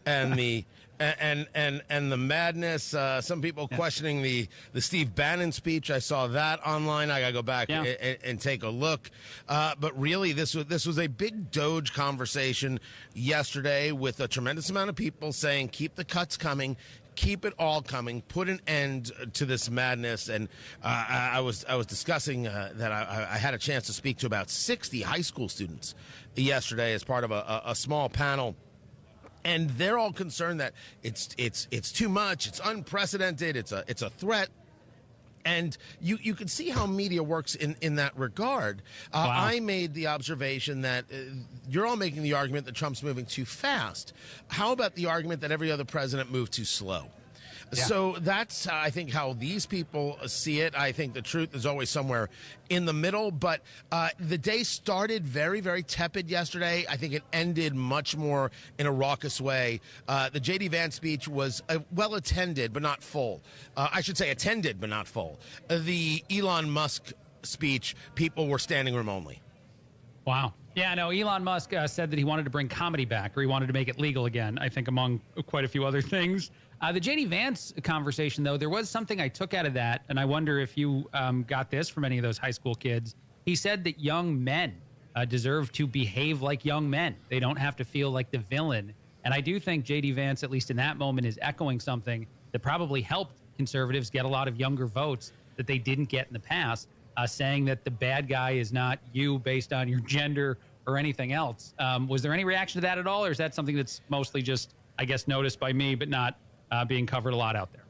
and the and the madness. Some people questioning the Steve Bannon speech. I saw that online. I gotta go back and take a look. But really, this was a big Doge conversation yesterday with a tremendous amount of people saying, "Keep the cuts coming." Keep it all coming. Put an end to this madness. And I was discussing that I had a chance to speak to about 60 high school students yesterday as part of a small panel, and they're all concerned that it's too much. It's unprecedented. It's a threat. And you can see how media works in that regard. Wow. I made the observation that you're all making the argument that Trump's moving too fast. How about the argument that every other president moved too slow? Yeah. So that's, I think, how these people see it. I think the truth is always somewhere in the middle. But the day started very, very tepid yesterday. I think it ended much more in a raucous way. The J.D. Vance speech was well attended, but not full. I should say attended, but not full. The Elon Musk speech, people were standing room only. Wow. Yeah, no, Elon Musk said that he wanted to bring comedy back, or he wanted to make it legal again, I think, among quite a few other things. The J.D. Vance conversation, though, there was something I took out of that, and I wonder if you got this from any of those high school kids. He said that young men deserve to behave like young men. They don't have to feel like the villain. And I do think J.D. Vance, at least in that moment, is echoing something that probably helped conservatives get a lot of younger votes that they didn't get in the past, saying that the bad guy is not you based on your gender or anything else. Was there any reaction to that at all, or is that something that's mostly just, I guess, noticed by me, but not being covered a lot out there?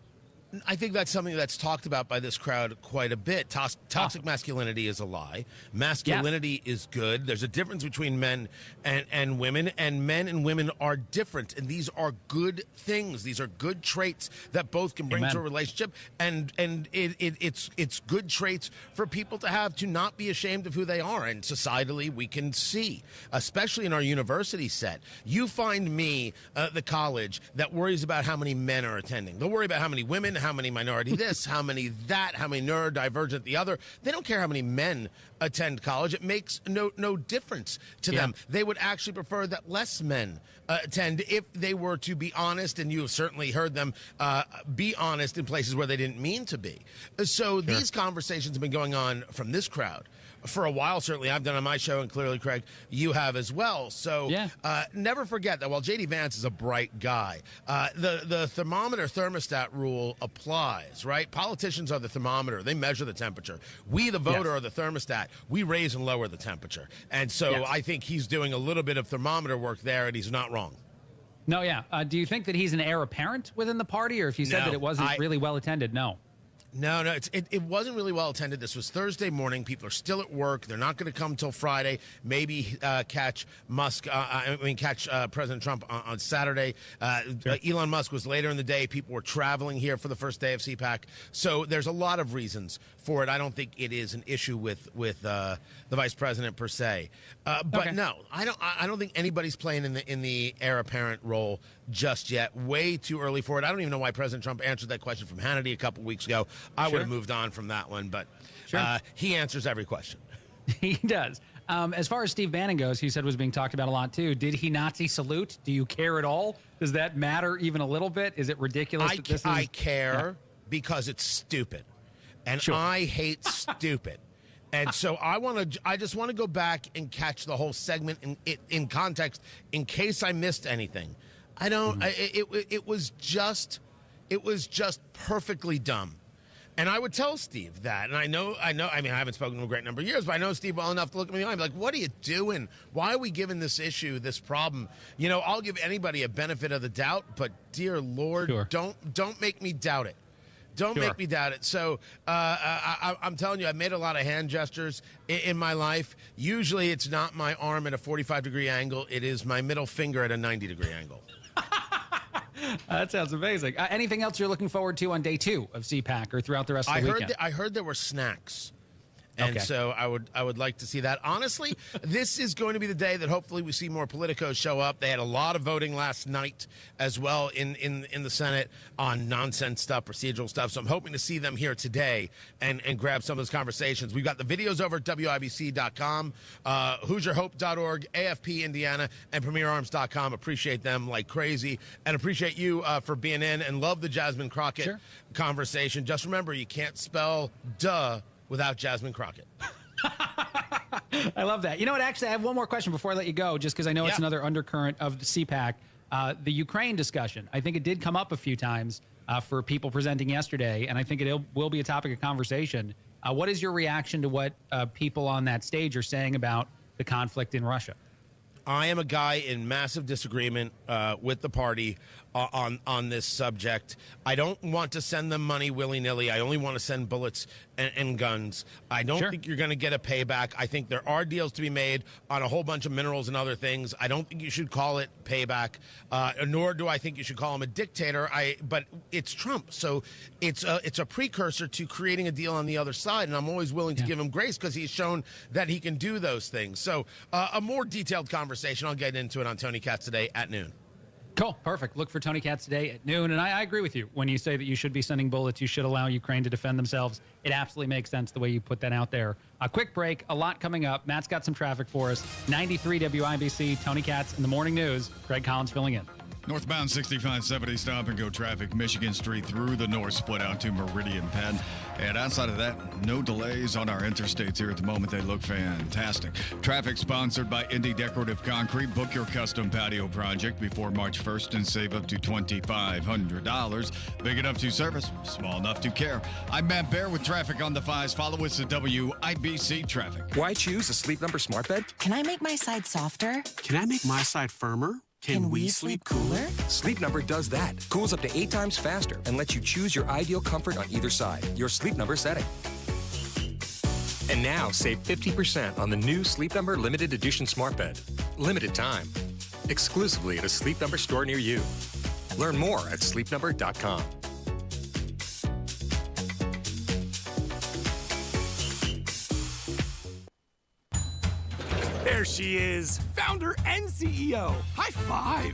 I think that's something that's talked about by this crowd quite a bit. Toxic masculinity is a lie. Masculinity is good. There's a difference between men and women, and men and women are different. And these are good things. These are good traits that both can bring to a relationship. And it's good traits for people to have, to not be ashamed of who they are. And societally, we can see, especially in our university set, you find me, the college, that worries about how many men are attending. They'll worry about how many women, how many minority this, how many that, how many neurodivergent the other. They don't care how many men attend college. It makes no difference to them. They would actually prefer that less men attend if they were to be honest, and you have certainly heard them be honest in places where they didn't mean to be. So these conversations have been going on from this crowd for a while. Certainly I've done on my show, and clearly, Craig, you have as well. So never forget that while J.D. Vance is a bright guy, the thermostat rule applies, right? Politicians are the thermometer. They measure the temperature. We, the voter, are the thermostat. We raise and lower the temperature. And so I think he's doing a little bit of thermometer work there, and he's not wrong. No, do you think that he's an heir apparent within the party, or if you said that it wasn't really well attended? No, it wasn't really well attended. This was Thursday morning. People are still at work. They're not going to come till Friday. Maybe catch President Trump on Saturday. Elon Musk was later in the day. People were traveling here for the first day of CPAC. So there's a lot of reasons for it. I don't think it is an issue with the vice president per se. But no, I don't think anybody's playing in the heir apparent role just yet. Way too early for it. I don't even know why President Trump answered that question from Hannity a couple weeks ago. I would have moved on from that one, but he answers every question. He does. As far as Steve Bannon goes, he said was being talked about a lot too. Did he Nazi salute? Do you care at all? Does that matter even a little bit? Is it ridiculous? I care because it's stupid, and I hate stupid. And so I just want to go back and catch the whole segment in context in case I missed anything. I don't. It was just perfectly dumb. And I would tell Steve that. And I know, I mean, I haven't spoken to him a great number of years, but I know Steve well enough to look at me in the eye and be like, what are you doing? Why are we giving this issue, this problem? You know, I'll give anybody a benefit of the doubt, but dear Lord, don't make me doubt it. Don't make me doubt it. So I'm telling you, I've made a lot of hand gestures in my life. Usually it's not my arm at a 45-degree angle. It is my middle finger at a 90-degree angle. That sounds amazing. Anything else you're looking forward to on day 2 of CPAC or throughout the rest of the weekend? I heard there were snacks. And Okay. so I would like to see that. Honestly, this is going to be the day that hopefully we see more politicos show up. They had a lot of voting last night as well in the Senate on nonsense stuff, procedural stuff. So I'm hoping to see them here today and grab some of those conversations. We've got the videos over at WIBC.com, HoosierHope.org, AFP Indiana, and PremierArms.com. Appreciate them like crazy. And appreciate you for being in and love the Jasmine Crockett conversation. Just remember, you can't spell duh without Jasmine Crockett. I love that. You know what? Actually, I have one more question before I let you go, just because I know it's another undercurrent of the CPAC. The Ukraine discussion. I think it did come up a few times for people presenting yesterday, and I think it will be a topic of conversation. What is your reaction to what people on that stage are saying about the conflict in Russia? I am a guy in massive disagreement with the party on this subject. I don't want to send them money willy-nilly. I only want to send bullets and guns. I don't think you're going to get a payback. I think there are deals to be made on a whole bunch of minerals and other things. I don't think you should call it payback, nor do I think you should call him a dictator. But it's Trump, so it's a precursor to creating a deal on the other side, and I'm always willing to give him grace because he's shown that he can do those things. So a more detailed conversation, I'll get into it on Tony Katz today at noon. Cool. Perfect. Look for Tony Katz today at noon. And I agree with you. When you say that you should be sending bullets, you should allow Ukraine to defend themselves. It absolutely makes sense the way you put that out there. A quick break. A lot coming up. Matt's got some traffic for us. 93 WIBC, Tony Katz in the morning news. Greg Collins filling in. Northbound 6570 stop and go traffic, Michigan Street through the north split out to Meridian Penn. And outside of that, no delays on our interstates here at the moment. They look fantastic. Traffic sponsored by Indy Decorative Concrete. Book your custom patio project before March 1st and save up to $2,500. Big enough to service, small enough to care. I'm Matt Bear with traffic on the 5s. Follow us at WIBC Traffic. Why choose a Sleep Number smart bed? Can I make my side softer? Can I make my side firmer? Can we sleep cooler? Sleep Number does that. Cools up to 8 times faster and lets you choose your ideal comfort on either side. Your Sleep Number setting. And now save 50% on the new Sleep Number limited edition smart bed. Limited time. Exclusively at a Sleep Number store near you. Learn more at sleepnumber.com. There she is, founder and CEO. High five.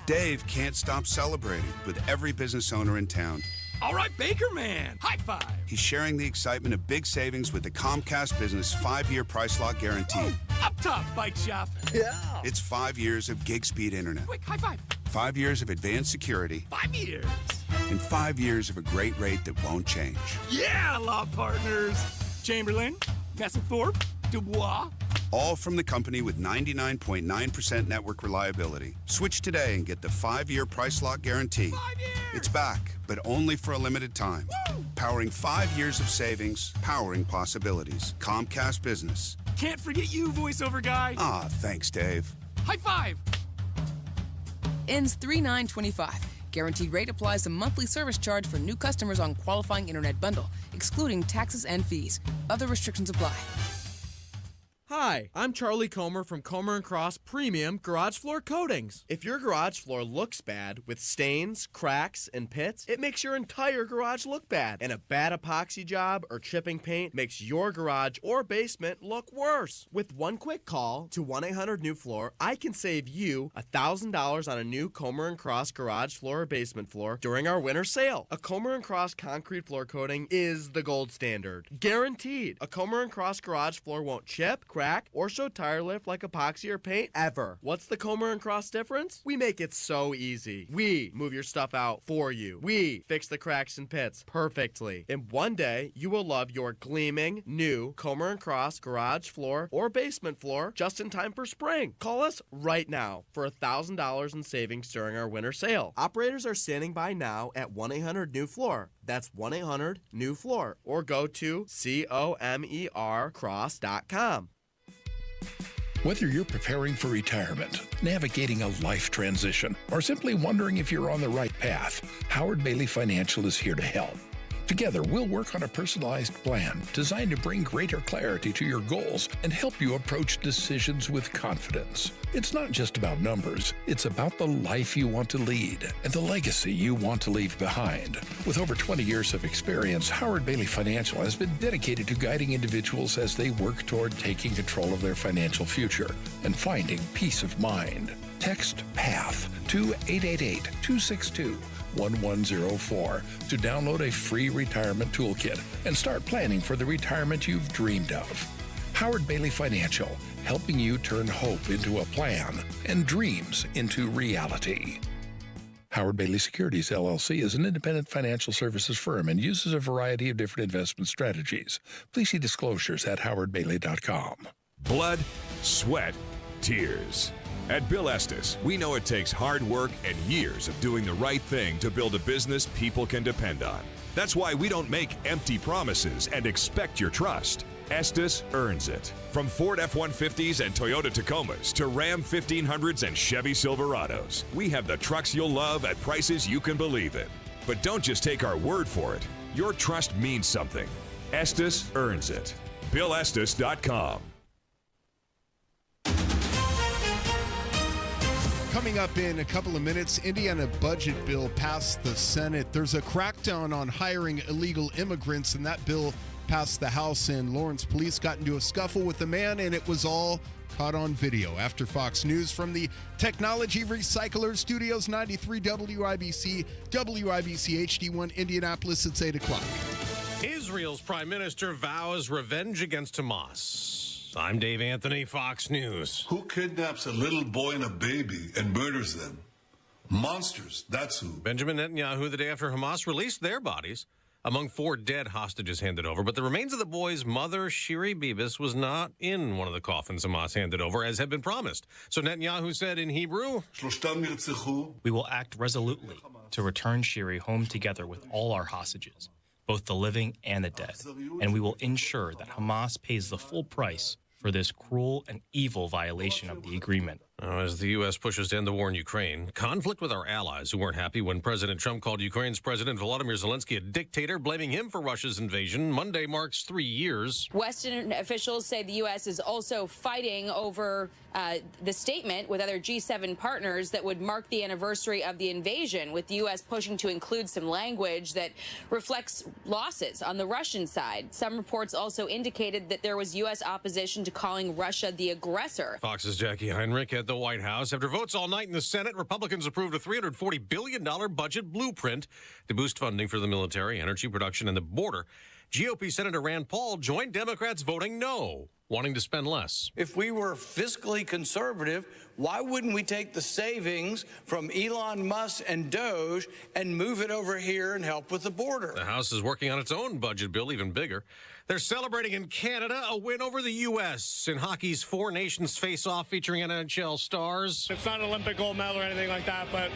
Dave can't stop celebrating with every business owner in town. All right, Baker Man. High five. He's sharing the excitement of big savings with the Comcast Business 5-year price lock guarantee. Up top, bike shop. Yeah. It's 5 years of gig speed internet. Quick, high five. 5 years of advanced security. 5 years. And 5 years of a great rate that won't change. Yeah, law partners. Chamberlain, Messethorpe, Dubois. All from the company with 99.9% network reliability. Switch today and get the 5-year price lock guarantee. 5 years. It's back, but only for a limited time. Woo! Powering 5 years of savings, powering possibilities. Comcast Business. Can't forget you, voiceover guy. Ah, thanks, Dave. High five. Ends 3/9/25. Guaranteed rate applies to monthly service charge for new customers on qualifying internet bundle, excluding taxes and fees. Other restrictions apply. Hi, I'm Charlie Comer from Comer & Cross Premium Garage Floor Coatings. If your garage floor looks bad with stains, cracks, and pits, it makes your entire garage look bad. And a bad epoxy job or chipping paint makes your garage or basement look worse. With one quick call to 1-800-NEW-FLOOR, I can save you $1,000 on a new Comer & Cross garage floor or basement floor during our winter sale. A Comer & Cross concrete floor coating is the gold standard. Guaranteed. A Comer & Cross garage floor won't chip, crack, or show tire lift like epoxy or paint ever. What's the Comer & Cross difference? We make it so easy. We move your stuff out for you. We fix the cracks and pits perfectly. In one day, you will love your gleaming new Comer & Cross garage floor or basement floor just in time for spring. Call us right now for $1,000 in savings during our winter sale. Operators are standing by now at 1-800-NEW-FLOOR. That's 1-800-NEW-FLOOR. Or go to COMERcross.com. Whether you're preparing for retirement, navigating a life transition, or simply wondering if you're on the right path, Howard Bailey Financial is here to help. Together, we'll work on a personalized plan designed to bring greater clarity to your goals and help you approach decisions with confidence. It's not just about numbers, it's about the life you want to lead and the legacy you want to leave behind. With over 20 years of experience, Howard Bailey Financial has been dedicated to guiding individuals as they work toward taking control of their financial future and finding peace of mind. Text PATH to 888-262-1104 to download a free retirement toolkit and start planning for the retirement you've dreamed of. Howard Bailey Financial, helping you turn hope into a plan and dreams into reality. Howard Bailey Securities, LLC is an independent financial services firm and uses a variety of different investment strategies. Please see disclosures at howardbailey.com. Blood, sweat, tears. At Bill Estes, we know it takes hard work and years of doing the right thing to build a business people can depend on. That's why we don't make empty promises and expect your trust. Estes earns it. From Ford F-150s and Toyota Tacomas to Ram 1500s and Chevy Silverados, we have the trucks you'll love at prices you can believe in. But don't just take our word for it. Your trust means something. Estes earns it. BillEstes.com. Coming up in a couple of minutes, Indiana budget bill passed the Senate. There's a crackdown on hiring illegal immigrants, and that bill passed the House, and Lawrence police got into a scuffle with a man, and it was all caught on video. After Fox News from the Technology Recycler Studios, 93 WIBC, WIBC HD1 Indianapolis, it's 8 o'clock. Israel's prime minister vows revenge against Hamas. I'm Dave Anthony, Fox News. Who kidnaps a little boy and a baby and murders them? Monsters, that's who. Benjamin Netanyahu, the day after Hamas released their bodies, among 4 dead hostages handed over. But the remains of the boy's mother, Shiri Bibas, was not in one of the coffins Hamas handed over, as had been promised. So Netanyahu said in Hebrew, "We will act resolutely to return Shiri home together with all our hostages, both the living and the dead, and we will ensure that Hamas pays the full price for this cruel and evil violation of the agreement." As the U.S. pushes to end the war in Ukraine, conflict with our allies who weren't happy when President Trump called Ukraine's President Volodymyr Zelensky a dictator, blaming him for Russia's invasion. Monday marks 3 years. Western officials say the U.S. is also fighting over the statement with other G7 partners that would mark the anniversary of the invasion, with the U.S. pushing to include some language that reflects losses on the Russian side. Some reports also indicated that there was U.S. opposition to calling Russia the aggressor. Fox's Jackie Heinrich at the White House. After votes all night in the Senate, Republicans approved a $340 billion budget blueprint to boost funding for the military, energy production, and the border. GOP Senator Rand Paul joined Democrats voting no, wanting to spend less. If we were fiscally conservative, why wouldn't we take the savings from Elon Musk and Doge and move it over here and help with the border? The House is working on its own budget bill, even bigger. They're celebrating in Canada a win over the U.S. in hockey's 4 nations face-off featuring NHL stars. It's not an Olympic gold medal or anything like that, but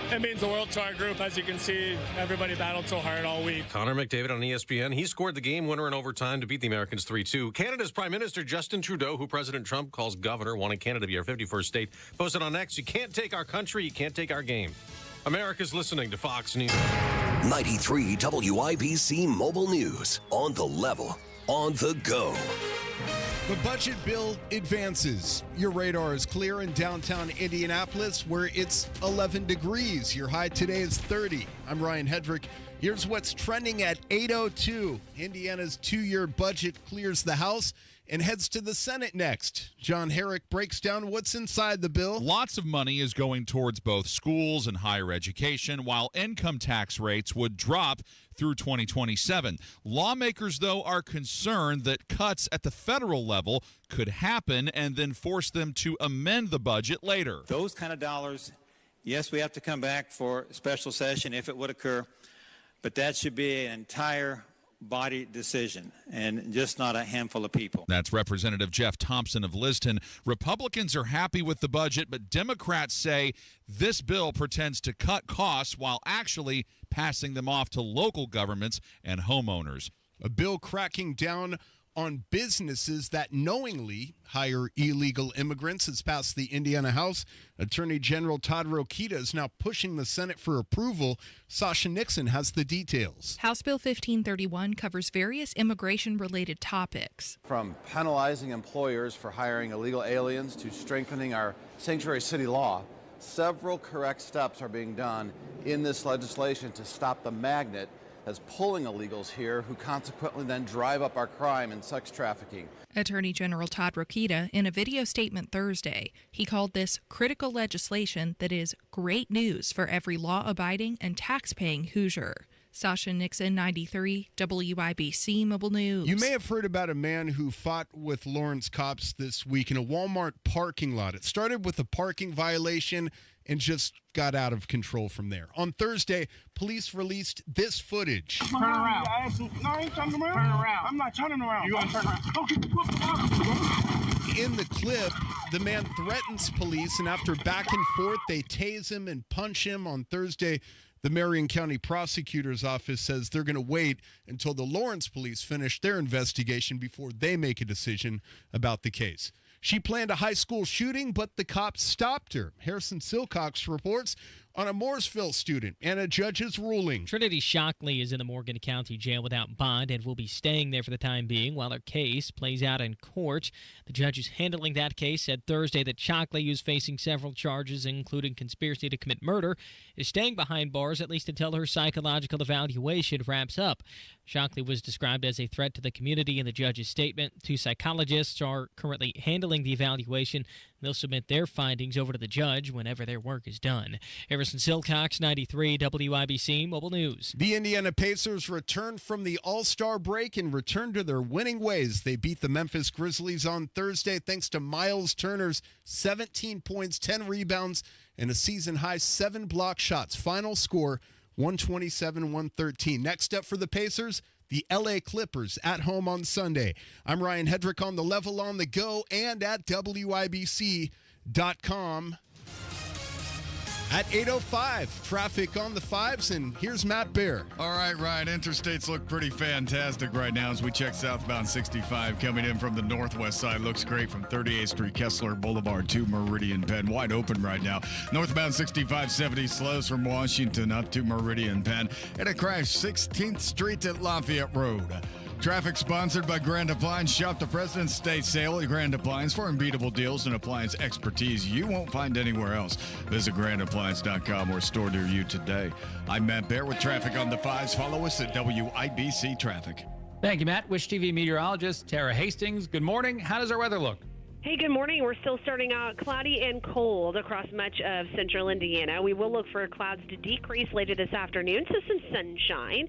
it means the world to our group. As you can see, everybody battled so hard all week. Connor McDavid on ESPN. He scored the game winner in overtime to beat the Americans 3-2. Canada's Prime Minister Justin Trudeau, who President Trump calls governor, wanting Canada to be our 51st state, posted on X, "You can't take our country, you can't take our game." America's listening to Fox News. 93 WIBC Mobile News. On the level, on the go. The budget bill advances. Your radar is clear in downtown Indianapolis, where it's 11 degrees. Your high today is 30. I'm Ryan Hedrick. Here's what's trending at 8:02. Indiana's 2-year budget clears the House and heads to the Senate next. John Herrick breaks down what's inside the bill. Lots of money is going towards both schools and higher education, while income tax rates would drop through 2027. Lawmakers, though, are concerned that cuts at the federal level could happen and then force them to amend the budget later. Those kind of dollars, yes, we have to come back for special session if it would occur, but that should be an entire body decision and just not a handful of people. That's Representative Jeff Thompson of Liston. Republicans are happy with the budget, but Democrats say this bill pretends to cut costs while actually passing them off to local governments and homeowners. A bill cracking down on businesses that knowingly hire illegal immigrants has passed the Indiana House. Attorney General Todd Rokita is now pushing the Senate for approval. Sasha Nixon has the details. House Bill 1531 covers various immigration-related topics. From penalizing employers for hiring illegal aliens to strengthening our sanctuary city law, several correct steps are being done in this legislation to stop the magnet as pulling illegals here who consequently then drive up our crime and sex trafficking. Attorney General Todd Rokita, in a video statement Thursday, he called this critical legislation that is great news for every law-abiding and tax-paying Hoosier. Sasha Nixon, 93, WIBC Mobile News. You may have heard about a man who fought with Lawrence cops this week in a Walmart parking lot. It started with a parking violation and just got out of control from there. On Thursday, police released this footage. Turn around. No, I ain't turning around. Turn around. I'm not turning around. You want to turn around? Okay. In the clip, the man threatens police, and after back and forth, they tase him and punch him. On Thursday, the Marion County Prosecutor's Office says they're going to wait until the Lawrence police finish their investigation before they make a decision about the case. She planned a high school shooting, but the cops stopped her. Harrison Silcox reports on a Mooresville student and a judge's ruling. Trinity Shockley is in the Morgan County Jail without bond and will be staying there for the time being while her case plays out in court. The judge who's handling that case said Thursday that Shockley, who's facing several charges, including conspiracy to commit murder, is staying behind bars at least until her psychological evaluation wraps up. Shockley was described as a threat to the community in the judge's statement. 2 psychologists are currently handling the evaluation. They'll submit their findings over to the judge whenever their work is done. Harrison Silcox, 93 WIBC Mobile News. The Indiana Pacers returned from the All-Star break and returned to their winning ways. They beat the Memphis Grizzlies on Thursday thanks to Miles Turner's 17 points, 10 rebounds, and a season-high 7 block shots. Final score, 127-113. Next up for the Pacers, the LA Clippers at home on Sunday. I'm Ryan Hedrick on the Level on the Go and at WIBC.com. At 8:05, traffic on the 5s, and here's Matt Bear. All right, Ryan, interstates look pretty fantastic right now as we check southbound 65 coming in from the northwest side. Looks great from 38th Street, Kessler Boulevard to Meridian Penn. Wide open right now. Northbound 6570 slows from Washington up to Meridian Penn. And a crash 16th Street at Lafayette Road. Traffic sponsored by Grand Appliance. Shop the President's Day Sale at Grand Appliance for unbeatable deals and appliance expertise you won't find anywhere else. Visit grandappliance.com or store near you today. I'm Matt Bear with traffic on the 5s. Follow us at WIBC Traffic. Thank you, Matt. Wish TV meteorologist Tara Hastings. Good morning. How does our weather look? Hey, good morning. We're still starting out cloudy and cold across much of central Indiana. We will look for clouds to decrease later this afternoon to some sunshine.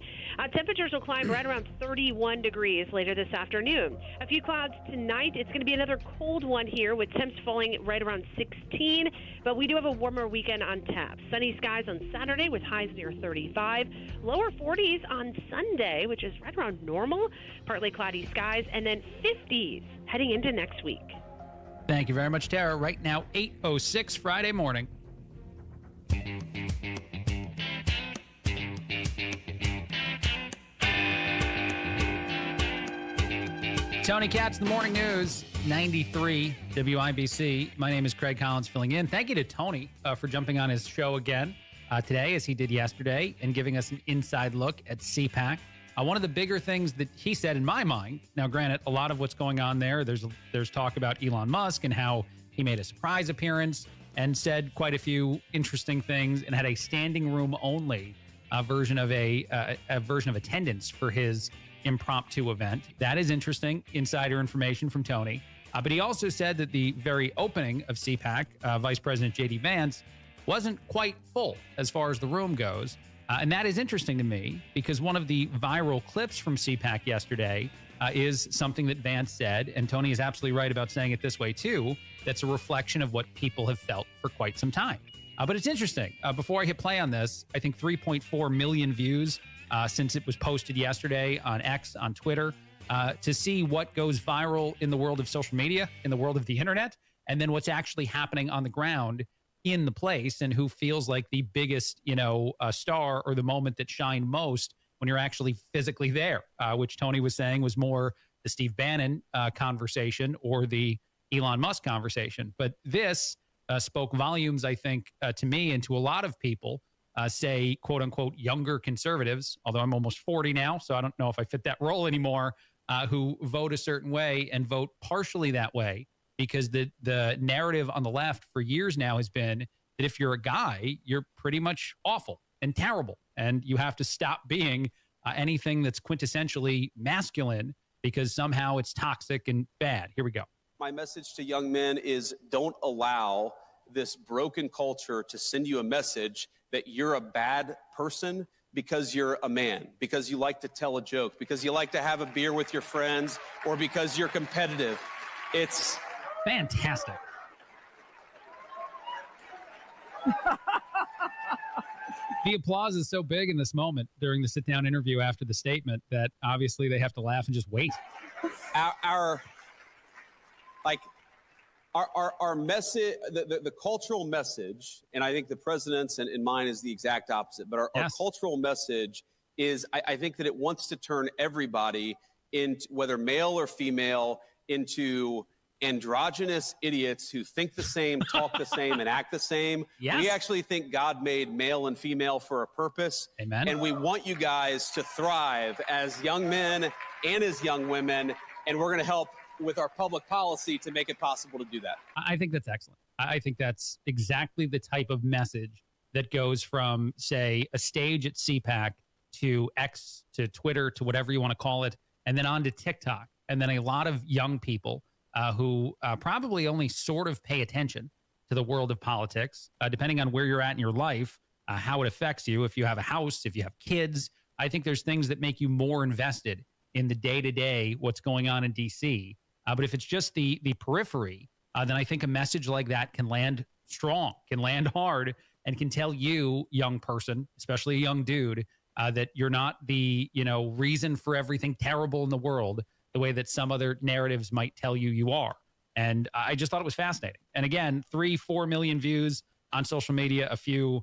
Temperatures will climb right around 31 degrees later this afternoon. A few clouds tonight. It's going to be another cold one here with temps falling right around 16, but we do have a warmer weekend on tap. Sunny skies on Saturday with highs near 35. Lower 40s on Sunday, which is right around normal. Partly cloudy skies, and then 50s heading into next week. Thank you very much, Tara. Right now, 8:06 Friday morning. Tony Katz, the morning news, 93 WIBC. My name is Craig Collins filling in. Thank you to Tony for jumping on his show again today, as he did yesterday, and giving us an inside look at CPAC. One of the bigger things that he said in my mind, now granted, a lot of what's going on there's talk about Elon Musk and how he made a surprise appearance and said quite a few interesting things and had a standing room only version of attendance for his impromptu event. That is interesting insider information from Tony. But he also said that the very opening of CPAC, Vice President J.D. Vance, wasn't quite full as far as the room goes. And that is interesting to me because one of the viral clips from CPAC yesterday is something that Vance said, and Tony is absolutely right about saying it this way too, that's a reflection of what people have felt for quite some time. But it's interesting. Before I hit play on this, I think 3.4 million views since it was posted yesterday on X, on Twitter, to see what goes viral in the world of social media, in the world of the internet, and then what's actually happening on the ground in the place and who feels like the biggest, star or the moment that shined most when you're actually physically there, which Tony was saying was more the Steve Bannon conversation or the Elon Musk conversation. But this spoke volumes, I think, to me and to a lot of people, say, quote unquote, younger conservatives, although I'm almost 40 now, so I don't know if I fit that role anymore, who vote a certain way and vote partially that way because the narrative on the left for years now has been that if you're a guy, you're pretty much awful and terrible, and you have to stop being anything that's quintessentially masculine because somehow it's toxic and bad. Here we go. My message to young men is don't allow this broken culture to send you a message that you're a bad person because you're a man, because you like to tell a joke, because you like to have a beer with your friends, or because you're competitive. It's fantastic. The applause is so big in this moment during the sit-down interview after the statement that obviously they have to laugh and just wait. Our message, the cultural message, and I think the president's and mine is the exact opposite, but our cultural message is, I think that it wants to turn everybody, into, whether male or female, into androgynous idiots who think the same, talk the same, and act the same. Yes. We actually think God made male and female for a purpose. Amen. And we want you guys to thrive as young men and as young women, and we're going to help with our public policy to make it possible to do that. I think that's excellent. I think that's exactly the type of message that goes from, say, a stage at CPAC to X to Twitter to whatever you want to call it, and then on to TikTok. And then a lot of young people who probably only sort of pay attention to the world of politics, depending on where you're at in your life, how it affects you. If you have a house, if you have kids, I think there's things that make you more invested in the day-to-day, what's going on in D.C. But if it's just the periphery, then I think a message like that can land strong, can land hard, and can tell you, young person, especially a young dude, that you're not the reason for everything terrible in the world, the way that some other narratives might tell you you are. And I just thought it was fascinating. And again, 3-4 million views on social media. A few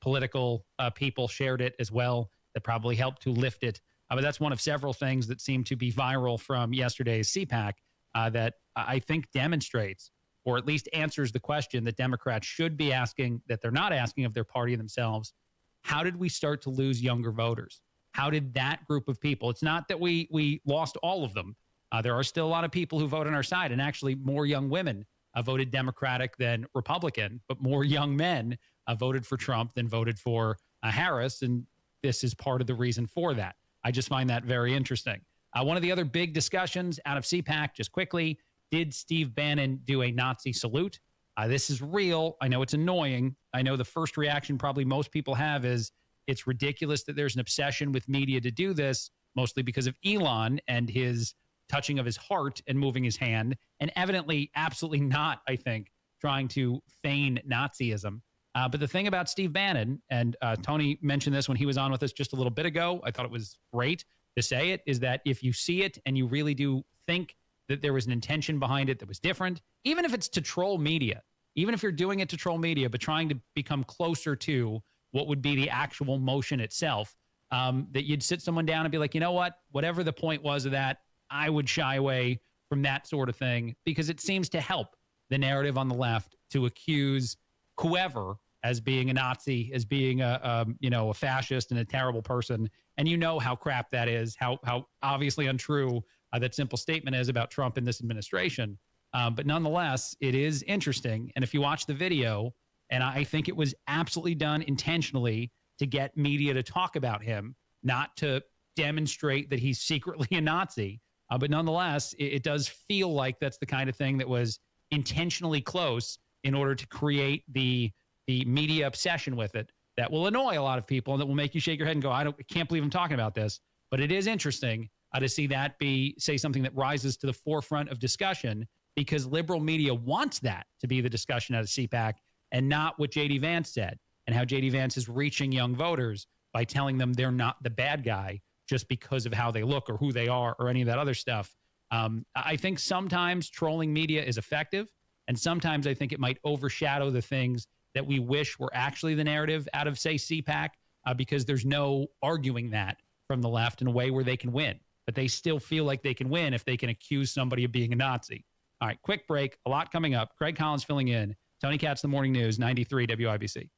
political people shared it as well. That probably helped to lift it. But that's one of several things that seem to be viral from yesterday's CPAC that I think demonstrates, or at least answers the question that Democrats should be asking, that they're not asking of their party themselves. How did we start to lose younger voters? How did that group of people? It's not that we lost all of them. There are still a lot of people who vote on our side, and actually more young women voted Democratic than Republican, but more young men voted for Trump than voted for Harris, and this is part of the reason for that. I just find that very interesting. One of the other big discussions out of CPAC, just quickly, did Steve Bannon do a Nazi salute? This is real. I know it's annoying. I know the first reaction probably most people have is it's ridiculous that there's an obsession with media to do this, mostly because of Elon and his touching of his heart and moving his hand, and evidently absolutely not, I think, trying to feign Nazism. But the thing about Steve Bannon, and Tony mentioned this when he was on with us just a little bit ago, I thought it was great to say it, is that if you see it and you really do think that there was an intention behind it that was different, even if it's to troll media, even if you're doing it to troll media, but trying to become closer to what would be the actual motion itself, that you'd sit someone down and be like, you know what, whatever the point was of that, I would shy away from that sort of thing, because it seems to help the narrative on the left to accuse whoever as being a Nazi, as being a fascist and a terrible person. And you know how crap that is, how obviously untrue that simple statement is about Trump and this administration. But nonetheless, it is interesting. And if you watch the video, and I think it was absolutely done intentionally to get media to talk about him, not to demonstrate that he's secretly a Nazi. But nonetheless, it does feel like that's the kind of thing that was intentionally close in order to create the media obsession with it that will annoy a lot of people and that will make you shake your head and go, I can't believe I'm talking about this. But it is interesting to see that say something that rises to the forefront of discussion, because liberal media wants that to be the discussion at a CPAC, and not what J.D. Vance said, and how J.D. Vance is reaching young voters by telling them they're not the bad guy just because of how they look or who they are or any of that other stuff. I think sometimes trolling media is effective, and sometimes I think it might overshadow the things that we wish were actually the narrative out of, say, CPAC, because there's no arguing that from the left in a way where they can win. but they still feel like they can win if they can accuse somebody of being a Nazi. All right, quick break. A lot coming up. Greg Collins filling in. Tony Katz, The Morning News, 93 WIBC.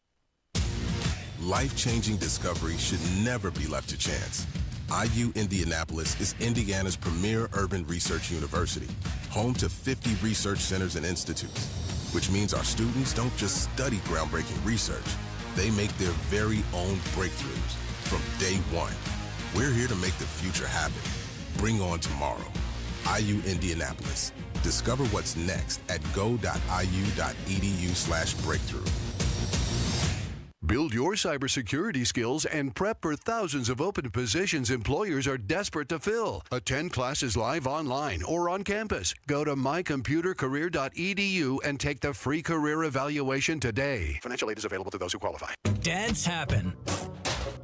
Life-changing discovery should never be left to chance. IU Indianapolis is Indiana's premier urban research university, home to 50 research centers and institutes, which means our students don't just study groundbreaking research, they make their very own breakthroughs from day one. We're here to make the future happen. Bring on tomorrow. IU Indianapolis. Discover what's next at go.iu.edu/breakthrough. Build your cybersecurity skills and prep for thousands of open positions employers are desperate to fill. Attend classes live online or on campus. Go to mycomputercareer.edu and take the free career evaluation today. Financial aid is available to those who qualify. Dents happen.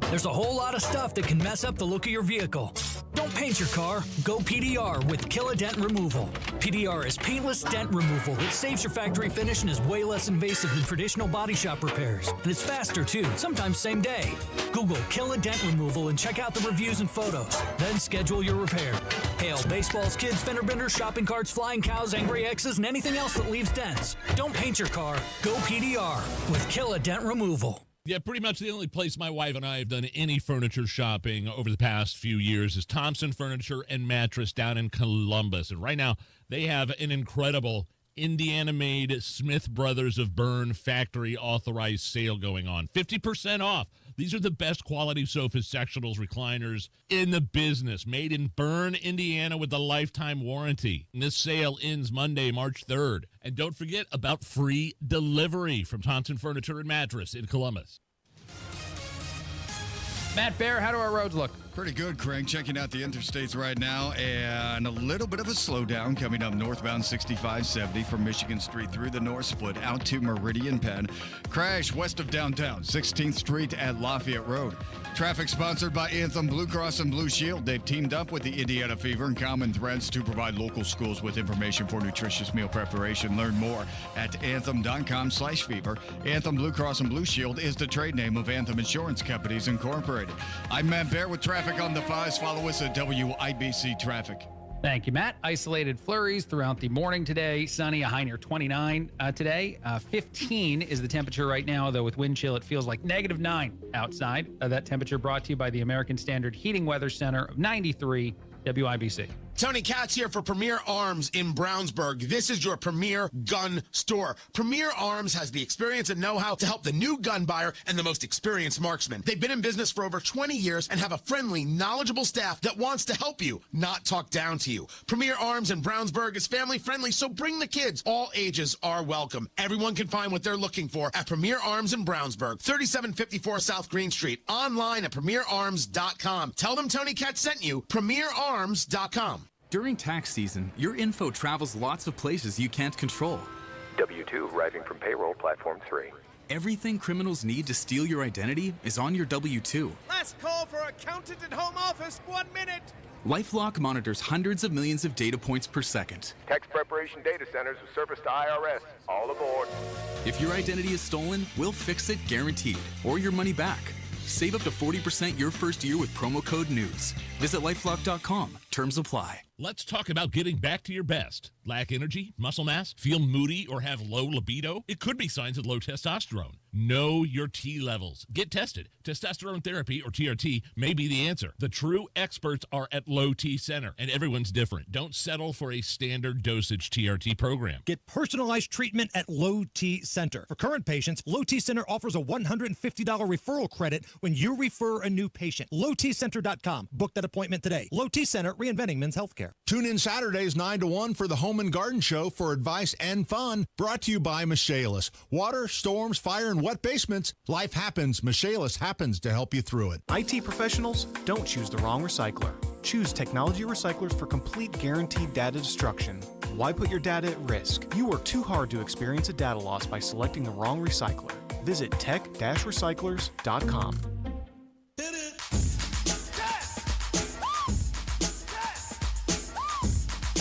There's a whole lot of stuff that can mess up the look of your vehicle. Don't paint your car. Go PDR with Kill a Dent Removal. PDR is paintless dent removal that saves your factory finish and is way less invasive than traditional body shop repairs. And it's faster too, sometimes same day. Google Kill a Dent Removal and check out the reviews and photos. Then schedule your repair. Hail baseballs, kids, fender benders, shopping carts, flying cows, angry X's, and anything else that leaves dents. Don't paint your car. Go PDR with Kill a Dent Removal. Yeah, pretty much the only place my wife and I have done any furniture shopping over the past few years is Thompson Furniture and Mattress down in Columbus. And right now, they have an incredible Indiana-made Smith Brothers of Bern factory authorized sale going on. 50% off. These are the best quality sofas, sectionals, recliners in the business. Made in Bern, Indiana with a lifetime warranty. And this sale ends Monday, March 3rd. And don't forget about free delivery from Thompson Furniture and Mattress in Columbus. Matt Bear, how do our roads look? Pretty good, Craig. Checking out the interstates right now, and a little bit of a slowdown coming up northbound 6570 from Michigan Street through the North Split out to Meridian Penn. Crash west of downtown, 16th Street at Lafayette Road. Traffic sponsored by Anthem Blue Cross and Blue Shield. They've teamed up with the Indiana Fever and Common Threads to provide local schools with information for nutritious meal preparation. Learn more at anthem.com/fever. Anthem Blue Cross and Blue Shield is the trade name of Anthem Insurance Companies Incorporated. I'm Matt Bear with traffic on the 5s. Follow us at WIBC Traffic. Thank you, Matt. Isolated flurries throughout the morning today. Sunny, a high near 29 today. 15 is the temperature right now, though with wind chill, it feels like -9 outside. That temperature brought to you by the American Standard Heating Weather Center of 93 WIBC. Tony Katz here for Premier Arms in Brownsburg. This is your premier gun store. Premier Arms has the experience and know-how to help the new gun buyer and the most experienced marksman. They've been in business for over 20 years and have a friendly, knowledgeable staff that wants to help you, not talk down to you. Premier Arms in Brownsburg is family-friendly, so bring the kids. All ages are welcome. Everyone can find what they're looking for at Premier Arms in Brownsburg, 3754 South Green Street. Online at premierarms.com. Tell them Tony Katz sent you, premierarms.com. During tax season, your info travels lots of places you can't control. W-2 arriving from payroll platform 3. Everything criminals need to steal your identity is on your W-2. Last call for accountant and home office, 1 minute. LifeLock monitors hundreds of millions of data points per second. Tax preparation data centers with service to IRS. All aboard. If your identity is stolen, we'll fix it guaranteed, or your money back. Save up to 40% your first year with promo code NEWS. Visit lifelock.com. Terms apply. Let's talk about getting back to your best. Lack energy, muscle mass, feel moody, or have low libido? It could be signs of low testosterone. Know your T levels. Get tested. Testosterone therapy, or TRT, may be the answer. The true experts are at Low T Center, and everyone's different. Don't settle for a standard dosage TRT program. Get personalized treatment at Low T Center. For current patients, Low T Center offers a $150 referral credit when you refer a new patient. LowTCenter.com. Book that appointment today. Low T Center, reinventing men's healthcare. Tune in Saturdays 9 to 1 for the Home and Garden Show for advice and fun. Brought to you by Michaelis. Water, storms, fire, and wet basements. Life happens. Michaelis happens to help you through it. IT professionals, don't choose the wrong recycler. Choose technology recyclers for complete guaranteed data destruction. Why put your data at risk? You work too hard to experience a data loss by selecting the wrong recycler. Visit tech-recyclers.com.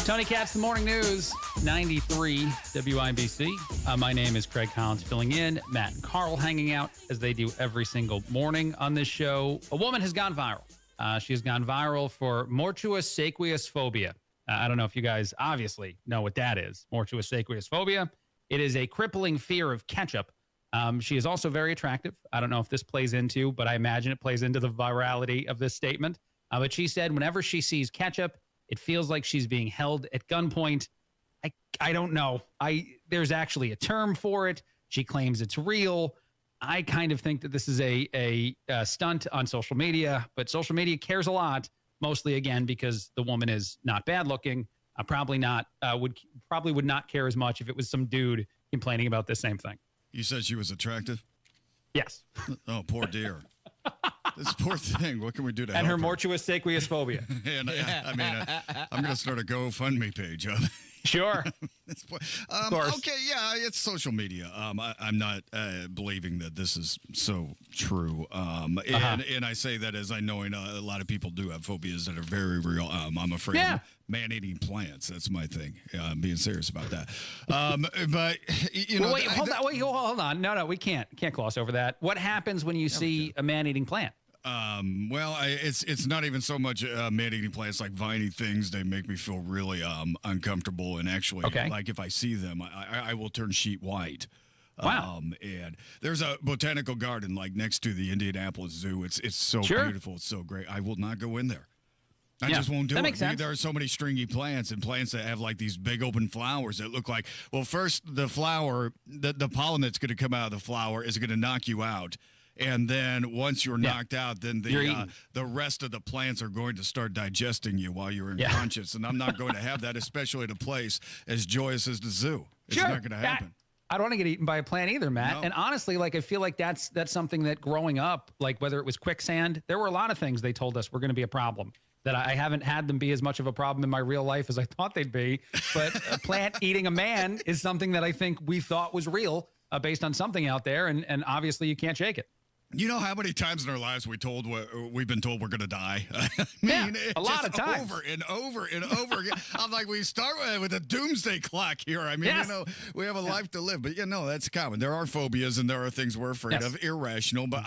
Tony Katz, The Morning News, 93 WIBC. My name is Craig Collins, filling in. Matt and Carl hanging out as they do every single morning on this show. A woman has gone viral She has gone viral for mortuus sequius phobia. I don't know if you guys obviously know what that is. Mortuus sequius phobia. It is a crippling fear of ketchup. She is also very attractive. I don't know if this plays into, but I imagine it plays into the virality of this statement. But she said whenever she sees ketchup, it feels like she's being held at gunpoint. I don't know. There's actually a term for it. She claims it's real. I kind of think that this is a stunt on social media, but social media cares a lot, mostly again because the woman is not bad looking. Probably would not care as much if it was some dude complaining about the same thing. You said she was attractive? Yes. Oh, poor dear. This poor thing. What can we do to help and her mortuus sequius phobia. And I'm going to start a GoFundMe page. Sure. Of course. Okay, yeah, it's social media. I'm not believing that this is so true. And I say that as I know a lot of people do have phobias that are very real. I'm afraid of man-eating plants. That's my thing. I'm being serious about that. But, you know. Wait, hold on. No, we can't gloss over that. What happens when you see a man-eating plant? Well, it's not even so much man-eating plants, like viney things. They make me feel really uncomfortable. And actually, like if I see them, I will turn sheet white. Wow. And there's a botanical garden like next to the Indianapolis Zoo. It's so beautiful. It's so great. I will not go in there. I just won't do it. Makes sense. There are so many stringy plants and plants that have like these big open flowers that look like, well, first the flower, the pollen that's going to come out of the flower is going to knock you out. And then once you're knocked out, then the rest of the plants are going to start digesting you while you're unconscious. And I'm not going to have that, especially at a place as joyous as the zoo. It's not going to happen. I don't want to get eaten by a plant either, Matt. No. And honestly, like I feel like that's something that growing up, like whether it was quicksand, there were a lot of things they told us were going to be a problem that I haven't had them be as much of a problem in my real life as I thought they'd be. But a plant eating a man is something that I think we thought was real based on something out there. And obviously you can't shake it. You know how many times in our lives we've been told we're going to die? A lot of times. Over and over and over again. I'm like, we start with a doomsday clock here. I mean, we have a life to live. But, that's common. There are phobias and there are things we're afraid of, irrational. But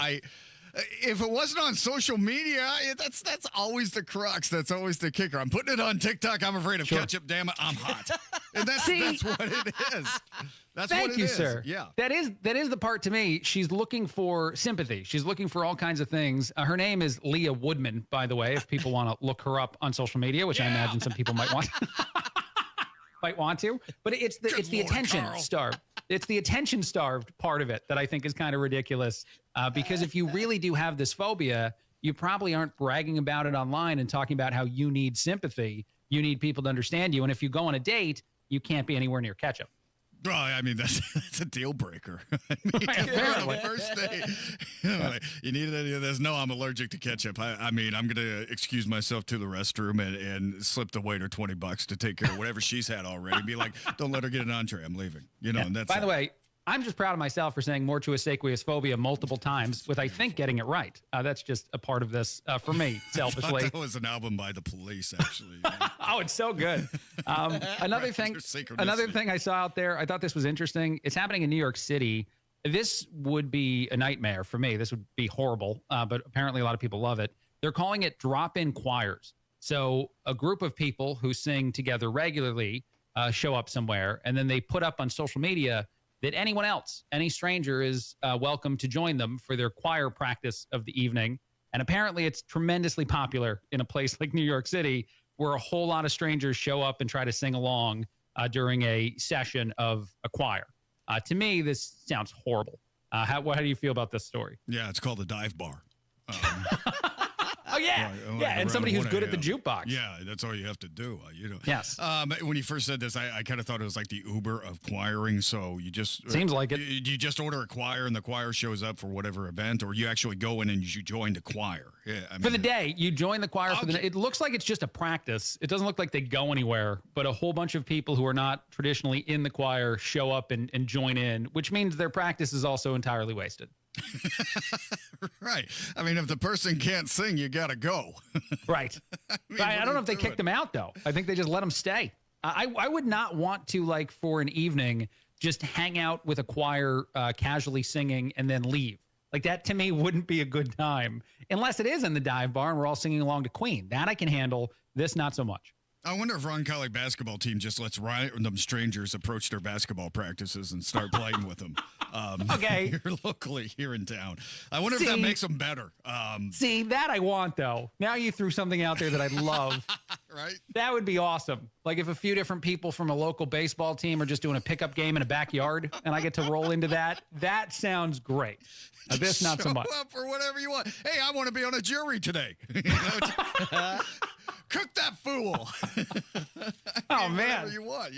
if it wasn't on social media, that's always the crux. That's always the kicker. I'm putting it on TikTok. I'm afraid of ketchup. Damn it, I'm hot. And that's what it is. That's Thank what it you, is. Sir. Yeah. That is the part to me. She's looking for sympathy. She's looking for all kinds of things. Her name is Leah Woodman, by the way, if people want to look her up on social media, which I imagine some people might want. Might want to, but it's the attention starved. It's the attention starved part of it that I think is kind of ridiculous. Because if you really do have this phobia, you probably aren't bragging about it online and talking about how you need sympathy. You need people to understand you. And if you go on a date, you can't be anywhere near ketchup. Well, I mean, that's a deal breaker. On the first day, you need any of this? No, I'm allergic to ketchup. I mean, I'm going to excuse myself to the restroom and slip the waiter $20 to take care of whatever she's had already. Be like, don't let her get an entree. I'm leaving. And that's By the way, I'm just proud of myself for saying mortuus sequius phobia multiple times with, I think, getting it right. That's just a part of this for me, selfishly. That was an album by the Police, actually. Oh, it's so good. Another thing I saw out there, I thought this was interesting. It's happening in New York City. This would be a nightmare for me. This would be horrible, but apparently a lot of people love it. They're calling it drop-in choirs. So a group of people who sing together regularly show up somewhere, and then they put up on social media that anyone else, any stranger, is welcome to join them for their choir practice of the evening. And apparently it's tremendously popular in a place like New York City, where a whole lot of strangers show up and try to sing along during a session of a choir. To me, this sounds horrible. How do you feel about this story? Yeah, it's called a dive bar. Oh, yeah. And somebody who's good at the jukebox. Yeah, that's all you have to do. Yes. When you first said this, I kind of thought it was like the Uber of choiring. So you just... Seems like it. You just order a choir and the choir shows up for whatever event, or you actually go in and you join the choir. Yeah, for the day, you join the choir for the day. It looks like it's just a practice. It doesn't look like they go anywhere, but a whole bunch of people who are not traditionally in the choir show up and join in, which means their practice is also entirely wasted. Right. I mean, if the person can't sing, you got to go. Right. I don't know if they kicked them out, though. I think they just let them stay. I would not want to, like, for an evening, just hang out with a choir casually singing and then leave. Like that to me wouldn't be a good time unless it is in the dive bar and we're all singing along to Queen. That I can handle. This, not so much. I wonder if Roncalli basketball team just lets random strangers approach their basketball practices and start playing with them. Okay. Here locally here in town. I wonder if that makes them better. See, that I want, though. Now you threw something out there that I love. Right? That would be awesome. Like if a few different people from a local baseball team are just doing a pickup game in a backyard and I get to roll into that. That sounds great. This, not so much. Show up for whatever you want. Hey, I want to be on a jury today. Cook that fool. Oh man, whatever you want,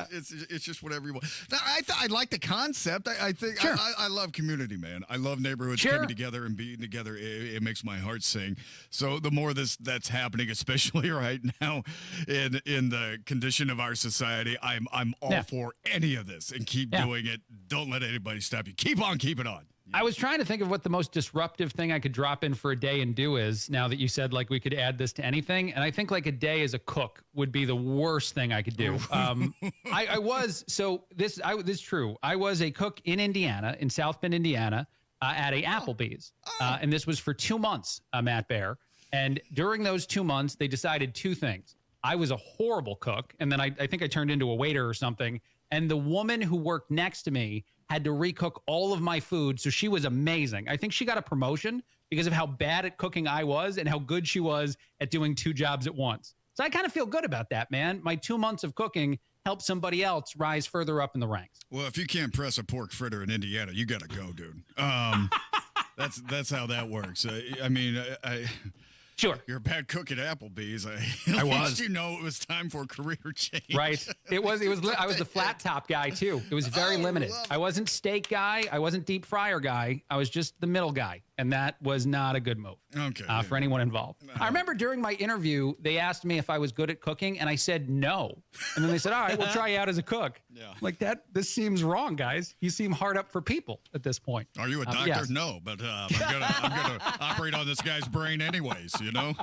it's just whatever you want. Now, I like the concept. I think sure. I love community, man. I love neighborhoods coming together and being together. It makes my heart sing. So the more that's happening, especially right now in the condition of our society, I'm all for any of this and keep doing it. Don't let anybody stop you. Keep on keeping on. I was trying to think of what the most disruptive thing I could drop in for a day and do is, now that you said like we could add this to anything. And I think like a day as a cook would be the worst thing I could do. This is true. I was a cook in Indiana, in South Bend, Indiana, at a Applebee's. And this was for 2 months, Matt Bear. And during those 2 months, they decided two things. I was a horrible cook. And then I think I turned into a waiter or something. And the woman who worked next to me had to recook all of my food. So she was amazing. I think she got a promotion because of how bad at cooking I was and how good she was at doing two jobs at once. So I kind of feel good about that, man. My 2 months of cooking helped somebody else rise further up in the ranks. Well, if you can't press a pork fritter in Indiana, you got to go, dude. That's how that works. Sure. You're a bad cook at Applebee's. I was. You know it was time for a career change. Right. I was the flat top guy too. It was very limited. I wasn't steak guy. I wasn't deep fryer guy. I was just the middle guy. And that was not a good move for anyone involved. I remember during my interview, they asked me if I was good at cooking and I said no. And then they said, all right, we'll try you out as a cook. Yeah. Like this seems wrong, guys. You seem hard up for people at this point. Are you a doctor? Yes. No, but I'm gonna operate on this guy's brain anyways, you know?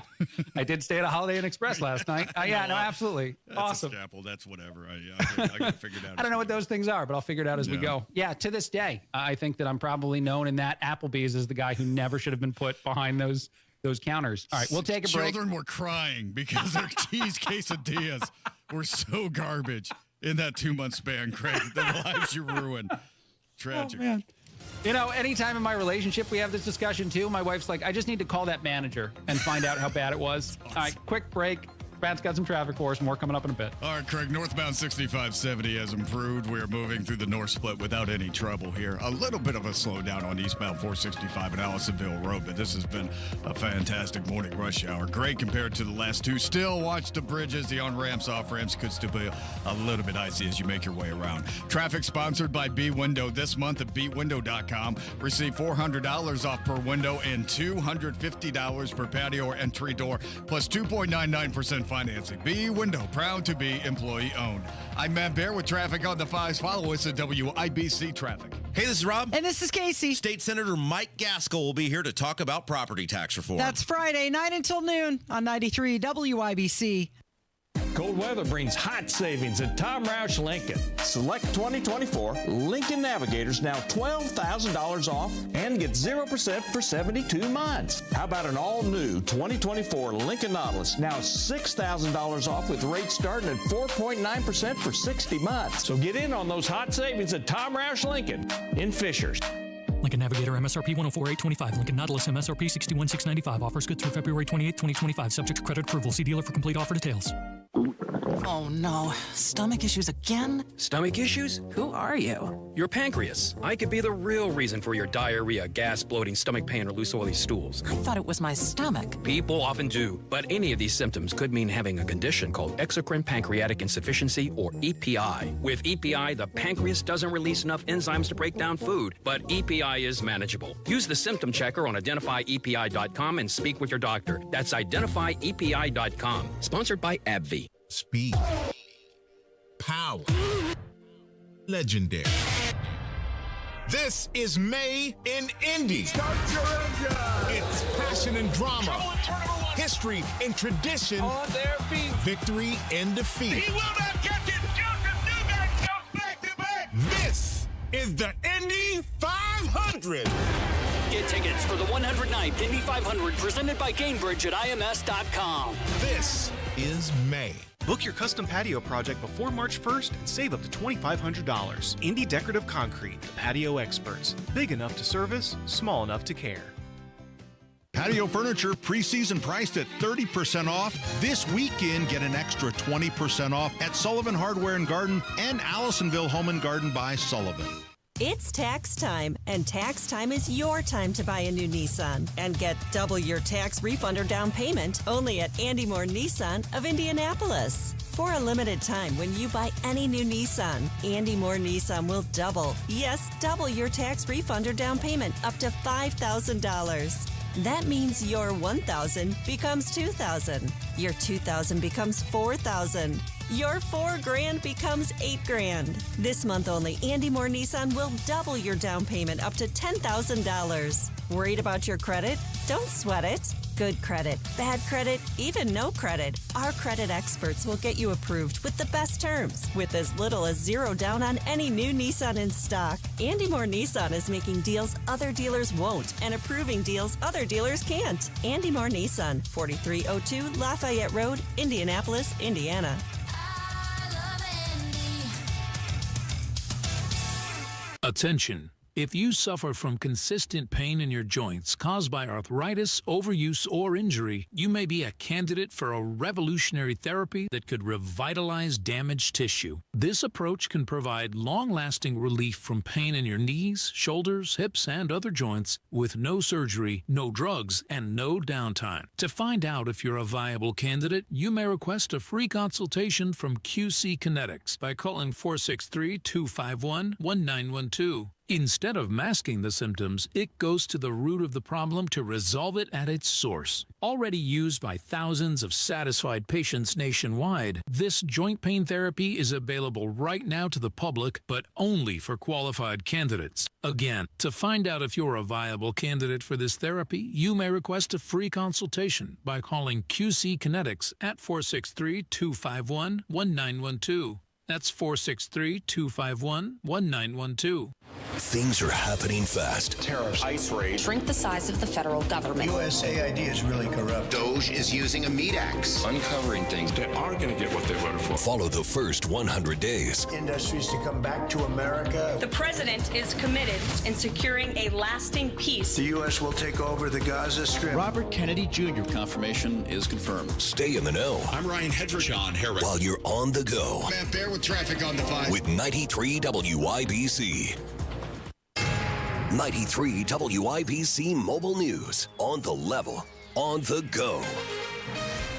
I did stay at a Holiday Inn Express last night. Absolutely. That's awesome. A scalpel. That's whatever. I got to figure it out. I don't know what those things are, but I'll figure it out as we go. Yeah, to this day, I think that I'm probably known in that Applebee's as the guy who never should have been put behind those counters. All right, we'll take a break. Children were crying because their cheese quesadillas were so garbage in that 2 month span, Craig. The lives you ruined. Tragic. Oh, man. Anytime in my relationship we have this discussion too, my wife's like, I just need to call that manager and find out how bad it was. Awesome. All right, quick break. Matt's got some traffic for us. More coming up in a bit. All right, Craig, northbound 6570 has improved. We are moving through the north split without any trouble here. A little bit of a slowdown on eastbound 465 and Allisonville Road, but this has been a fantastic morning rush hour. Great compared to the last two. Still watch the bridges. The on-ramps, off-ramps could still be a little bit icy as you make your way around. Traffic sponsored by B Window this month at bwindow.com. Receive $400 off per window and $250 per patio or entry door, plus 2.99% financing. B Window, proud to be employee owned. I'm Matt Bear with traffic on the 5s. Follow us at WIBC Traffic. Hey, this is Rob. And this is Casey. State Senator Mike Gaskell will be here to talk about property tax reform. That's Friday, 9 until noon on 93 WIBC. Cold weather brings hot savings at Tom Roush Lincoln. Select 2024 Lincoln Navigators now $12,000 off and get 0% for 72 months. How about an all-new 2024 Lincoln Nautilus now $6,000 off with rates starting at 4.9% for 60 months. So get in on those hot savings at Tom Roush Lincoln in Fishers. Lincoln Navigator MSRP 104,825. Lincoln Nautilus MSRP 61,695. Offers good through February 28, 2025. Subject to credit approval. See dealer for complete offer details. Oh no, stomach issues again? Stomach issues? Who are you? Your pancreas. I could be the real reason for your diarrhea, gas, bloating, stomach pain, or loose oily stools. I thought it was my stomach. People often do, but any of these symptoms could mean having a condition called exocrine pancreatic insufficiency, or EPI. With EPI, the pancreas doesn't release enough enzymes to break down food, but EPI is manageable. Use the symptom checker on identifyepi.com and speak with your doctor. That's identifyepi.com. Sponsored by AbbVie. Speed. Power. Legendary. This is May in Indy. Start your engine. It's passion and drama. History and tradition. On their feet. Victory and defeat. He will not catch it. Joseph Newman goes back to back. This is the Indy 500. Get tickets for the 109th Indy 500 presented by Gainbridge at IMS.com. This is May. Book your custom patio project before March 1st and save up to $2,500. Indy Decorative Concrete, the patio experts. Big enough to service, small enough to care. Patio furniture preseason priced at 30% off. This weekend, get an extra 20% off at Sullivan Hardware and Garden and Allisonville Home and Garden by Sullivan. It's tax time, and tax time is your time to buy a new Nissan and get double your tax refund or down payment only at Andy Moore Nissan of Indianapolis. For a limited time, when you buy any new Nissan, Andy Moore Nissan will double your tax refund or down payment up to $5,000. That means your $1,000 becomes $2,000. Your $2,000 becomes $4,000. Your $4,000 becomes $8,000. This month only, Andy Moore Nissan will double your down payment up to $10,000. Worried about your credit? Don't sweat it. Good credit, bad credit, even no credit. Our credit experts will get you approved with the best terms, with as little as $0 down on any new Nissan in stock. Andy Moore Nissan is making deals other dealers won't and approving deals other dealers can't. Andy Moore Nissan, 4302 Lafayette Road, Indianapolis, Indiana. Attention. If you suffer from consistent pain in your joints caused by arthritis, overuse, or injury, you may be a candidate for a revolutionary therapy that could revitalize damaged tissue. This approach can provide long-lasting relief from pain in your knees, shoulders, hips, and other joints with no surgery, no drugs, and no downtime. To find out if you're a viable candidate, you may request a free consultation from QC Kinetics by calling 463-251-1912. Instead of masking the symptoms, it goes to the root of the problem to resolve it at its source. Already used by thousands of satisfied patients nationwide, this joint pain therapy is available right now to the public, but only for qualified candidates. Again, to find out if you're a viable candidate for this therapy, you may request a free consultation by calling QC Kinetics at 463-251-1912. That's 463-251-1912. Things are happening fast. Tariffs, ICE raid. Shrink the size of the federal government. USAID is really corrupt. Doge is using a meat axe. Uncovering things that aren't going to get what they voted for. Follow the first 100 days. Industries to come back to America. The president is committed in securing a lasting peace. The U.S. will take over the Gaza Strip. Robert Kennedy Jr. confirmation is confirmed. Stay in the know. I'm Ryan Hedrick. John Harris. While you're on the go. Man, bear with traffic on the 5. With 93 WIBC. 93 WIBC Mobile News. On the level. On the go.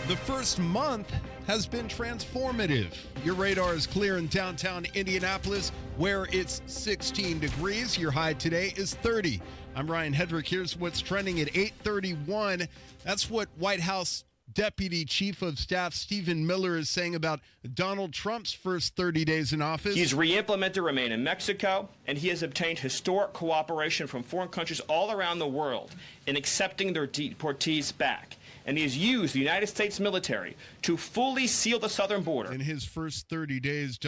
The first month has been transformative. Your radar is clear in downtown Indianapolis, where it's 16 degrees. Your high today is 30. I'm Ryan Hedrick. Here's what's trending at 8:31. That's what White House Deputy Chief of Staff Stephen Miller is saying about Donald Trump's first 30 days in office. He's re-implemented Remain in Mexico, and he has obtained historic cooperation from foreign countries all around the world in accepting their deportees back. And he has used the United States military to fully seal the southern border. In his first 30 days,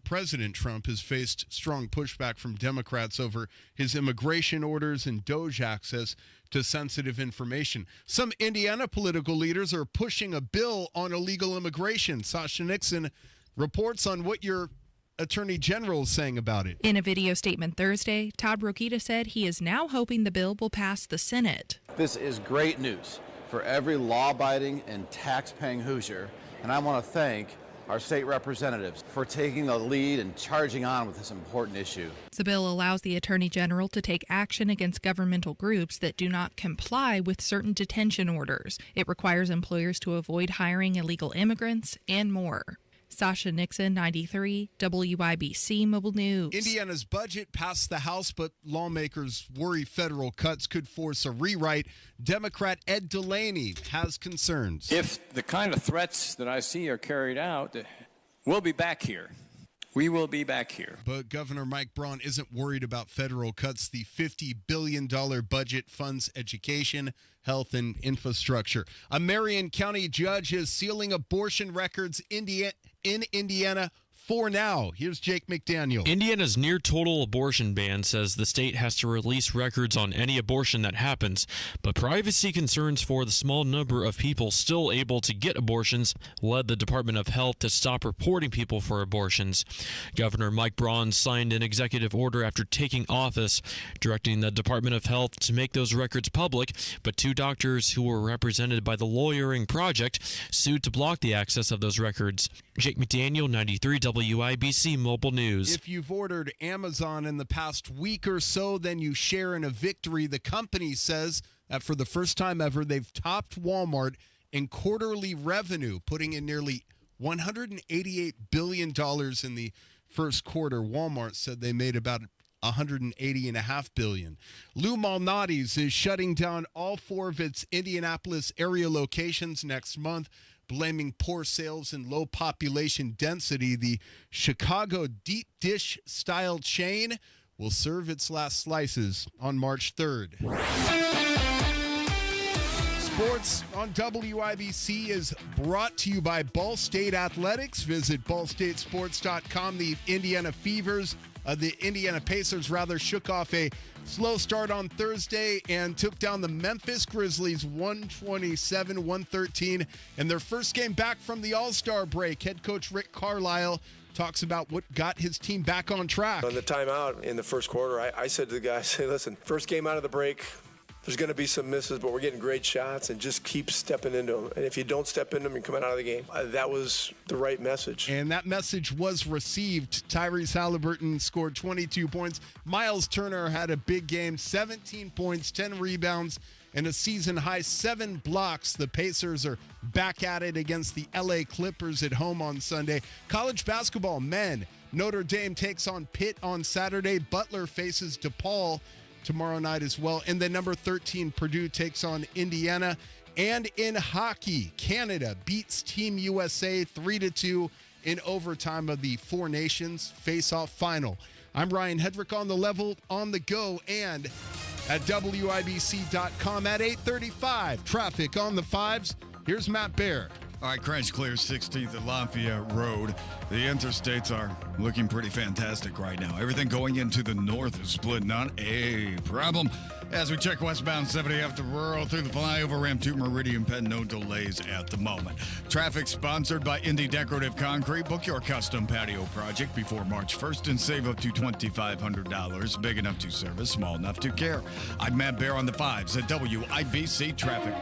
President Trump has faced strong pushback from Democrats over his immigration orders and Doge access to sensitive information. Some Indiana political leaders are pushing a bill on illegal immigration. Sasha Nixon reports on what your Attorney General is saying about it. In a video statement Thursday, Todd Rokita said he is now hoping the bill will pass the Senate. This is great news for every law-abiding and tax-paying Hoosier, and I want to thank our state representatives for taking the lead and charging on with this important issue. The bill allows the Attorney General to take action against governmental groups that do not comply with certain detention orders. It requires employers to avoid hiring illegal immigrants and more. Sasha Nixon, 93 WIBC Mobile News. Indiana's budget passed the House, but lawmakers worry federal cuts could force a rewrite. Democrat Ed Delaney has concerns. If the kind of threats that I see are carried out, we'll be back here. We will be back here. But Governor Mike Braun isn't worried about federal cuts. The $50 billion budget funds education, health, and infrastructure. A Marion County judge is sealing abortion records in Indiana For now, here's Jake McDaniel. Indiana's near total abortion ban says the state has to release records on any abortion that happens, but privacy concerns for the small number of people still able to get abortions led the Department of Health to stop reporting people for abortions. Governor Mike Braun signed an executive order after taking office, directing the Department of Health to make those records public, but two doctors who were represented by the Lawyering Project sued to block the access of those records. Jake McDaniel, 93 WIBC Mobile News. If you've ordered Amazon in the past week or so, then you share in a victory. The company says that for the first time ever, they've topped Walmart in quarterly revenue, putting in nearly $188 billion in the first quarter. Walmart said they made about $180.5 billion. Lou Malnati's is shutting down all 4 of its Indianapolis area locations next month, blaming poor sales and low population density. The Chicago deep dish style chain will serve its last slices on March 3rd. Sports on WIBC is brought to you by Ball State Athletics. Visit ballstatesports.com. The Indiana Pacers shook off a slow start on Thursday and took down the Memphis Grizzlies 127-113 in their first game back from the All-Star break. Head coach Rick Carlisle talks about what got his team back on track. On the timeout in the first quarter, I said to the guys, hey, listen, first game out of the break, there's going to be some misses, but we're getting great shots, and just keep stepping into them. And if you don't step into them, you're coming out of the game. That was the right message. And that message was received. Tyrese Halliburton scored 22 points. Miles Turner had a big game, 17 points, 10 rebounds, and a season-high 7 blocks. The Pacers are back at it against the LA Clippers at home on Sunday. College basketball, men. Notre Dame takes on Pitt on Saturday. Butler faces DePaul tomorrow night as well. And then number 13, Purdue takes on Indiana. And in hockey, Canada beats Team USA 3-2 in overtime of the Four Nations face-off final. I'm Ryan Hedrick on the level, on the go, and at WIBC.com at 8:35. Traffic on the 5s. Here's Matt Baer. All right, crash clear 16th at Lafayette Road. The interstates are looking pretty fantastic right now. Everything going into the north is split, not a problem. As we check westbound 70 after rural through the flyover ramp to Meridian Penn, no delays at the moment. Traffic sponsored by Indy Decorative Concrete. Book your custom patio project before March 1st and save up to $2,500. Big enough to service, small enough to care. I'm Matt Baer on the 5s at WIBC Traffic.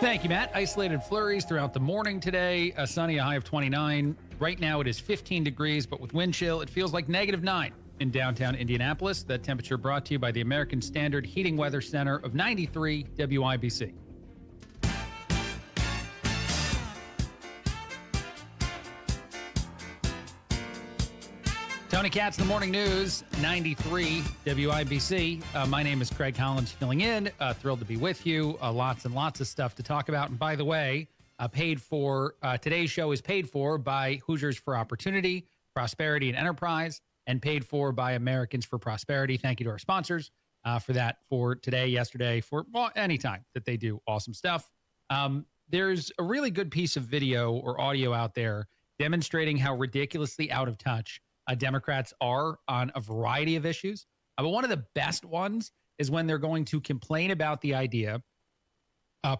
Thank you, Matt. Isolated flurries throughout the morning today. A sunny, a high of 29. Right now it is 15 degrees, but with wind chill, it feels like -9 in downtown Indianapolis. That temperature brought to you by the American Standard Heating Weather Center of 93 WIBC. Tony Katz, the Morning News, 93 WIBC. My name is Craig Collins, filling in. Thrilled to be with you. Lots and lots of stuff to talk about. And by the way, today's show is paid for by Hoosiers for Opportunity, Prosperity, and Enterprise, and paid for by Americans for Prosperity. Thank you to our sponsors for that, for today, yesterday, for any time that they do awesome stuff. There's a really good piece of video or audio out there demonstrating how ridiculously out of touch Democrats are on a variety of issues. But one of the best ones is when they're going to complain about the idea.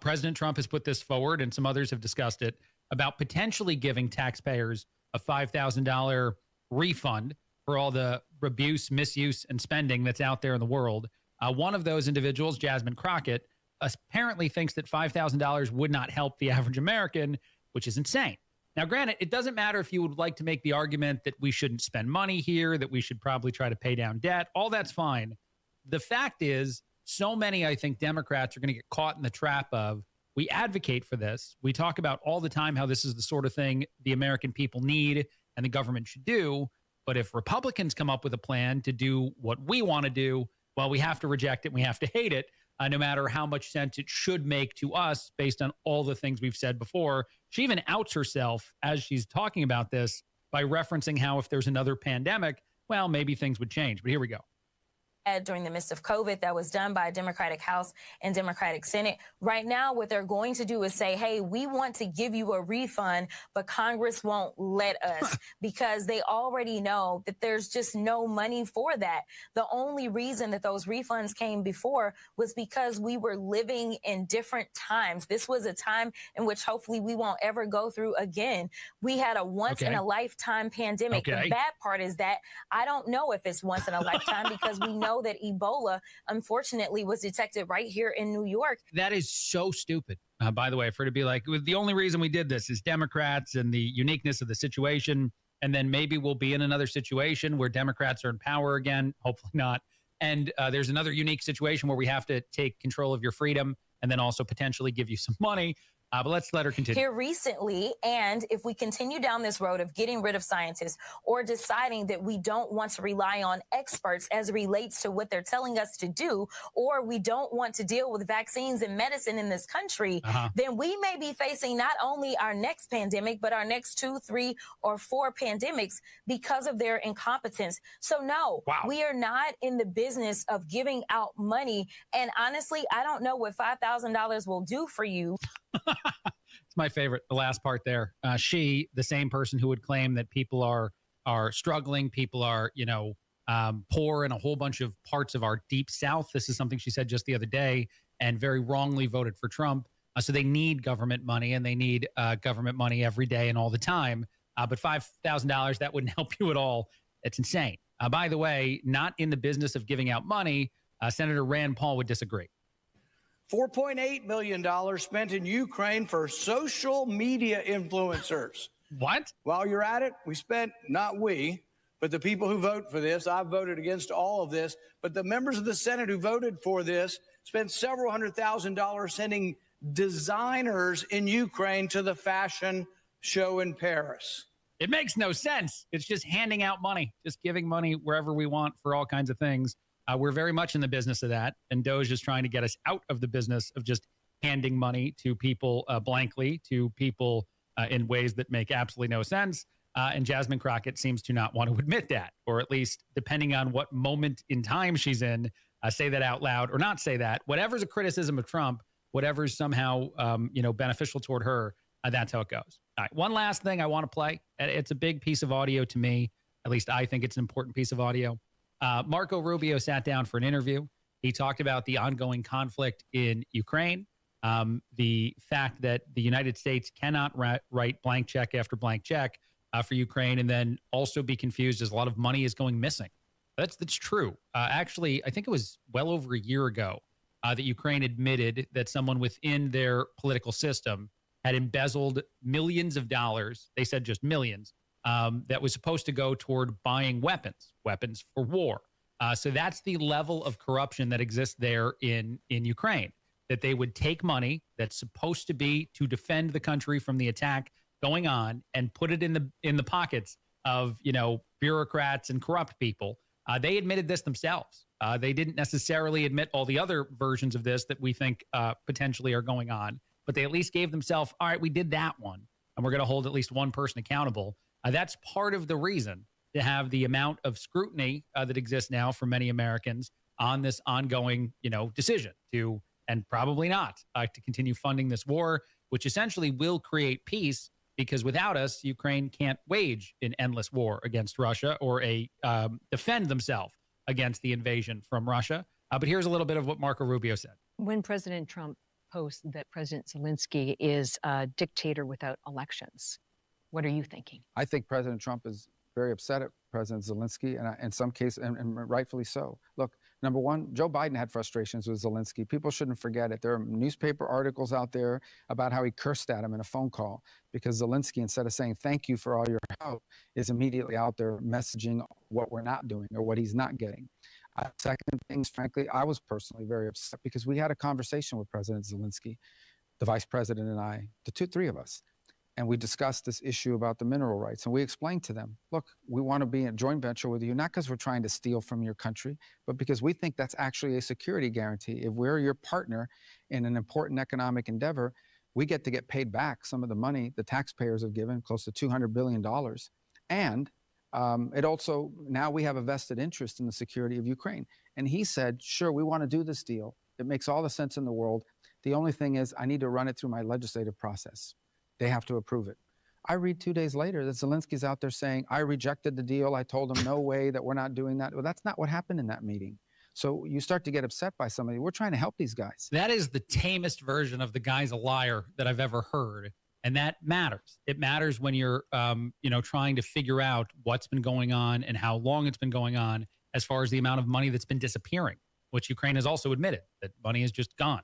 President Trump has put this forward, and some others have discussed it, about potentially giving taxpayers a $5,000 refund for all the abuse, misuse, and spending that's out there in the world. One of those individuals, Jasmine Crockett, apparently thinks that $5,000 would not help the average American, which is insane. Now, granted, it doesn't matter if you would like to make the argument that we shouldn't spend money here, that we should probably try to pay down debt. All that's fine. The fact is, so many, I think, Democrats are going to get caught in the trap of, we advocate for this. We talk about all the time how this is the sort of thing the American people need and the government should do. But if Republicans come up with a plan to do what we want to do, well, we have to reject it and we have to hate it. No matter how much sense it should make to us based on all the things we've said before. She even outs herself as she's talking about this by referencing how if there's another pandemic, well, maybe things would change. But here we go. during the midst of COVID that was done by a Democratic House and Democratic Senate. Right now, what they're going to do is say, hey, we want to give you a refund, but Congress won't let us because they already know that there's just no money for that. The only reason that those refunds came before was because we were living in different times. This was a time in which hopefully we won't ever go through again. We had a once in a lifetime pandemic. The bad part is that I don't know if it's once in a lifetime because we know that Ebola, unfortunately, was detected right here in New York. That is so stupid, by the way, for it to be like, the only reason we did this is Democrats and the uniqueness of the situation. And then maybe we'll be in another situation where Democrats are in power again. Hopefully not. And there's another unique situation where we have to take control of your freedom and then also potentially give you some money. But let's let her continue. Here recently, and if we continue down this road of getting rid of scientists or deciding that we don't want to rely on experts as it relates to what they're telling us to do, or we don't want to deal with vaccines and medicine in this country, then we may be facing not only our next pandemic, but our next 2, 3, or 4 pandemics because of their incompetence. So no, we are not in the business of giving out money. And honestly, I don't know what $5,000 will do for you. It's my favorite, the last part there. She, the same person who would claim that people are struggling, people are, poor in a whole bunch of parts of our deep South. This is something she said just the other day and very wrongly voted for Trump. So they need government money, and they need government money every day and all the time. But $5,000, that wouldn't help you at all. It's insane. By the way, not in the business of giving out money. Senator Rand Paul would disagree. $4.8 million spent in Ukraine for social media influencers. What? While you're at it, we spent, not we, but the people who vote for this. I've voted against all of this, but the members of the Senate who voted for this spent several $100,000 sending designers in Ukraine to the fashion show in Paris. It makes no sense. It's just handing out money, just giving money wherever we want for all kinds of things. We're very much in the business of that. And Doge is trying to get us out of the business of just handing money to people blankly, to people in ways that make absolutely no sense. And Jasmine Crockett seems to not want to admit that, or at least depending on what moment in time she's in, say that out loud or not say that. Whatever's a criticism of Trump, whatever's somehow beneficial toward her, that's how it goes. All right, one last thing I want to play. It's a big piece of audio to me. At least I think it's an important piece of audio. Marco Rubio sat down for an interview. He talked about the ongoing conflict in Ukraine, the fact that the United States cannot write blank check after blank check for Ukraine, and then also be confused as a lot of money is going missing. That's true. Actually, I think it was well over a year ago that Ukraine admitted that someone within their political system had embezzled millions of dollars. They said just millions. That was supposed to go toward buying weapons for war. So that's the level of corruption that exists there in Ukraine, that they would take money that's supposed to be to defend the country from the attack going on and put it in the pockets of, bureaucrats and corrupt people. They admitted this themselves. They didn't necessarily admit all the other versions of this that we think potentially are going on, but they at least gave themselves, all right, we did that one, and we're going to hold at least one person accountable. That's part of the reason to have the amount of scrutiny that exists now for many Americans on this ongoing, decision to, and probably not, to continue funding this war, which essentially will create peace, because without us, Ukraine can't wage an endless war against Russia or defend themselves against the invasion from Russia. But here's a little bit of what Marco Rubio said. When President Trump posts that President Zelensky is a dictator without elections, what are you thinking? I think President Trump is very upset at President Zelensky, and in some cases, and rightfully so. Look, number one, Joe Biden had frustrations with Zelensky. People shouldn't forget it. There are newspaper articles out there about how he cursed at him in a phone call because Zelensky, instead of saying thank you for all your help, is immediately out there messaging what we're not doing or what he's not getting. Second things, frankly, I was personally very upset because we had a conversation with President Zelensky, the vice president and I, the three of us. And we discussed this issue about the mineral rights. And we explained to them, look, we want to be in a joint venture with you, not because we're trying to steal from your country, but because we think that's actually a security guarantee. If we're your partner in an important economic endeavor, we get to get paid back some of the money the taxpayers have given, close to $200 billion. And It also, now we have a vested interest in the security of Ukraine. And he said, sure, we want to do this deal. It makes all the sense in the world. The only thing is I need to run it through my legislative process. They have to approve it. I read 2 days later that Zelensky's out there saying, I rejected the deal. I told him, no way, that we're not doing that. Well, that's not what happened in that meeting. So you start to get upset by somebody. We're trying to help these guys. That is the tamest version of the guy's a liar that I've ever heard. And that matters. It matters when you're, trying to figure out what's been going on and how long it's been going on as far as the amount of money that's been disappearing, which Ukraine has also admitted that money is just gone.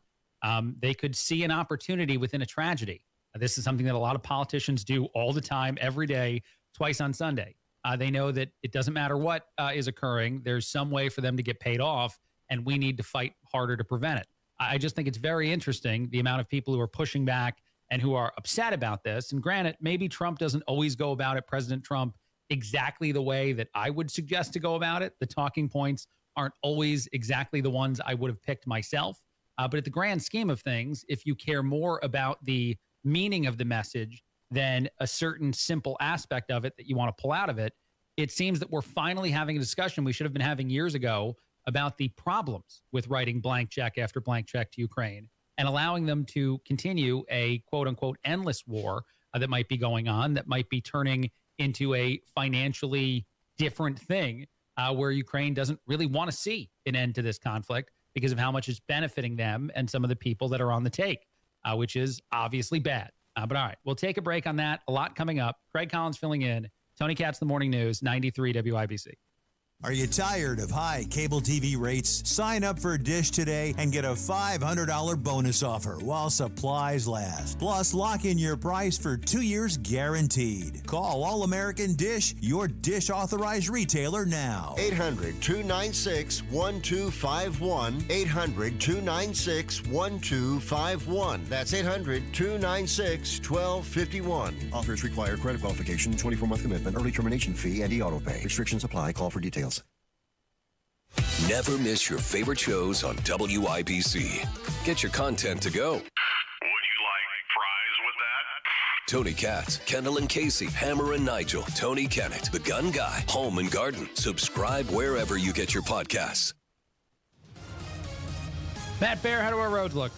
They could see an opportunity within a tragedy. This is something that a lot of politicians do all the time, every day, twice on Sunday. They know that it doesn't matter what is occurring. There's some way for them to get paid off, and we need to fight harder to prevent it. I just think it's very interesting, the amount of people who are pushing back and who are upset about this. And granted, maybe Trump doesn't always go about it, President Trump, exactly the way that I would suggest to go about it. The talking points aren't always exactly the ones I would have picked myself. But at the grand scheme of things, if you care more about the meaning of the message than a certain simple aspect of it that you want to pull out of it, it seems that we're finally having a discussion we should have been having years ago about the problems with writing blank check after blank check to Ukraine and allowing them to continue a quote unquote endless war that might be going on, that might be turning into a financially different thing where Ukraine doesn't really want to see an end to this conflict because of how much it's benefiting them and some of the people that are on the take, which is obviously bad. But all right, we'll take a break on that. A lot coming up. Craig Collins filling in. Tony Katz, The Morning News, 93 WIBC. Are you tired of high cable TV rates? Sign up for Dish today and get a $500 bonus offer while supplies last. Plus, lock in your price for 2 years guaranteed. Call All American Dish, your Dish authorized retailer now. 800-296-1251. 800-296-1251. That's 800-296-1251. Offers require credit qualification, 24-month commitment, early termination fee, and e-auto pay. Restrictions apply. Call for details. Never miss your favorite shows on WIBC. Get your content to go. Would you like fries with that? Tony Katz, Kendall and Casey, Hammer and Nigel, Tony Kennett, The Gun Guy, Home and Garden. Subscribe wherever you get your podcasts. Matt Bear, how do our roads look?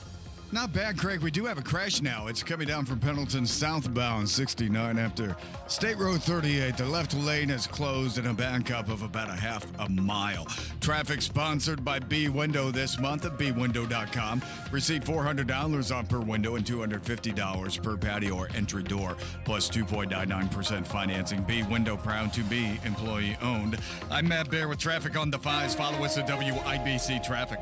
Not bad, Craig. We do have a crash now. It's coming down from Pendleton southbound 69 after State Road 38. The left lane is closed and a backup of about a half a mile. Traffic sponsored by B Window this month at bwindow.com. Receive $400 off per window and $250 per patio or entry door, plus 2.99% financing. B Window, proud to be employee owned. I'm Matt Bear with traffic on the 5s. Follow us at WIBC Traffic.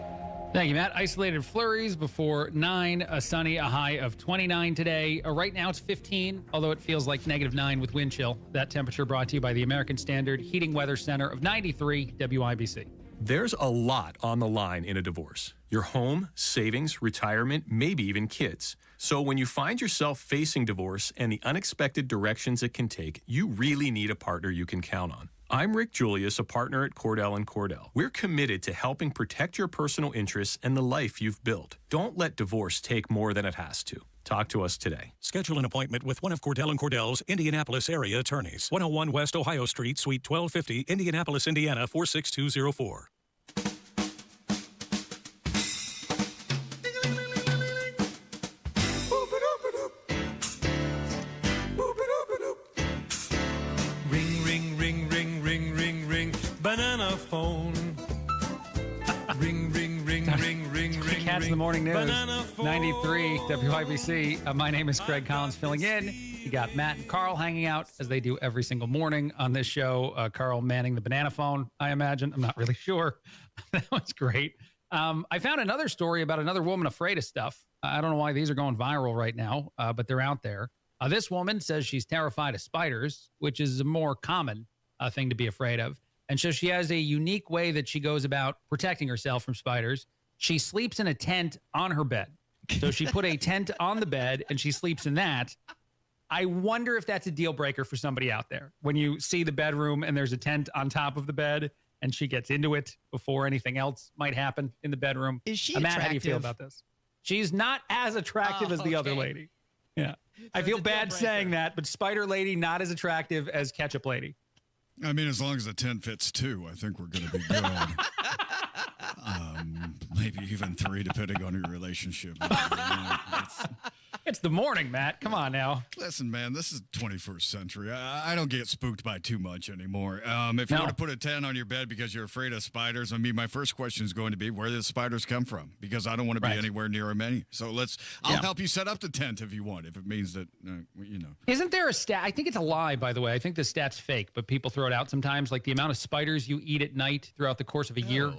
Thank you, Matt. Isolated flurries before 9, a sunny, a high of 29 today. Right now it's 15, although it feels like -9 with wind chill. That temperature brought to you by the American Standard Heating Weather Center of 93 WIBC. There's a lot on the line in a divorce. Your home, savings, retirement, maybe even kids. So when you find yourself facing divorce and the unexpected directions it can take, you really need a partner you can count on. I'm Rick Julius, a partner at Cordell & Cordell. We're committed to helping protect your personal interests and the life you've built. Don't let divorce take more than it has to. Talk to us today. Schedule an appointment with one of Cordell & Cordell's Indianapolis area attorneys. 101 West Ohio Street, Suite 1250, Indianapolis, Indiana, 46204. Banana phone. Ring, ring, ring, ring, ring, ring. Cats in the Morning News, 93 WIBC. My name is Craig Collins filling in. You got Matt and Carl hanging out as they do every single morning on this show. Carl manning the banana phone, I imagine. I'm not really sure. That was great. I found another story about another woman afraid of stuff. I don't know why these are going viral right now, but they're out there. This woman says she's terrified of spiders, which is a more common thing to be afraid of. And so she has a unique way that she goes about protecting herself from spiders. She sleeps in a tent on her bed. So she put a tent on the bed and she sleeps in that. I wonder if that's a deal breaker for somebody out there. When you see the bedroom and there's a tent on top of the bed and she gets into it before anything else might happen in the bedroom. Is she Matt, attractive? how do you feel about this? She's not as attractive as the other lady. Yeah. I feel bad saying that, but Spider Lady not as attractive as Ketchup Lady. I mean, as long as the tent fits 2, I think we're going to be good. Maybe even 3, depending on your relationship. It's the morning, Matt. Come on now. Listen, man, this is 21st century. I don't get spooked by too much anymore. If you want to put a tent on your bed because you're afraid of spiders, I mean, my first question is going to be, where did the spiders come from? Because I don't want to be anywhere near them any. So I'll help you set up the tent if you want, if it means that, Isn't there a stat? I think it's a lie, by the way. I think the stat's fake, but people throw it out sometimes. Like the amount of spiders you eat at night throughout the course of a year.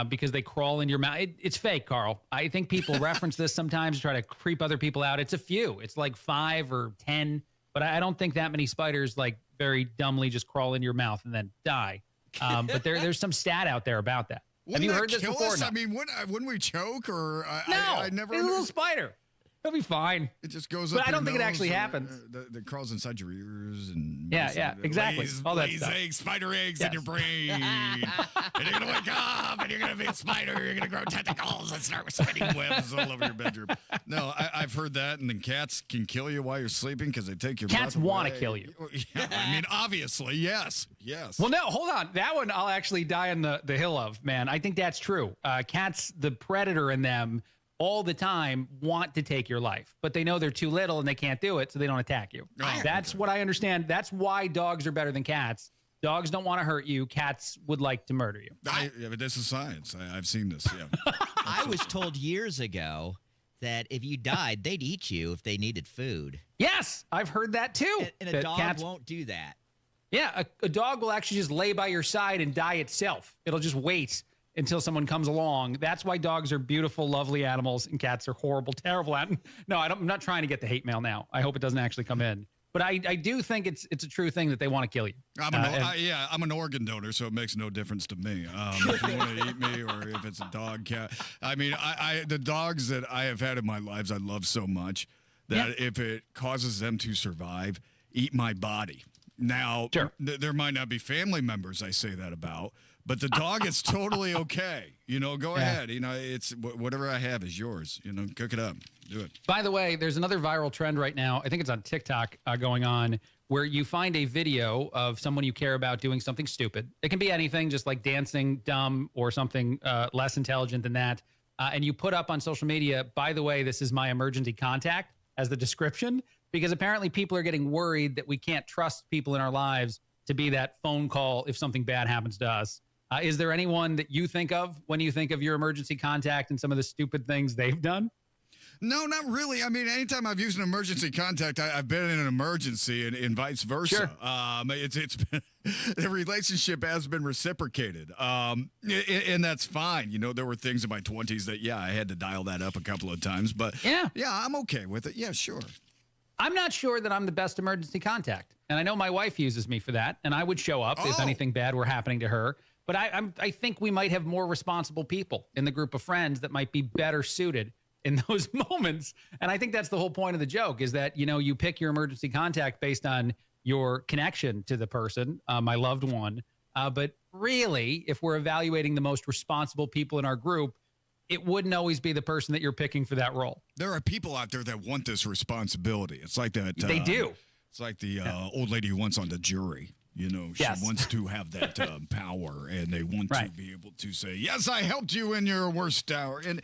Because they crawl in your mouth. It's fake, Carl. I think people reference this sometimes to try to creep other people out. It's a few. It's like 5 or 10. But I don't think that many spiders like very dumbly just crawl in your mouth and then die. But there's some stat out there about that. Have you heard this before? No. I mean, wouldn't we choke? Or I never. It's a little spider. He'll be fine. It just goes but up. I don't think it nose actually happens. That crawls inside your ears and exactly. All that stuff. Eggs, spider eggs in your brain. And you're gonna wake up and you're gonna be a spider. You're gonna grow tentacles and start spinning webs all over your bedroom. No, I've heard that. And then cats can kill you while you're sleeping because they take your cats want to kill you. Yeah, I mean, obviously, yes. Well, no, hold on. That one I'll actually die on the hill of, man. I think that's true. Cats, the predator in them, all the time want to take your life, but they know they're too little and they can't do it, so they don't attack you. That's what I understand. That's why dogs are better than cats. Dogs don't want to hurt you. Cats would like to murder you. Yeah, but this is science. I've seen this. Yeah. I was told years ago that if you died, they'd eat you if they needed food. Yes, I've heard that too. And a dog won't do that. Yeah, a dog will actually just lay by your side and die itself. It'll just wait until someone comes along. That's why dogs are beautiful, lovely animals, and cats are horrible, terrible animals. No, I'm not trying to get the hate mail now. I hope it doesn't actually come in. But I do think it's a true thing that they want to kill you. I'm an organ donor, so it makes no difference to me. If you want to eat me or if it's a dog, cat. I mean, the dogs that I have had in my lives, I love so much that if it causes them to survive, eat my body. Now, there might not be family members I say that about, but the dog is totally okay. Go ahead. It's whatever I have is yours. Cook it up. Do it. By the way, there's another viral trend right now. I think it's on TikTok going on where you find a video of someone you care about doing something stupid. It can be anything, just like dancing dumb or something less intelligent than that. And you put up on social media, by the way, this is my emergency contact as the description, because apparently people are getting worried that we can't trust people in our lives to be that phone call if something bad happens to us. Is there anyone that you think of when you think of your emergency contact and some of the stupid things they've done? No, not really. I mean, anytime I've used an emergency contact, I've been in an emergency and vice versa. Sure. It's been, the relationship has been reciprocated. And that's fine. There were things in my 20s that, I had to dial that up a couple of times. But, I'm okay with it. Yeah, sure. I'm not sure that I'm the best emergency contact. And I know my wife uses me for that. And I would show up if anything bad were happening to her. But I think we might have more responsible people in the group of friends that might be better suited in those moments. And I think that's the whole point of the joke is that, you pick your emergency contact based on your connection to the person, my loved one. But really, if we're evaluating the most responsible people in our group, it wouldn't always be the person that you're picking for that role. There are people out there that want this responsibility. It's like that. They do. It's like the old lady who wants on the jury. She wants to have that power, and they want to be able to say, yes, I helped you in your worst hour. And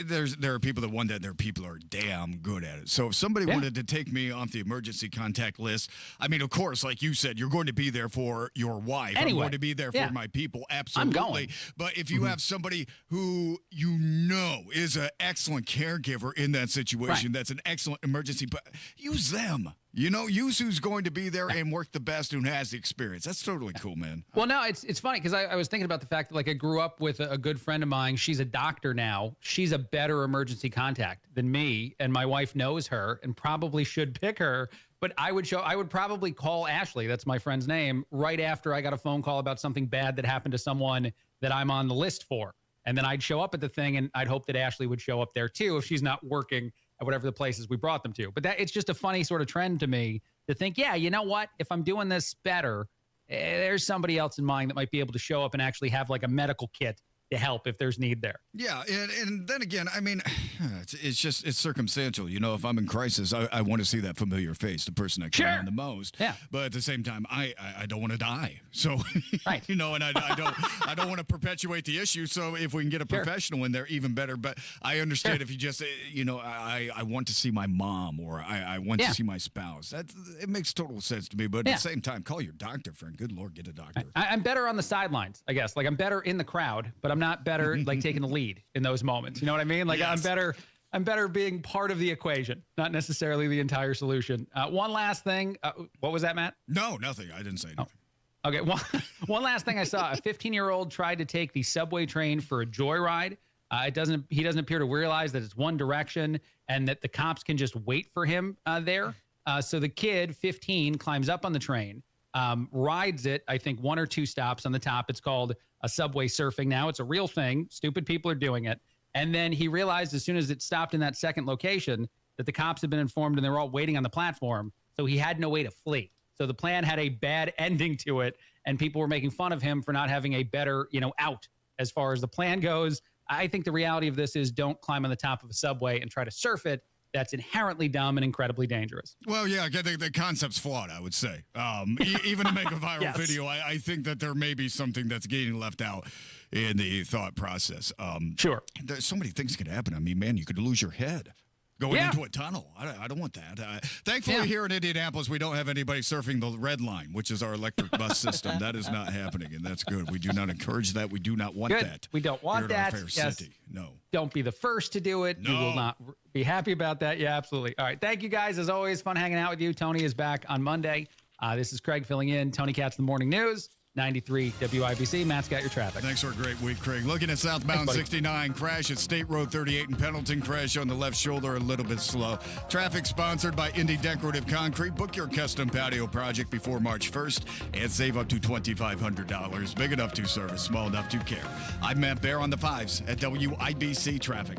there are people that want that. There are people who are damn good at it. So if somebody wanted to take me off the emergency contact list, I mean, of course, like you said, you're going to be there for your wife. Anyway, I'm going to be there for my people. Absolutely. I'm going. But if you have somebody who is an excellent caregiver in that situation, that's an excellent emergency, but use them. Use who's going to be there and work the best, who has the experience. That's totally cool, man. Well, no, it's funny because I was thinking about the fact that I grew up with a good friend of mine. She's a doctor now. She's a better emergency contact than me, and my wife knows her and probably should pick her. But I would probably call Ashley, that's my friend's name, right after I got a phone call about something bad that happened to someone that I'm on the list for. And then I'd show up at the thing, and I'd hope that Ashley would show up there too if she's not working at whatever the places we brought them to. But it's just a funny sort of trend to me to think, you know what? If I'm doing this better, there's somebody else in mind that might be able to show up and actually have like a medical kit to help if there's need there. Yeah, and then again, I mean, it's circumstantial. You know, if I'm in crisis, I want to see that familiar face, the person I care on the most. Yeah. But at the same time, I don't want to die. So, right. you know, and I don't want to perpetuate the issue. So if we can get a professional in there, even better. But I understand if you just, you know, I want to see my mom or I want to see my spouse. It makes total sense to me. But at the same time, call your doctor, friend. Good Lord, get a doctor. I'm better on the sidelines, I guess. Like, I'm better in the crowd, but I'm not better like taking the lead in those moments. You know what I mean? Like, I'm better being part of the equation, not necessarily the entire solution. One last thing. What was that, Matt? No, nothing. I didn't say anything. Oh. Okay. One last thing I saw. A 15-year-old tried to take the subway train for a joyride. He doesn't appear to realize that it's one direction and that the cops can just wait for him there. So the kid, 15, climbs up on the train, rides it, I think 1 or 2 stops on the top. It's called a subway surfing now. It's a real thing. Stupid people are doing it. And then he realized as soon as it stopped in that second location that the cops had been informed and they were all waiting on the platform. So he had no way to flee. So the plan had a bad ending to it. And people were making fun of him for not having a better, out as far as the plan goes. I think the reality of this is don't climb on the top of a subway and try to surf it. That's inherently dumb and incredibly dangerous. Well, yeah, the concept's flawed, I would say. Even to make a viral video, I think that there may be something that's getting left out in the thought process. Sure. There's so many things could happen. I mean, man, you could lose your head going into a tunnel. I don't want that. Thankfully, here in Indianapolis, we don't have anybody surfing the red line, which is our electric bus system. That is not happening, and that's good. We do not encourage that. We do not want that. We don't want here that. In our fair city. No. Don't be the first to do it. No. We will not be happy about that. Yeah, absolutely. All right. Thank you, guys. As always, fun hanging out with you. Tony is back on Monday. This is Craig filling in. Tony Katz, The Morning News. 93 WIBC. Matt's got your traffic. Thanks for a great week, Craig. Looking at southbound 69, crash at State Road 38 in Pendleton. Crash on the left shoulder, a little bit slow. Traffic sponsored by Indy Decorative Concrete. Book your custom patio project before March 1st and save up to $2,500. Big enough to service, small enough to care. I'm Matt Bear on the 5s at WIBC Traffic.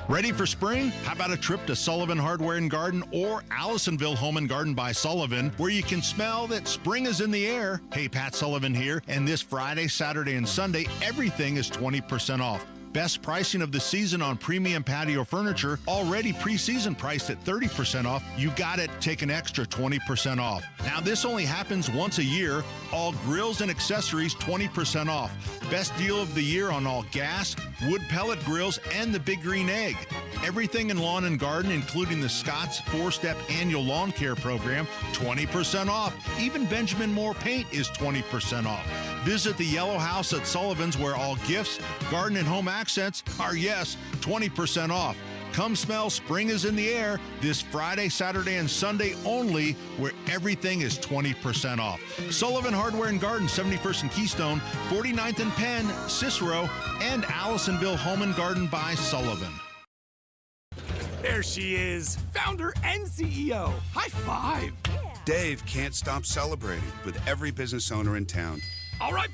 Ready for spring? How about a trip to Sullivan Hardware and Garden or Allisonville Home and Garden by Sullivan, where you can smell that spring is in the air? Hey, Pat Sullivan here, and this Friday, Saturday, and Sunday, everything is 20% off. Best pricing of the season on premium patio furniture, already pre-season priced at 30% off. You got it, take an extra 20% off. Now, this only happens once a year. All grills and accessories, 20% off. Best deal of the year on all gas, wood pellet grills, and the Big Green Egg. Everything in lawn and garden, including the Scott's 4-step annual lawn care program, 20% off. Even Benjamin Moore paint is 20% off. Visit the Yellow House at Sullivan's, where all gifts, garden and home accents are, 20% off. Come smell spring is in the air this Friday, Saturday, and Sunday only, where everything is 20% off. Sullivan Hardware and Garden, 71st and Keystone, 49th and Penn, Cicero, and Allisonville Home and Garden by Sullivan. There she is, founder and CEO. High five. Dave can't stop celebrating with every business owner in town. All right,